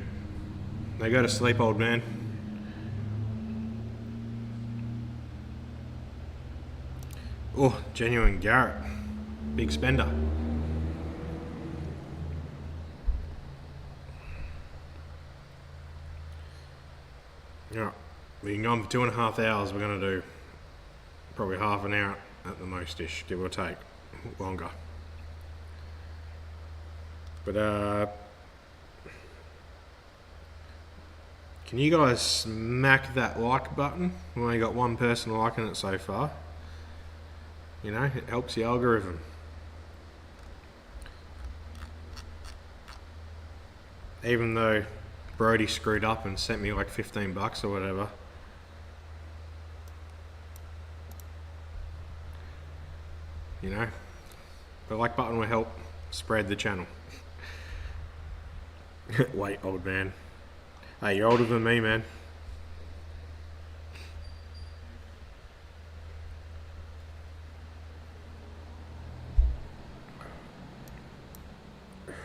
Now go to sleep, old man. Oh, genuine Garrett. Big spender. Alright, we can go on for 2.5 hours. We're going to do probably half an hour at the most-ish, give or take. Longer. But, can you guys smack that like button? We've only got one person liking it so far. You know, it helps the algorithm. Even though Brody screwed up and sent me like 15 bucks or whatever. You know, the like button will help spread the channel. Wait, old man. Hey, you're older than me, man.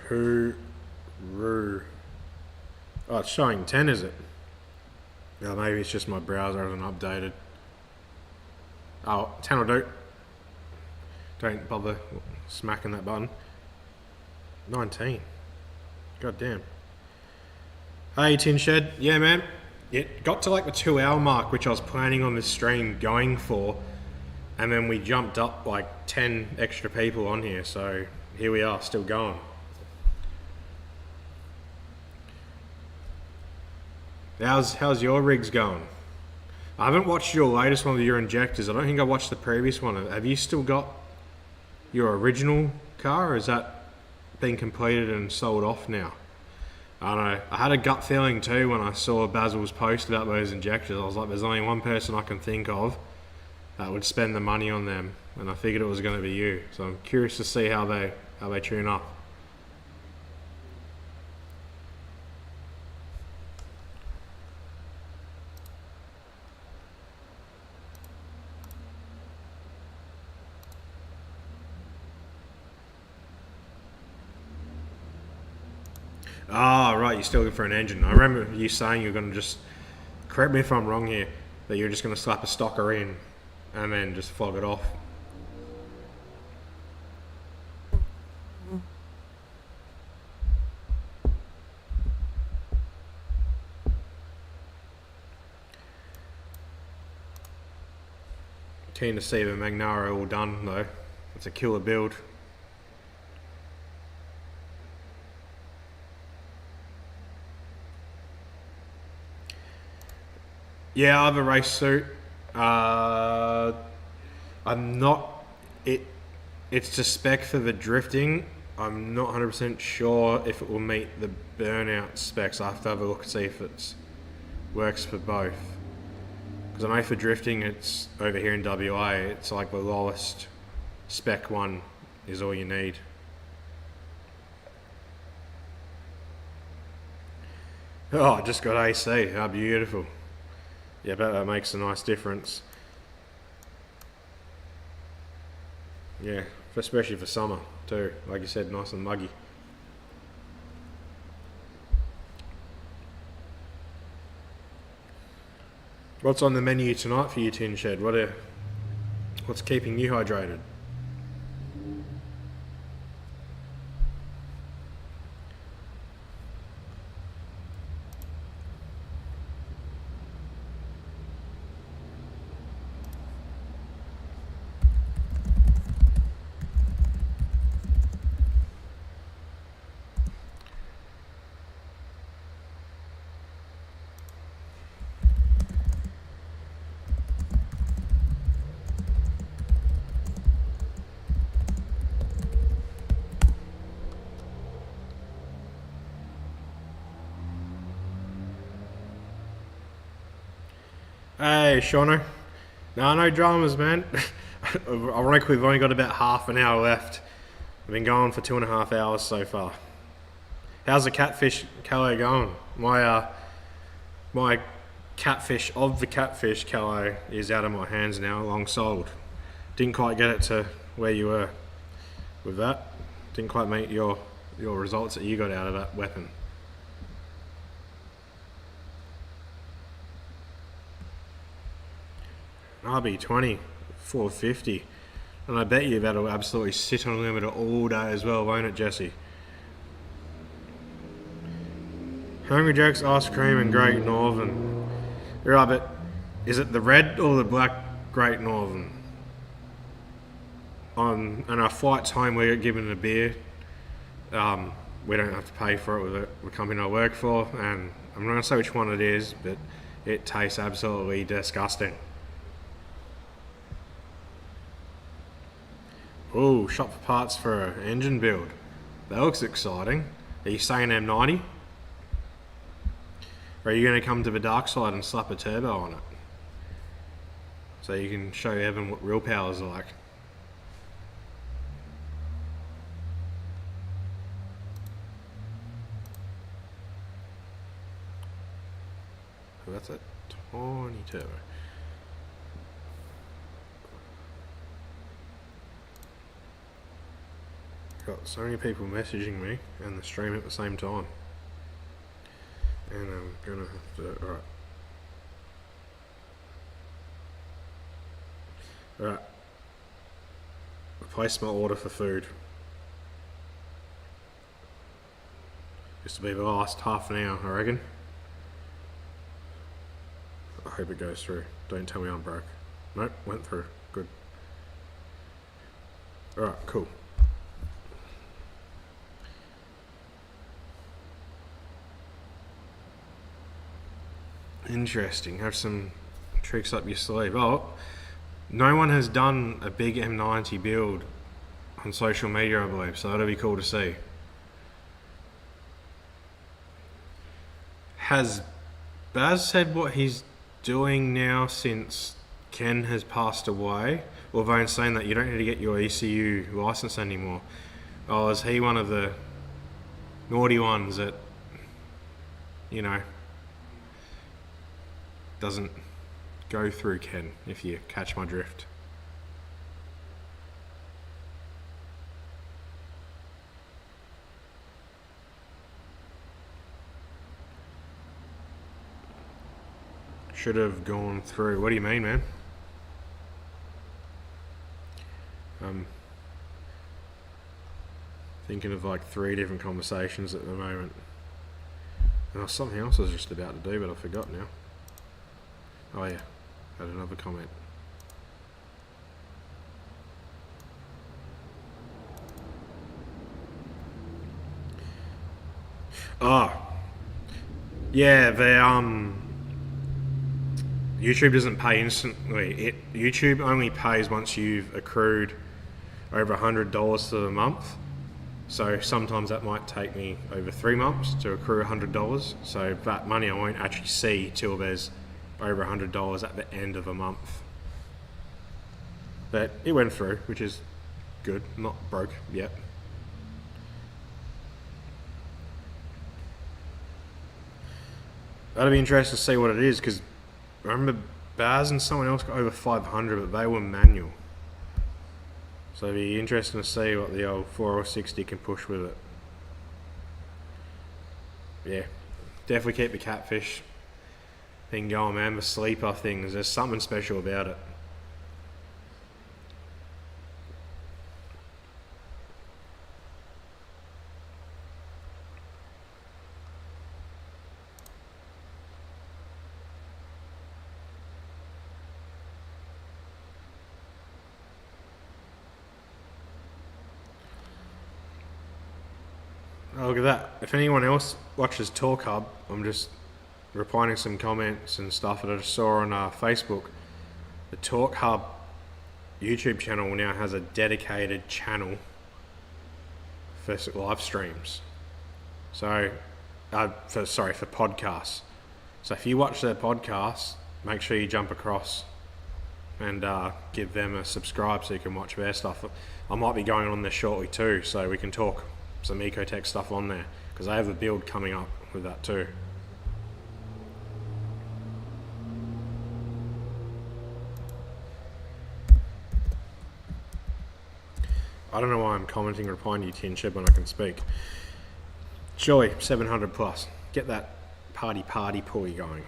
Hooroo. Oh, it's showing 10, is it? Yeah, maybe it's just my browser hasn't updated. Oh, 10 will do. Don't bother smacking that button. 19. God damn. Hey, Tin Shed. Yeah, man. It got to like the 2-hour mark, which I was planning on this stream going for. And then we jumped up like 10 extra people on here. So here we are, still going. How's your rigs going? I haven't watched your latest one with your injectors. I don't think I watched the previous one. Have you still got your original car, or is that been completed and sold off now? I don't know. I had a gut feeling too when I saw Basil's post about those injectors. I was like, there's only one person I can think of that would spend the money on them, and I figured it was going to be you. So I'm curious to see how they tune up. Ah, right, you're still looking for an engine. I remember you saying you're going to just, correct me if I'm wrong here, that you're just going to slap a stocker in and then just flog it off. Keen to see the Magnaro all done though. It's a killer build. Yeah, I have a race suit. I'm not. It's to spec for the drifting. I'm not 100% sure if it will meet the burnout specs. I have to have a look and see if it works for both. Because I know for drifting, it's over here in WA. It's like the lowest spec one is all you need. Oh, I just got AC. How beautiful. Yeah, I bet that makes a nice difference. Yeah, especially for summer too. Like you said, nice and muggy. What's on the menu tonight for you, Tin Shed? What's keeping you hydrated? Hey, Shauno. No dramas, man. Ironically, we've only got about half an hour left. We've been going for 2.5 hours so far. How's the catfish callo going? My catfish of the catfish callo is out of my hands now, long sold. Didn't quite get it to where you were with that. Didn't quite meet your results that you got out of that weapon. RB20, 450. And I bet you that'll absolutely sit on a limiter all day as well, won't it, Jesse? Hungry Jack's ice cream and Great Northern. Right, but is it the red or the black Great Northern? On our flights home, we get given a beer. We don't have to pay for it with the company I work for, and I'm not going to say which one it is, but it tastes absolutely disgusting. Oh, shop for parts for an engine build. That looks exciting. Are you saying M90? Or are you going to come to the dark side and slap a turbo on it? So you can show Evan what real power's like. Oh, that's a tiny turbo. Got so many people messaging me and the stream at the same time, and I'm gonna have to. Alright, replace my order for food. Used to be the last half an hour, I reckon. I hope it goes through. Don't tell me I'm broke. Nope, went through. Good. Alright, cool. Interesting. Have some tricks up your sleeve. Oh, no one has done a big M90 build on social media, I believe, so that'll be cool to see. Has Baz said what he's doing now since Ken has passed away? Although in saying that you don't need to get your ECU license anymore. Oh, is he one of the naughty ones that, you know, doesn't go through Ken, if you catch my drift? Should have gone through. What do you mean, man? Thinking of like 3 different conversations at the moment. And there's something else I was just about to do, but I forgot now. Oh yeah, had another comment. Oh, yeah, YouTube doesn't pay instantly. YouTube only pays once you've accrued over $100 for the month. So sometimes that might take me over 3 months to accrue $100. So that money I won't actually see till there's over $100 at the end of a month. But it went through, which is good. Not broke yet. That'll be interesting to see what it is, because I remember Baz and someone else got over 500, but they were manual. So it'd be interesting to see what the old 460 can push with it. Yeah, definitely keep the catfish thing going, man. The sleeper things, there's something special about it. Oh, look at that. If anyone else watches Talk Hub, I'm just replying to some comments and stuff that I just saw on Facebook. The Talk Hub YouTube channel now has a dedicated channel for live streams. So, for podcasts. So if you watch their podcasts, make sure you jump across and give them a subscribe so you can watch their stuff. I might be going on there shortly too, so we can talk some Ecotec stuff on there, because I have a build coming up with that too. I don't know why I'm commenting or replying to you, Tinship, when I can speak. Surely 700 plus. Get that party pulley going.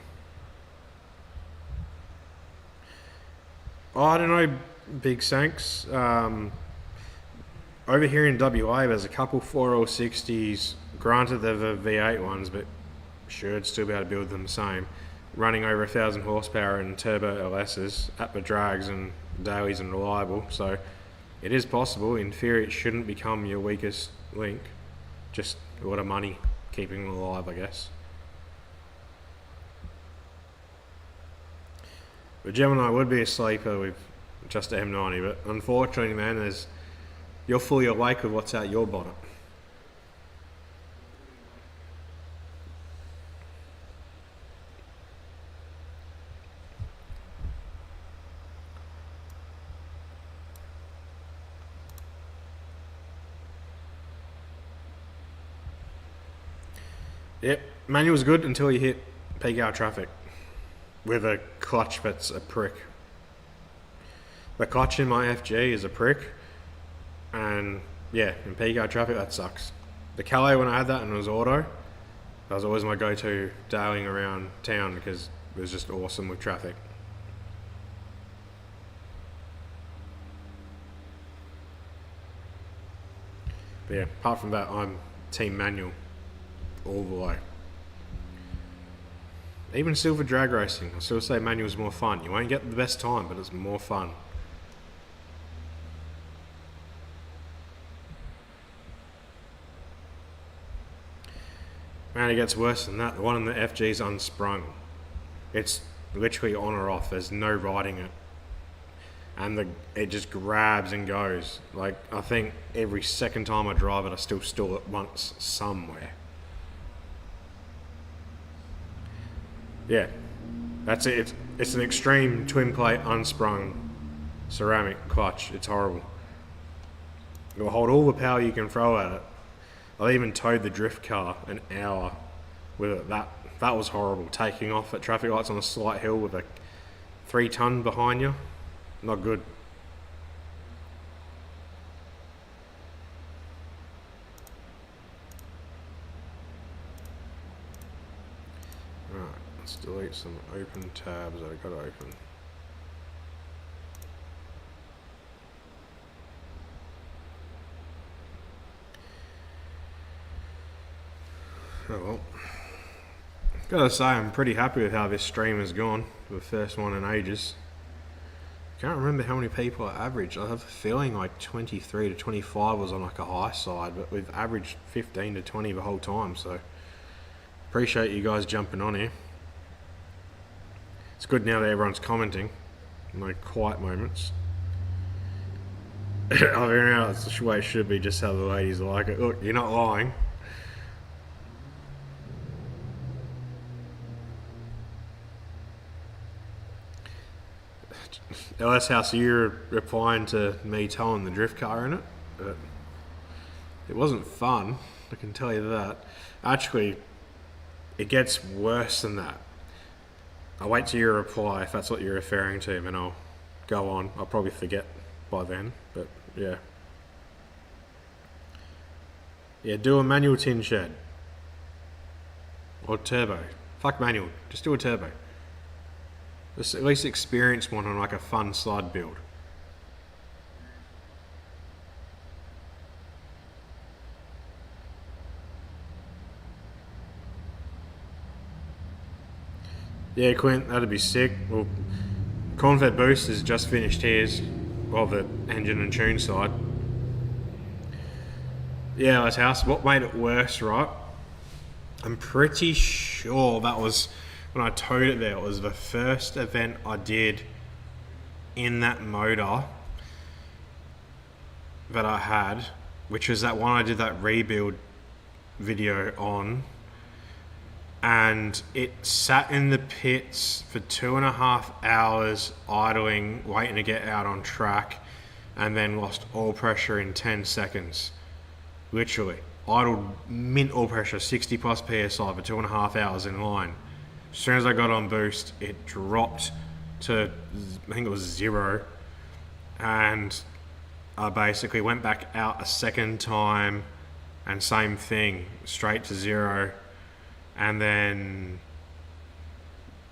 Oh, I don't know, Big Sanks. Over here in WA, there's a couple 4L60s. Granted, they're the V8 ones, but should still be able to build them the same. Running over 1,000 horsepower and turbo LSs at the drags and dailies and reliable. So it is possible. In theory, it shouldn't become your weakest link. Just a lot of money keeping them alive, I guess. The Gemini would be a sleeper with just a M90, but unfortunately, man, you're fully awake with what's out your bonnet. Yep, manual's good until you hit peak hour traffic with a clutch that's a prick. The clutch in my FG is a prick. And yeah, in peak hour traffic, that sucks. The Calais, when I had that and it was auto, that was always my go-to dailing around town because it was just awesome with traffic. But yeah, apart from that, I'm team manual all the way. Even silver drag racing, I still say manual's more fun. You won't get the best time, but it's more fun. Man, it gets worse than that. The one in the FG's unsprung. It's literally on or off. There's no riding it. and it just grabs and goes. Like, I think every second time I drive it, I still stall it once somewhere. Yeah, that's it. It's an extreme twin plate unsprung ceramic clutch. It's horrible. It'll hold all the power you can throw at it. I even towed the drift car an hour with it. That was horrible. Taking off at traffic lights on a slight hill with a 3 ton behind you. Not good. Right, let's delete some open tabs that I got open. Oh well. Gotta say, I'm pretty happy with how this stream has gone. The first one in ages. Can't remember how many people I averaged. I have a feeling like 23 to 25 was on like a high side, but we've averaged 15 to 20 the whole time, so appreciate you guys jumping on here. It's good now that everyone's commenting. No quiet moments. I mean, that's the way it should be, just how the ladies like it. Look, you're not lying. LS House, you're replying to me towing the drift car in it, but it wasn't fun, I can tell you that. Actually, it gets worse than that. I'll wait till you reply if that's what you're referring to, and I'll go on. I'll probably forget by then, but yeah. Yeah, do a manual tin shed. Or turbo. Fuck manual, just do a turbo. Just at least experience one on like a fun slide build. Yeah, Quint, that'd be sick. Well, Cornfed Boost has just finished his, well, the engine and tune side. Yeah, that's house. What made it worse, right? I'm pretty sure that was when I towed it there. It was the first event I did in that motor that I had, which was that one I did that rebuild video on, and it sat in the pits for 2.5 hours idling, waiting to get out on track, and then lost all pressure in 10 seconds. Literally idled mint all pressure, 60 plus psi for 2.5 hours in line. As soon as I got on boost, it dropped to, I think it was 0, and I basically went back out a second time and same thing, straight to 0, and then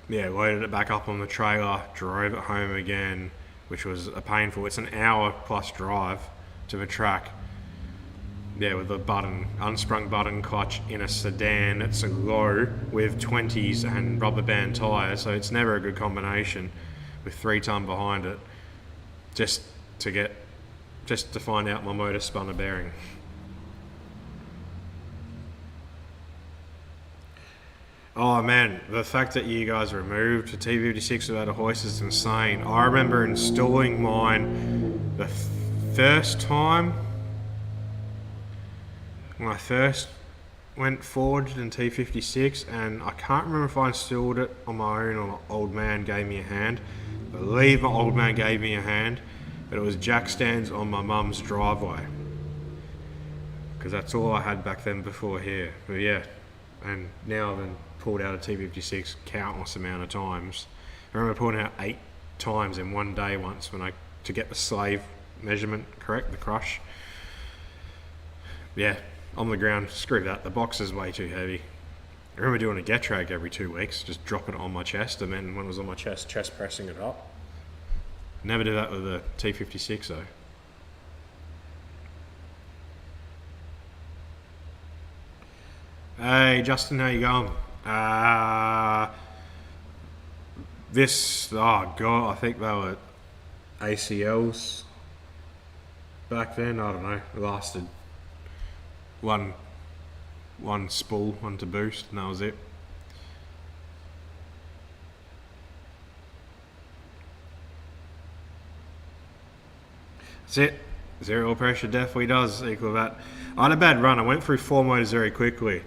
yeah, loaded it back up on the trailer, drove it home again, which was a painful, it's an hour plus drive to the track. Yeah, with a unsprung button clutch in a sedan. It's a low with 20s and rubber band tyres, so it's never a good combination with 3 ton behind it. Just to find out my motor spun a bearing. Oh man, the fact that you guys removed the T56 without a hoist is insane. I remember installing mine the first time when I first went forged in T56, and I can't remember if I installed it on my own or my old man gave me a hand. I believe my old man gave me a hand, but it was jack stands on my mum's driveway, because that's all I had back then before here. But yeah, and now I've been pulled out a T56 countless amount of times. I remember pulling out 8 times in one day once to get the slave measurement correct, the crush. Yeah, on the ground, screw that, the box is way too heavy. I remember doing a get drag every 2 weeks, just dropping it on my chest, and then when it was on my chest pressing it up. Never do that with a T56 though. Hey Justin, how you going? Oh god, I think they were ACLs back then, I don't know, it lasted one spool onto boost and that was it. That's it. Zero oil pressure definitely does equal that. I had a bad run. I went through 4 motors very quickly.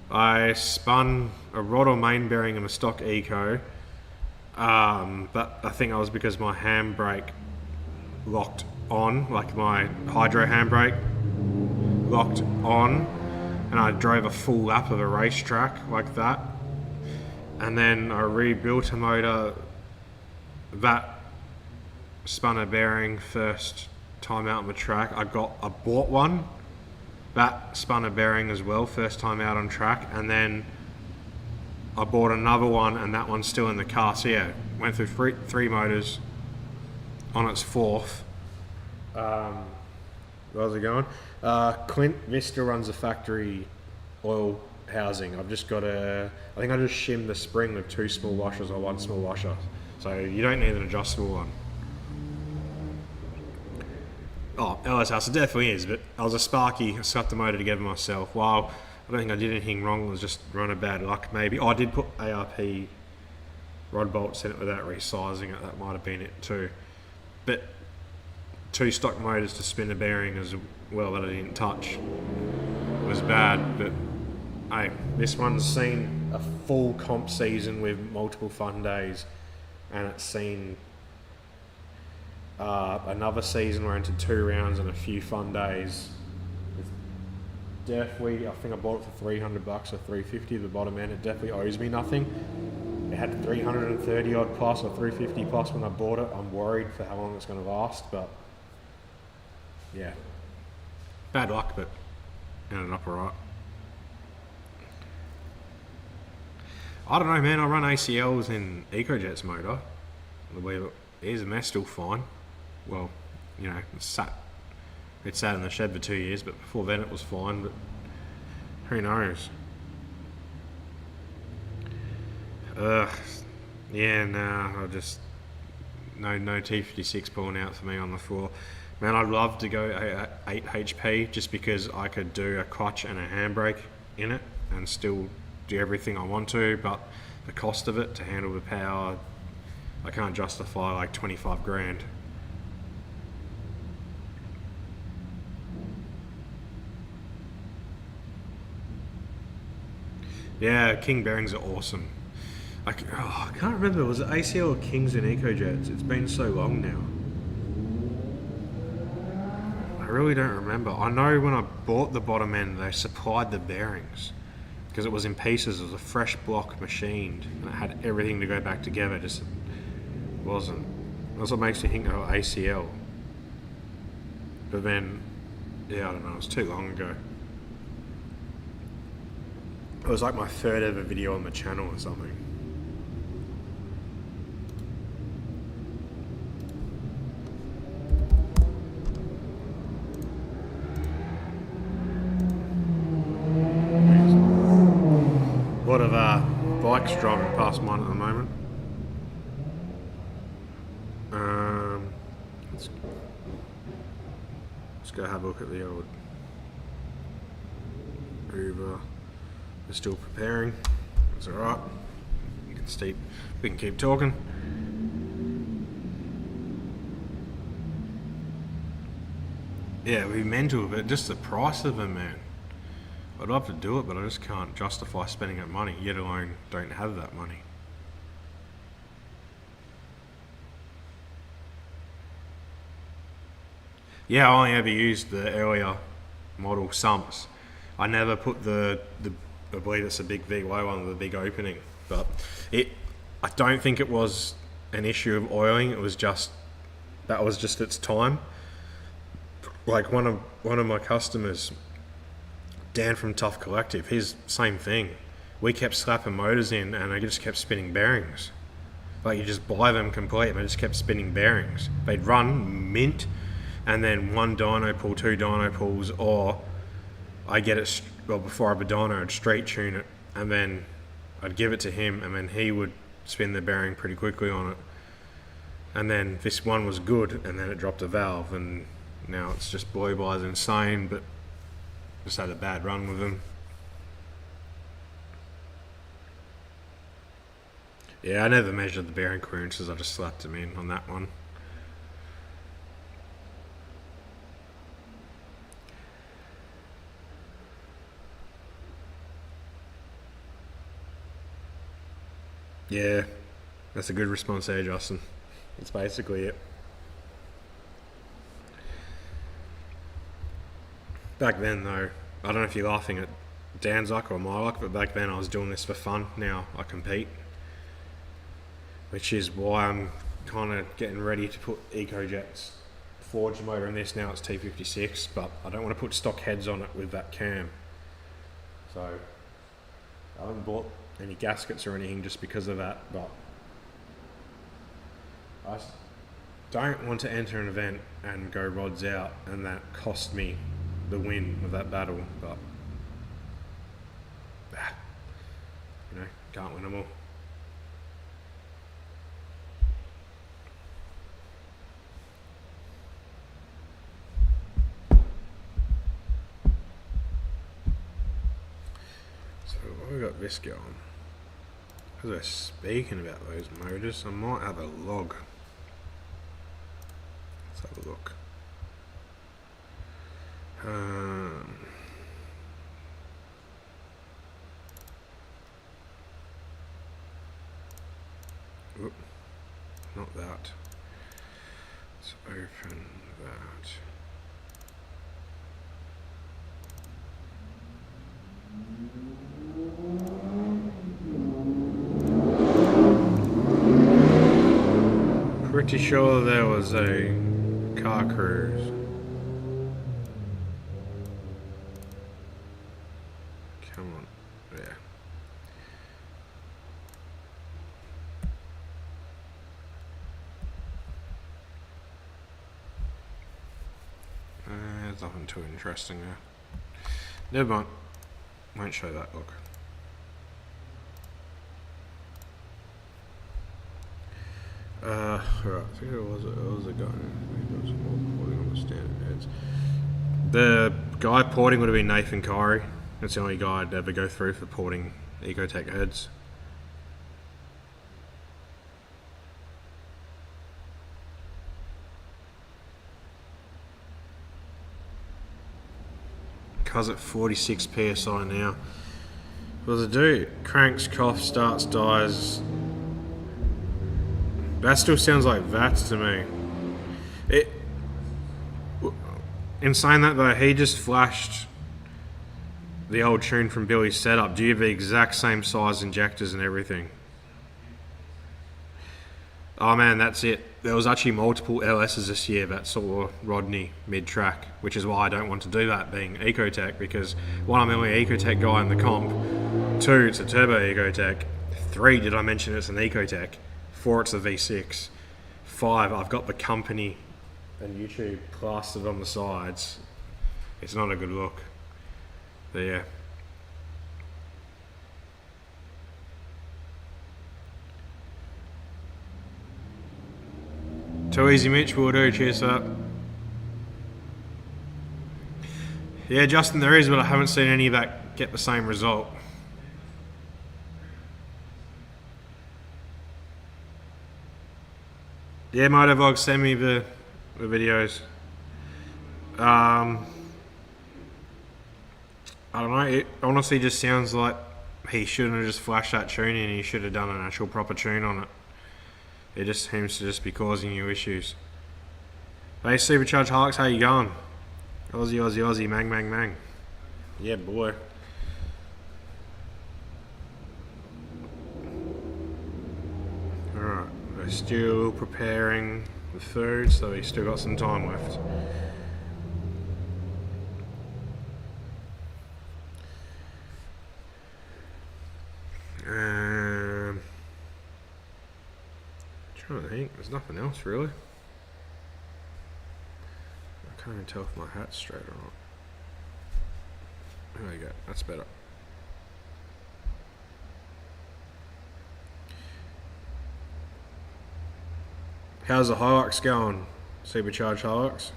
I spun a rod or main bearing in a stock Eco, but I think that was because my handbrake locked on, like my hydro handbrake locked on, and I drove a full lap of a racetrack like that. And then I rebuilt a motor that spun a bearing first time out on the track. I bought one that spun a bearing as well first time out on track, and then I bought another one, and that one's still in the car. So yeah, went through three motors on its fourth. Where's it going? Clint Vista runs a factory oil housing. I've just got I think I just shimmed the spring with 2 small washers or 1 small washer. So you don't need an adjustable one. Oh, LS House, it definitely is, but I was a Sparky. I stuck the motor together myself. Well, I don't think I did anything wrong. It was just run of bad luck, maybe. Oh, I did put ARP rod bolts in it without resizing it. That might have been it too. But 2 stock motors to spin a bearing as well that I didn't touch. It was bad, but hey, this one's seen a full comp season with multiple fun days, and it's seen another season where I entered 2 rounds and a few fun days. It's definitely, I think I bought it for $300 or $350 the bottom end. It definitely owes me nothing. It had 330 odd plus or 350 plus when I bought it. I'm worried for how long it's going to last, but yeah, bad luck, but ended up alright. I don't know, man. I run ACLs in EcoJet's motor. I believe it is, and they're still fine. Well, you know, it sat in the shed for 2 years, but before then it was fine, but who knows? Yeah, nah, I just, no T56 pulling out for me on the floor. Man, I'd love to go 8 HP just because I could do a clutch and a handbrake in it and still do everything I want to, but the cost of it to handle the power, I can't justify like 25 grand. Yeah, King bearings are awesome. I can't remember, was it ACL or Kings in EcoJets? It's been so long now. I really don't remember. I know when I bought the bottom end, they supplied the bearings because it was in pieces. It was a fresh block machined, and it had everything to go back together. Just wasn't. That's what makes me think of ACL. But then, yeah, I don't know. It was too long ago. It was like my 3rd ever video on the channel or something. A lot of bikes driving past mine at the moment. Let's go have a look at the old Uber. We're still preparing. It's alright. We can keep talking. Yeah, it'd be mental, but just the price of them, man. I'd love to do it, but I just can't justify spending that money, yet alone don't have that money. Yeah, I only ever used the earlier model sumps. I never put the I believe it's a big VY one with a big opening, but I don't think it was an issue of oiling. It was just that was just its time. Like one of my customers, Dan from Tough Collective, his same thing. We kept slapping motors in, and they just kept spinning bearings. Like you just buy them complete, and they just kept spinning bearings. They'd run mint, and then 1 dyno pull, 2 dyno pulls, or I get it, well, before I dyno, I'd straight tune it, and then I'd give it to him, and then he would spin the bearing pretty quickly on it. And then this one was good, and then it dropped a valve, and now it's just blew by as insane, but just had a bad run with them. Yeah, I never measured the bearing clearances, I just slapped them in on that one. Yeah, that's a good response there, Justin. That's basically it. Back then, though, I don't know if you're laughing at Dan's luck or my luck, but back then I was doing this for fun. Now I compete, which is why I'm kind of getting ready to put Ecotec's forged motor in this. Now it's T56, but I don't want to put stock heads on it with that cam. So I haven't bought any gaskets or anything just because of that, but I don't want to enter an event and go rods out and that cost me the win of that battle, but you know, can't win them all. So what we got this going? As we're speaking about those motors, I might have a log. Let's have a look. Oop, not that. Let's open that. Pretty sure there was a car cruise. Come on, yeah. There's nothing too interesting there. Never mind. Won't show that, look. Right, I think it was a guy. There was more porting on the standard heads. The guy porting would have been Nathan Kyrie. That's the only guy I'd ever go through for porting Ecotec heads. Car's at 46 PSI now. What does it do? Cranks, coughs, starts, dies. That still sounds like VATS to me. In saying that though, he just flashed the old tune from Billy's setup. Do you have the exact same size injectors and everything? Oh man, that's it. There was actually multiple LSs this year that saw Rodney mid-track, which is why I don't want to do that, being Ecotec, because one, I'm the only Ecotec guy in the comp. 2, it's a turbo Ecotec. 3, did I mention it's an Ecotec? 4, it's a V6. 5, I've got the company and YouTube plastered on the sides. It's not a good look. But yeah. Too easy, Mitch. Will do. Cheers for that. Yeah, Justin, there is, but I haven't seen any of that get the same result. Yeah, Motovlog, send me the videos. I don't know, it honestly just sounds like he shouldn't have just flashed that tune in, he should have done an actual proper tune on it. It just seems to just be causing you issues. Hey, Supercharged Hulks, how you going? Aussie, Aussie, Aussie, mang, mang, mang. Yeah, boy. Alright, we're still preparing the food, so we've still got some time left. Trying to think, there's nothing else really. I can't even tell if my hat's straight or not. There we go, that's better. How's the Hilux going? Supercharged Hilux?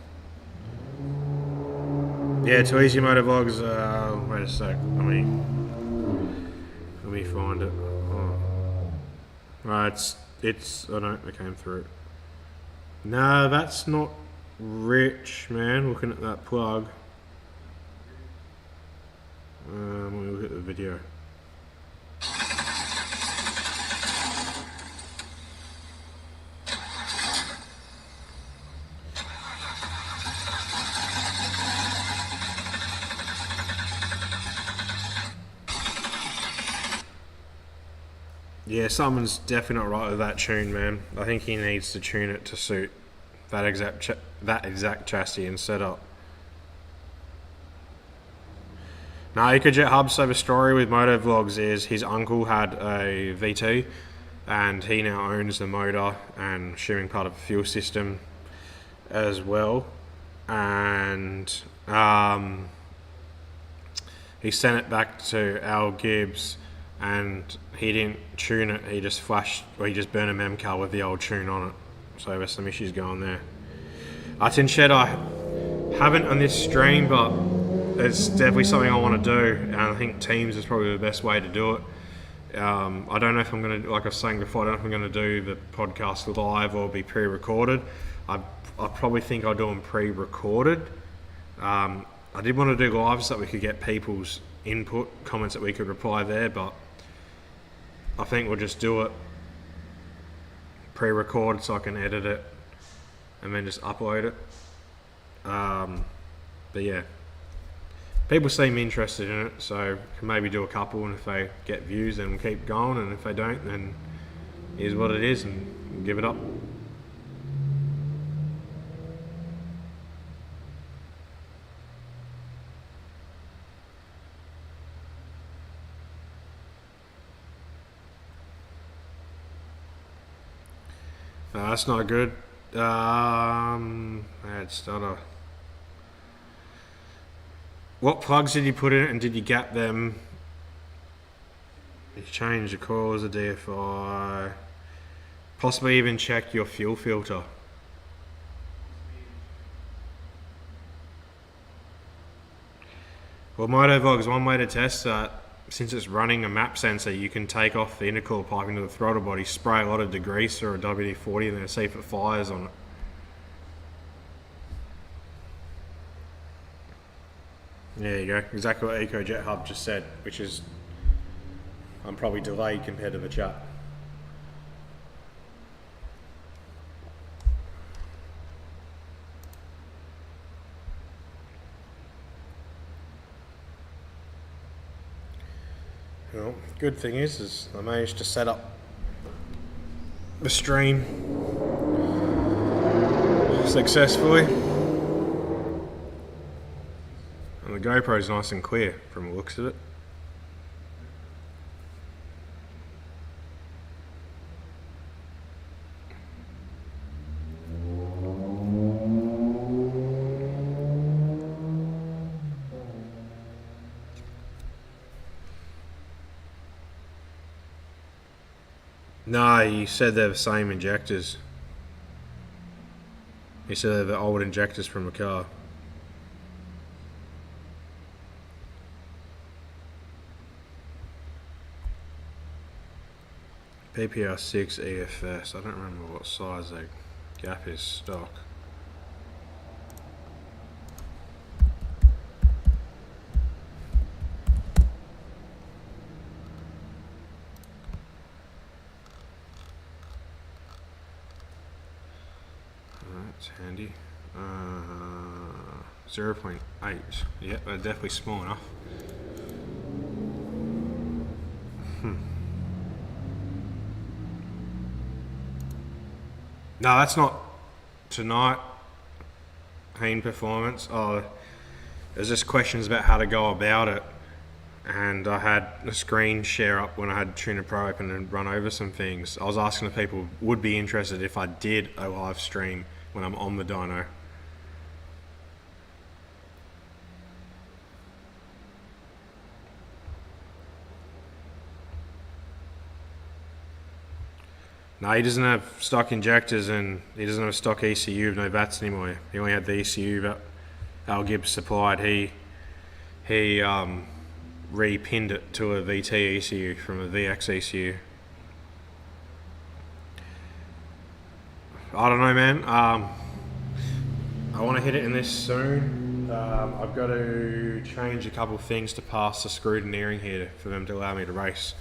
Yeah, Too Easy Motovlogs, wait a sec, let me find it. Oh. Right, it's, oh no, it came through. No, that's not rich, man, looking at that plug. Let me look at the video. Yeah, someone's definitely not right with that tune, man. I think he needs to tune it to suit that exact chassis and setup. Now, Ecotec Hub's over story with moto vlogs is his uncle had a V2 and he now owns the motor and sharing part of the fuel system as well. And he sent it back to Al Gibbs and he didn't tune it, he just burned a memcal with the old tune on it. So there's some issues going there. Tin Shed, I haven't on this stream, but it's definitely something I want to do, and I think Teams is probably the best way to do it. I don't know if I'm going to, like I was saying before, I don't know if I'm going to do the podcast live or be pre-recorded. I probably think I'll do them pre-recorded. I did want to do live so that we could get people's input, comments that we could reply there, but I think we'll just do it pre-recorded so I can edit it and then just upload it. But yeah, people seem interested in it, so can maybe do a couple, and if they get views then we'll keep going, and if they don't then it is what it is and we'll give it up. That's not good. Add starter. What plugs did you put in it and did you gap them? You change the coils of DFI. Possibly even check your fuel filter. Well, Motovlog is one way to test that. Since it's running a map sensor, you can take off the intercooler pipe into the throttle body, spray a lot of degreaser or a WD-40 and then see if it fires on it. There you go, exactly what Ecotec Hub just said, which is I'm probably delayed compared to the chat. Well, good thing is I managed to set up the stream successfully. And the GoPro's nice and clear from the looks of it. No, he said they're the same injectors. He said they're the old injectors from the car. PPR6 EFS. I don't remember what size that gap is stock. That's handy. 0.8. Yep, they're definitely small enough. No, that's not tonight. Pain performance. Oh, there's just questions about how to go about it, and I had a screen share up when I had Tuna Pro open and run over some things. I was asking if people would be interested if I did a live stream when I'm on the dyno. No, he doesn't have stock injectors and he doesn't have a stock ECU with no VATs anymore. He only had the ECU that Al Gibbs supplied. He re-pinned it to a VT ECU from a VX ECU. I don't know, man. I want to hit it in this soon. I've got to change a couple of things to pass the scrutineering here for them to allow me to race.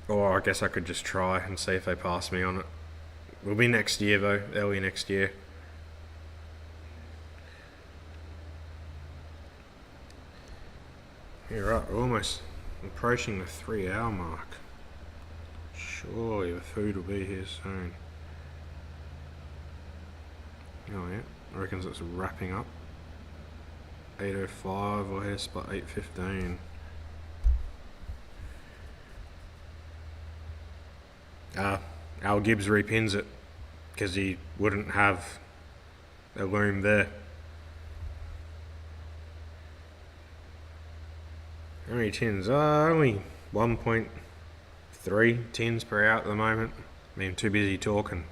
Or I guess I could just try and see if they pass me on it. It'll be next year though, early next year. You're right, almost approaching the 3-hour mark. Surely the food will be here soon. Oh yeah, I reckon it's wrapping up. 8:05, or here spot 8:15. Al Gibbs repins it because he wouldn't have a loom there. How many tins? Only 1.3 tins per hour at the moment. I mean, too busy talking.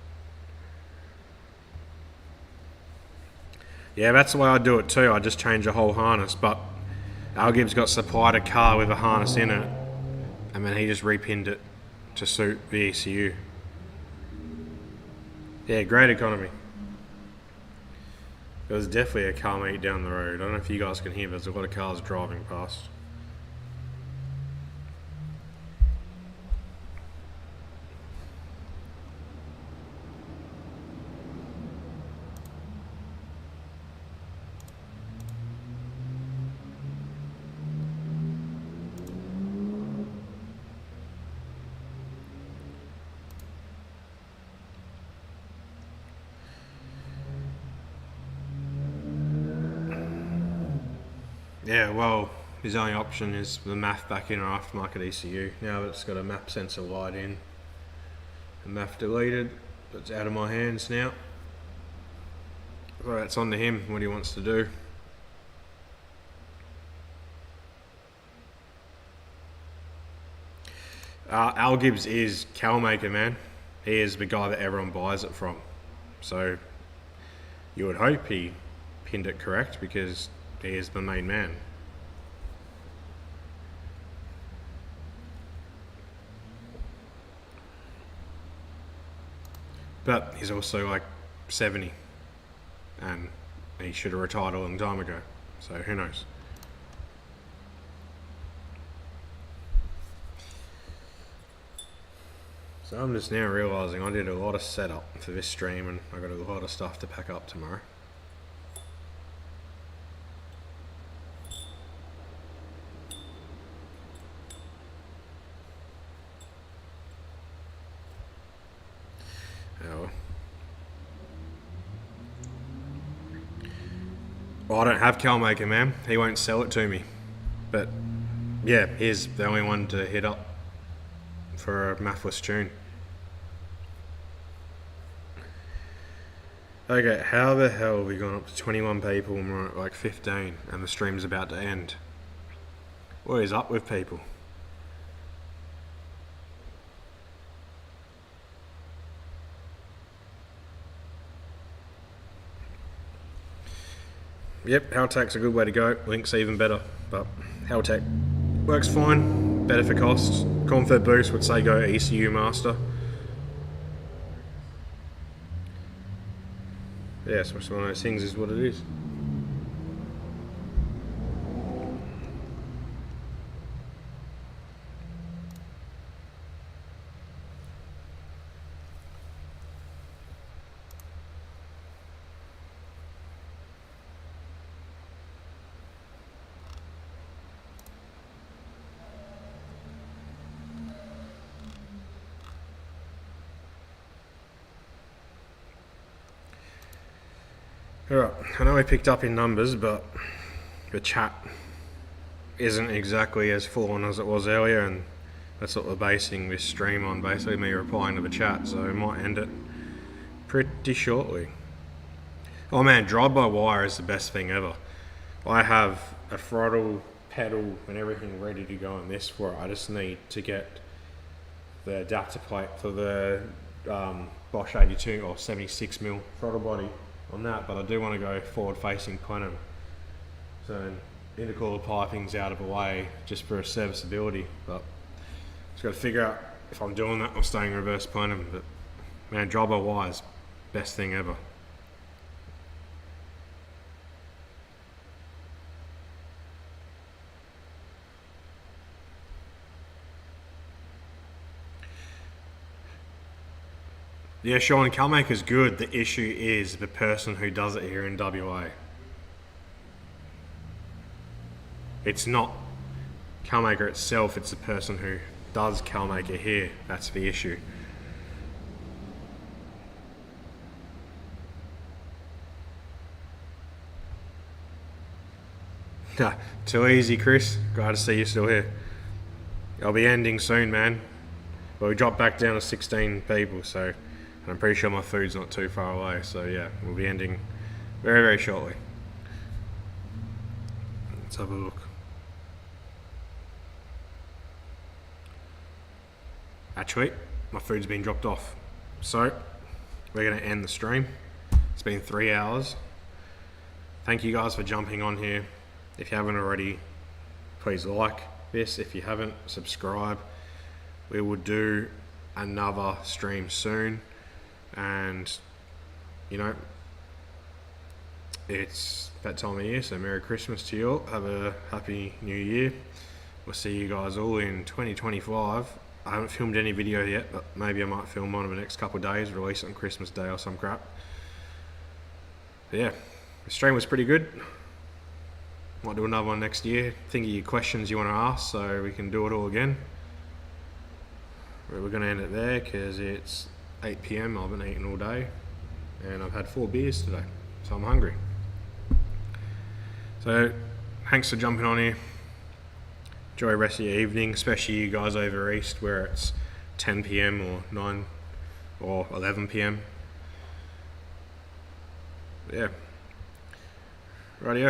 Yeah, that's the way I do it too. I just change the whole harness, but Al Gibbs got supplied a car with a harness in it, and then he just repinned it to suit the ECU. Yeah, great economy. There was definitely a car meet down the road. I don't know if you guys can hear, but there's a lot of cars driving past. Yeah, well, his only option is the MAF back in our aftermarket ECU. Now that it's got a map sensor light in. The MAF deleted, it's out of my hands now. So it's on to him, what he wants to do. Al Gibbs is cow maker, man. He is the guy that everyone buys it from. So you would hope he pinned it correct because he is the main man. But he's also like 70 and he should have retired a long time ago. So who knows? So I'm just now realising I did a lot of setup for this stream and I got a lot of stuff to pack up tomorrow. Well, I don't have Calmaker, man. He won't sell it to me. But yeah, he's the only one to hit up for a mathless tune. Okay, how the hell have we gone up to 21 people and we're at like 15 and the stream's about to end? What is up with people? Yep, Haltech's a good way to go. Link's even better, but Haltech works fine, better for costs. Cornfed Boost would say go ECU Master. Yeah, it's one of those things is what it is. Alright, I know we picked up in numbers, but the chat isn't exactly as full on as it was earlier, and that's what we're basing this stream on, basically me replying to the chat, so we might end it pretty shortly. Oh man, drive-by-wire is the best thing ever. I have a throttle, pedal and everything ready to go on this for it. I just need to get the adapter plate for the Bosch 82 or 76mm throttle body on that, but I do want to go forward facing plenum. So intercooler piping's out of the way just for serviceability, but just got to figure out if I'm doing that or staying reverse plenum. But man, drive-by-wire's best thing ever. Yeah, Sean, Calmaker's good. The issue is the person who does it here in WA. It's not CalMaker itself, it's the person who does CalMaker here. That's the issue. Too easy, Chris. Glad to see you still here. I'll be ending soon, man. But we dropped back down to 16 people, so and I'm pretty sure my food's not too far away. So yeah, we'll be ending very, very shortly. Let's have a look. Actually, my food's been dropped off. So we're gonna end the stream. It's been 3 hours. Thank you guys for jumping on here. If you haven't already, please like this. If you haven't, subscribe. We will do another stream soon, and you know, it's that time of year, so Merry Christmas to you all. Have a happy new year. We'll see you guys all in 2025. I haven't filmed any video yet, but maybe I might film one in the next couple of days, release it on Christmas Day or some crap. But yeah, the stream was pretty good. Might do another one next year. Think of your questions you want to ask so we can do it all again. But we're going to end it there because it's 8 PM. I've been eating all day and I've had 4 beers today, so I'm hungry. So thanks for jumping on here. Enjoy the rest of your evening, especially you guys over east where it's 10 PM or 9 or 11 PM. Yeah. Rightio.